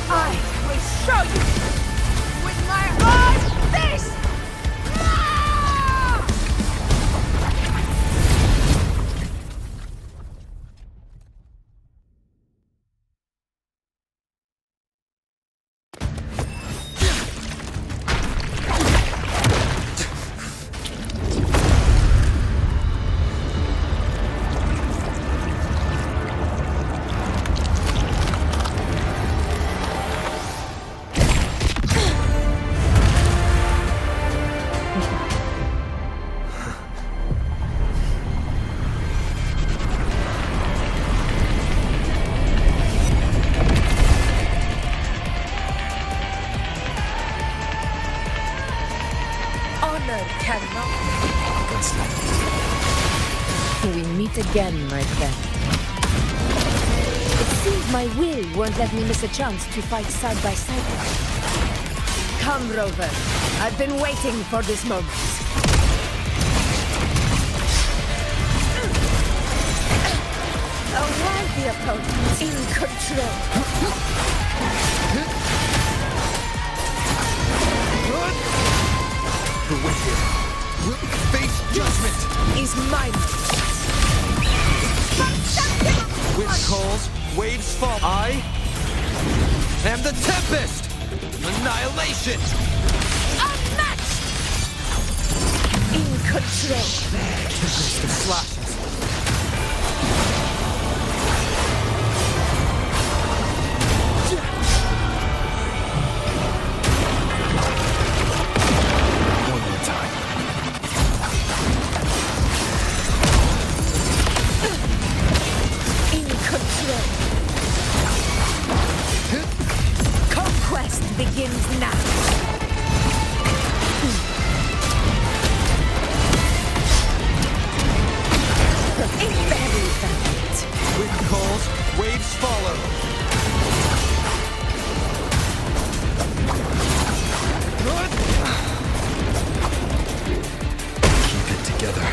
I: I will show you with my own fist! We meet again, my friend. It seems my will won't let me miss a chance to fight side by side. Come, Rover. I've been waiting for this moment. A worthy opponent in control.
T: The wicked will face judgment.
I: Is mine.
T: Wind calls, waves fall. I am the tempest. Annihilation.
I: Unmatched. In control.
T: Tempest and flashes.
I: Conquest begins now. Very valid.
T: Wind calls, waves follow. Keep it together.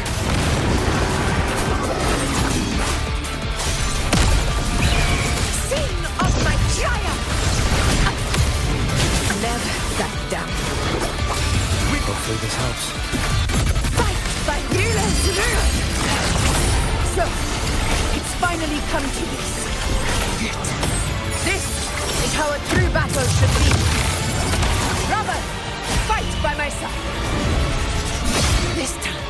I: Scene of my triumph! Never back down.
C: Hopefully this helps.
I: Fight by Ruler's rule! So, it's finally come to this. This is how a true battle should be. Brother, fight by my side. This time,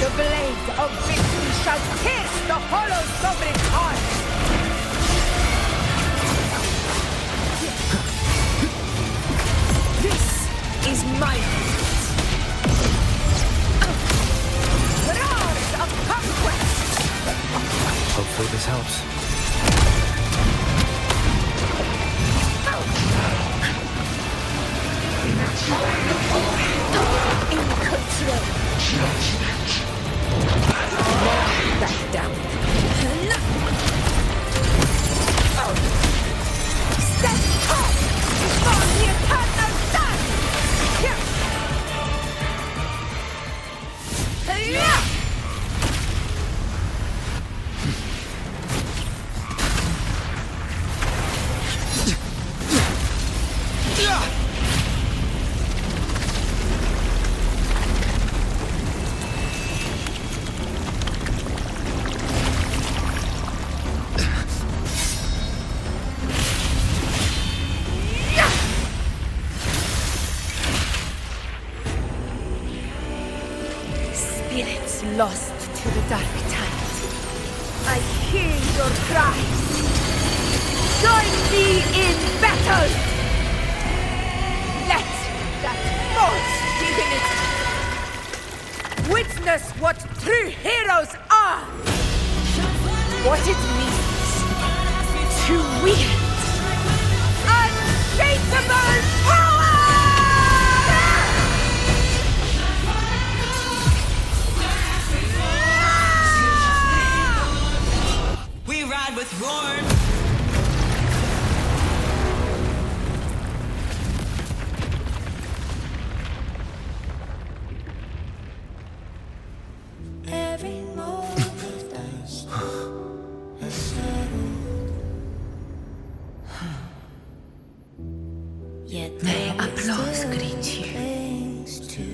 I: the blade of victory shall pierce the hollow sovereign's heart. This is my roars of conquest!
C: Hopefully this helps.
I: In control. Back down. Stand up before the eternal sun! Spirits lost to the dark tide. I hear your cries. Join me in battle! Let that false divinity witness what true heroes are! What it means to wield unshakable power!
M: We ride with Roar.
O: Every moment does a settle. Yet
D: May applause greet you,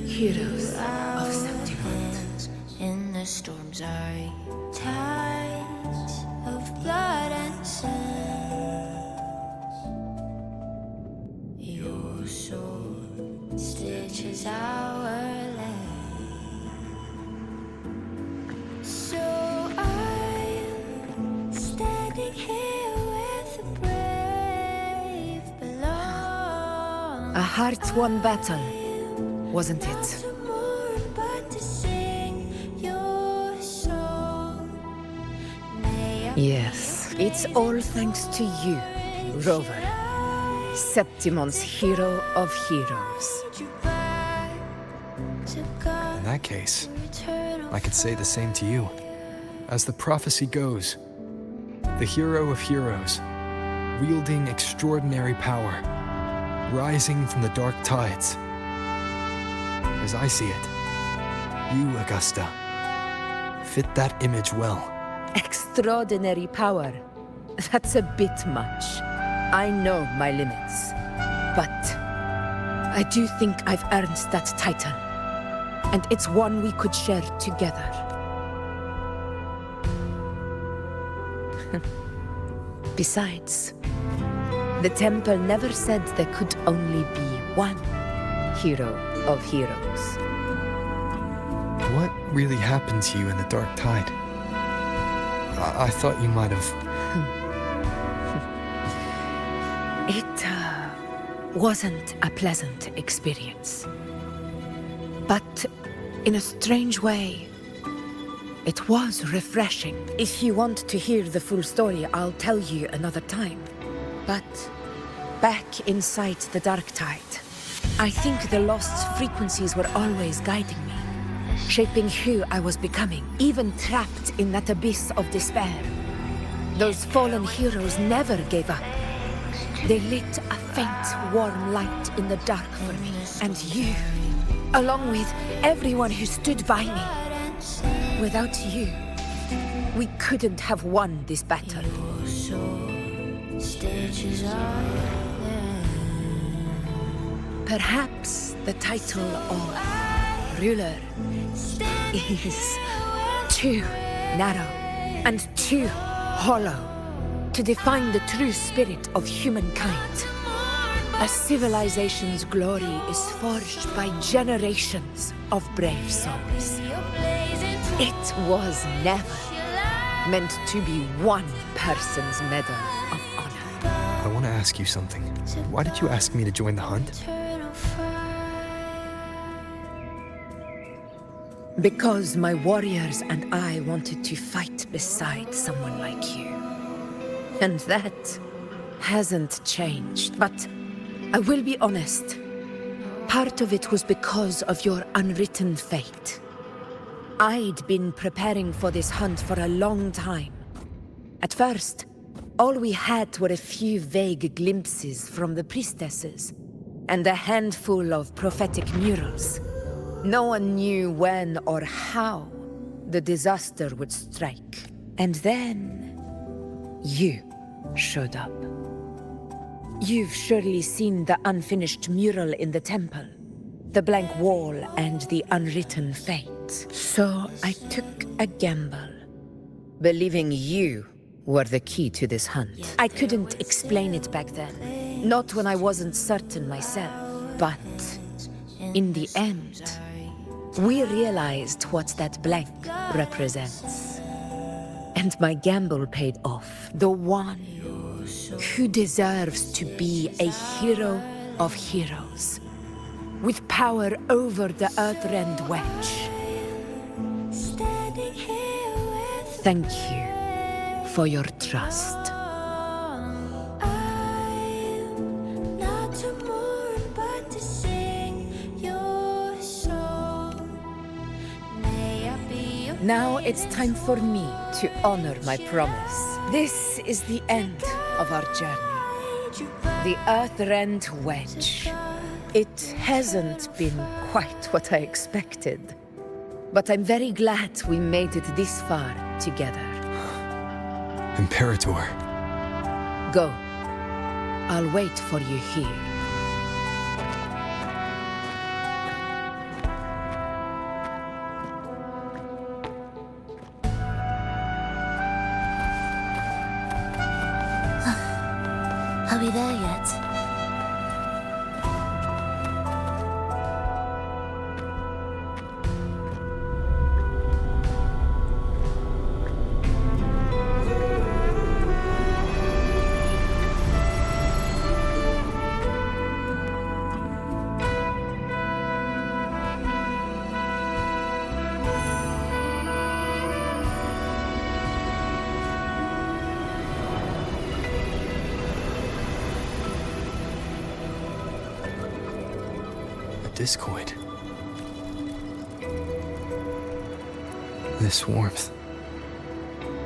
D: heroes of Septimont.
O: In the storm's eye, tides of blood and sand. Your sword stitches our land. So I'm standing here with the brave belong.
I: A hard-won battle, wasn't it?
O: But to sing your song.
I: Yes. It's all thanks to you, Rover. Septimon's hero of heroes.
C: In that case, I could say the same to you. As the prophecy goes, the hero of heroes, wielding extraordinary power, rising from the dark tides. As I see it, you, Augusta, fit that image well.
I: Extraordinary power. That's a bit much. I know my limits. But I do think I've earned that title. And it's one we could share together. Besides, the temple never said there could only be one hero of heroes.
C: What really happened to you in the Dark Tide? I thought you might have...
I: It wasn't a pleasant experience. But in a strange way, it was refreshing. If you want to hear the full story, I'll tell you another time. But back inside the Dark Tide, I think the lost frequencies were always guiding me, shaping who I was becoming, even trapped in that abyss of despair. Those fallen heroes never gave up. They lit a faint, warm light in the dark for me. And you, along with everyone who stood by me. Without you, we couldn't have won this battle. Perhaps the title of ruler is too narrow and too hollow to define the true spirit of humankind. A civilization's glory is forged by generations of brave souls. It was never meant to be one person's medal of honor.
C: I want to ask you something. Why did you ask me to join the hunt?
I: Because my warriors and I wanted to fight beside someone like you. And that hasn't changed, but I will be honest. Part of it was because of your unwritten fate. I'd been preparing for this hunt for a long time. At first, all we had were a few vague glimpses from the priestesses, and a handful of prophetic murals. No one knew when or how the disaster would strike. And then, you showed up. You've surely seen the unfinished mural in the temple, the blank wall and the unwritten fate. So I took a gamble, believing you were the key to this hunt. I couldn't explain it back then, not when I wasn't certain myself. But in the end, we realized what that blank represents. And my gamble paid off. The one who deserves to be a hero of heroes, with power over the Earthrend Wedge. Thank you for your trust. Now it's time for me to honor my promise. This is the end of our journey. The Earthrend Wedge. It hasn't been quite what I expected. But I'm very glad we made it this far together.
C: Imperator.
I: Go. I'll wait for you here.
A: Are we there yet?
C: Discord. This warmth.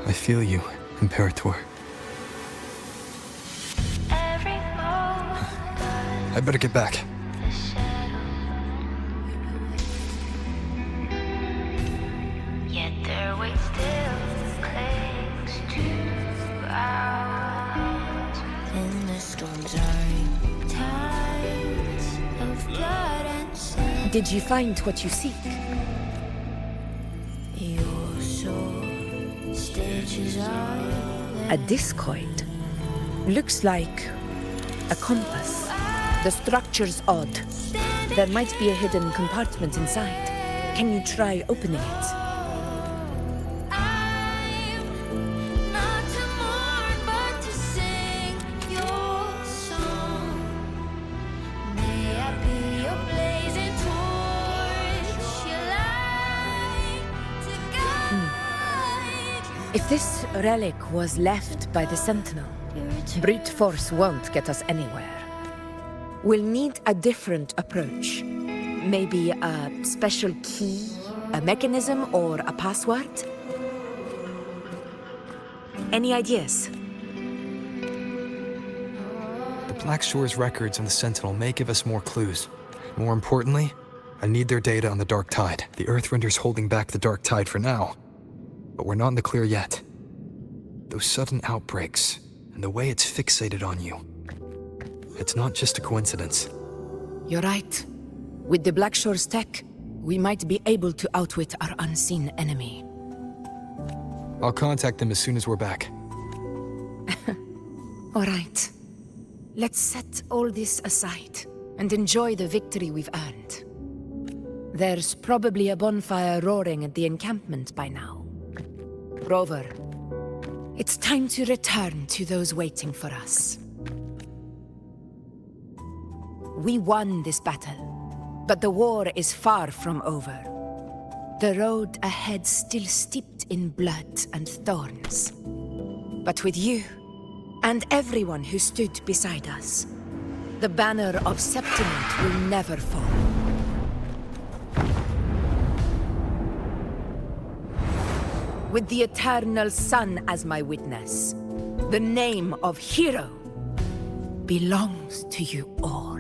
C: I feel you, Imperator. I better get back.
P: Yet their weight still clings to ours. In the storms are tides of blood.
I: Did you find what you seek? A discoid. Looks like a compass. The structure's odd. There might be a hidden compartment inside. Can you try opening it? If this relic was left by the Sentinel, brute force won't get us anywhere. We'll need a different approach. Maybe a special key, a mechanism, or a password? Any ideas?
C: The Black Shore's records on the Sentinel may give us more clues. More importantly, I need their data on the Dark Tide. The Earthrender's holding back the Dark Tide for now, but we're not in the clear yet. Those sudden outbreaks, and the way it's fixated on you. It's not just a coincidence.
I: You're right. With the Black Shore's tech, we might be able to outwit our unseen enemy.
C: I'll contact them as soon as we're back.
I: All right. Let's set all this aside and enjoy the victory we've earned. There's probably a bonfire roaring at the encampment by now. Rover, it's time to return to those waiting for us. We won this battle, but the war is far from over. The road ahead still steeped in blood and thorns. But with you, and everyone who stood beside us, the banner of Septimate will never fall. With the eternal sun as my witness, the name of hero belongs to you all.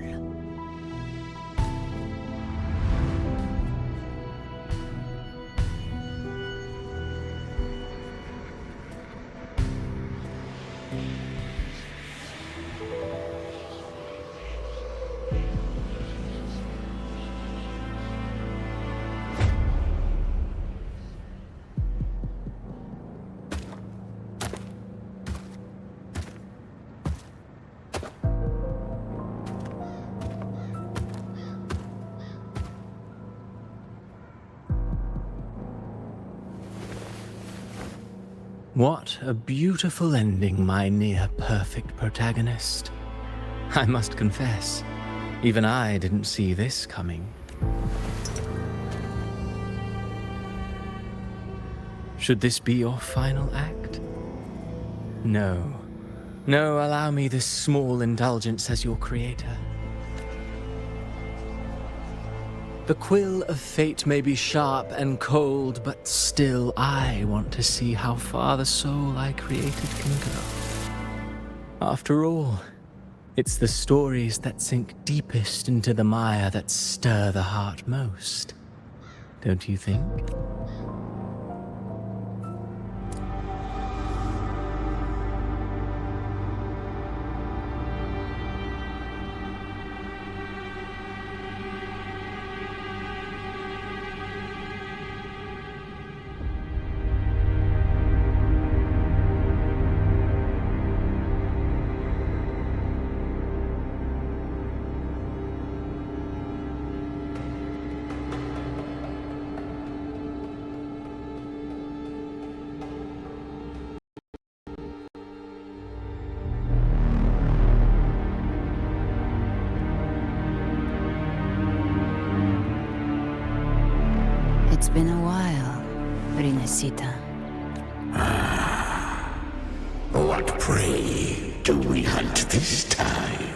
F: What a beautiful ending, my near-perfect protagonist. I must confess, even I didn't see this coming. Should this be your final act? No. No, allow me this small indulgence as your creator. The quill of fate may be sharp and cold, but still I want to see how far the soul I created can go. After all, it's the stories that sink deepest into the mire that stir the heart most. Don't you think?
U: It's been a while, Rinesita.
O: What prey do we hunt this time?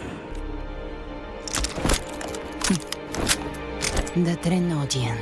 U: The Trenodian.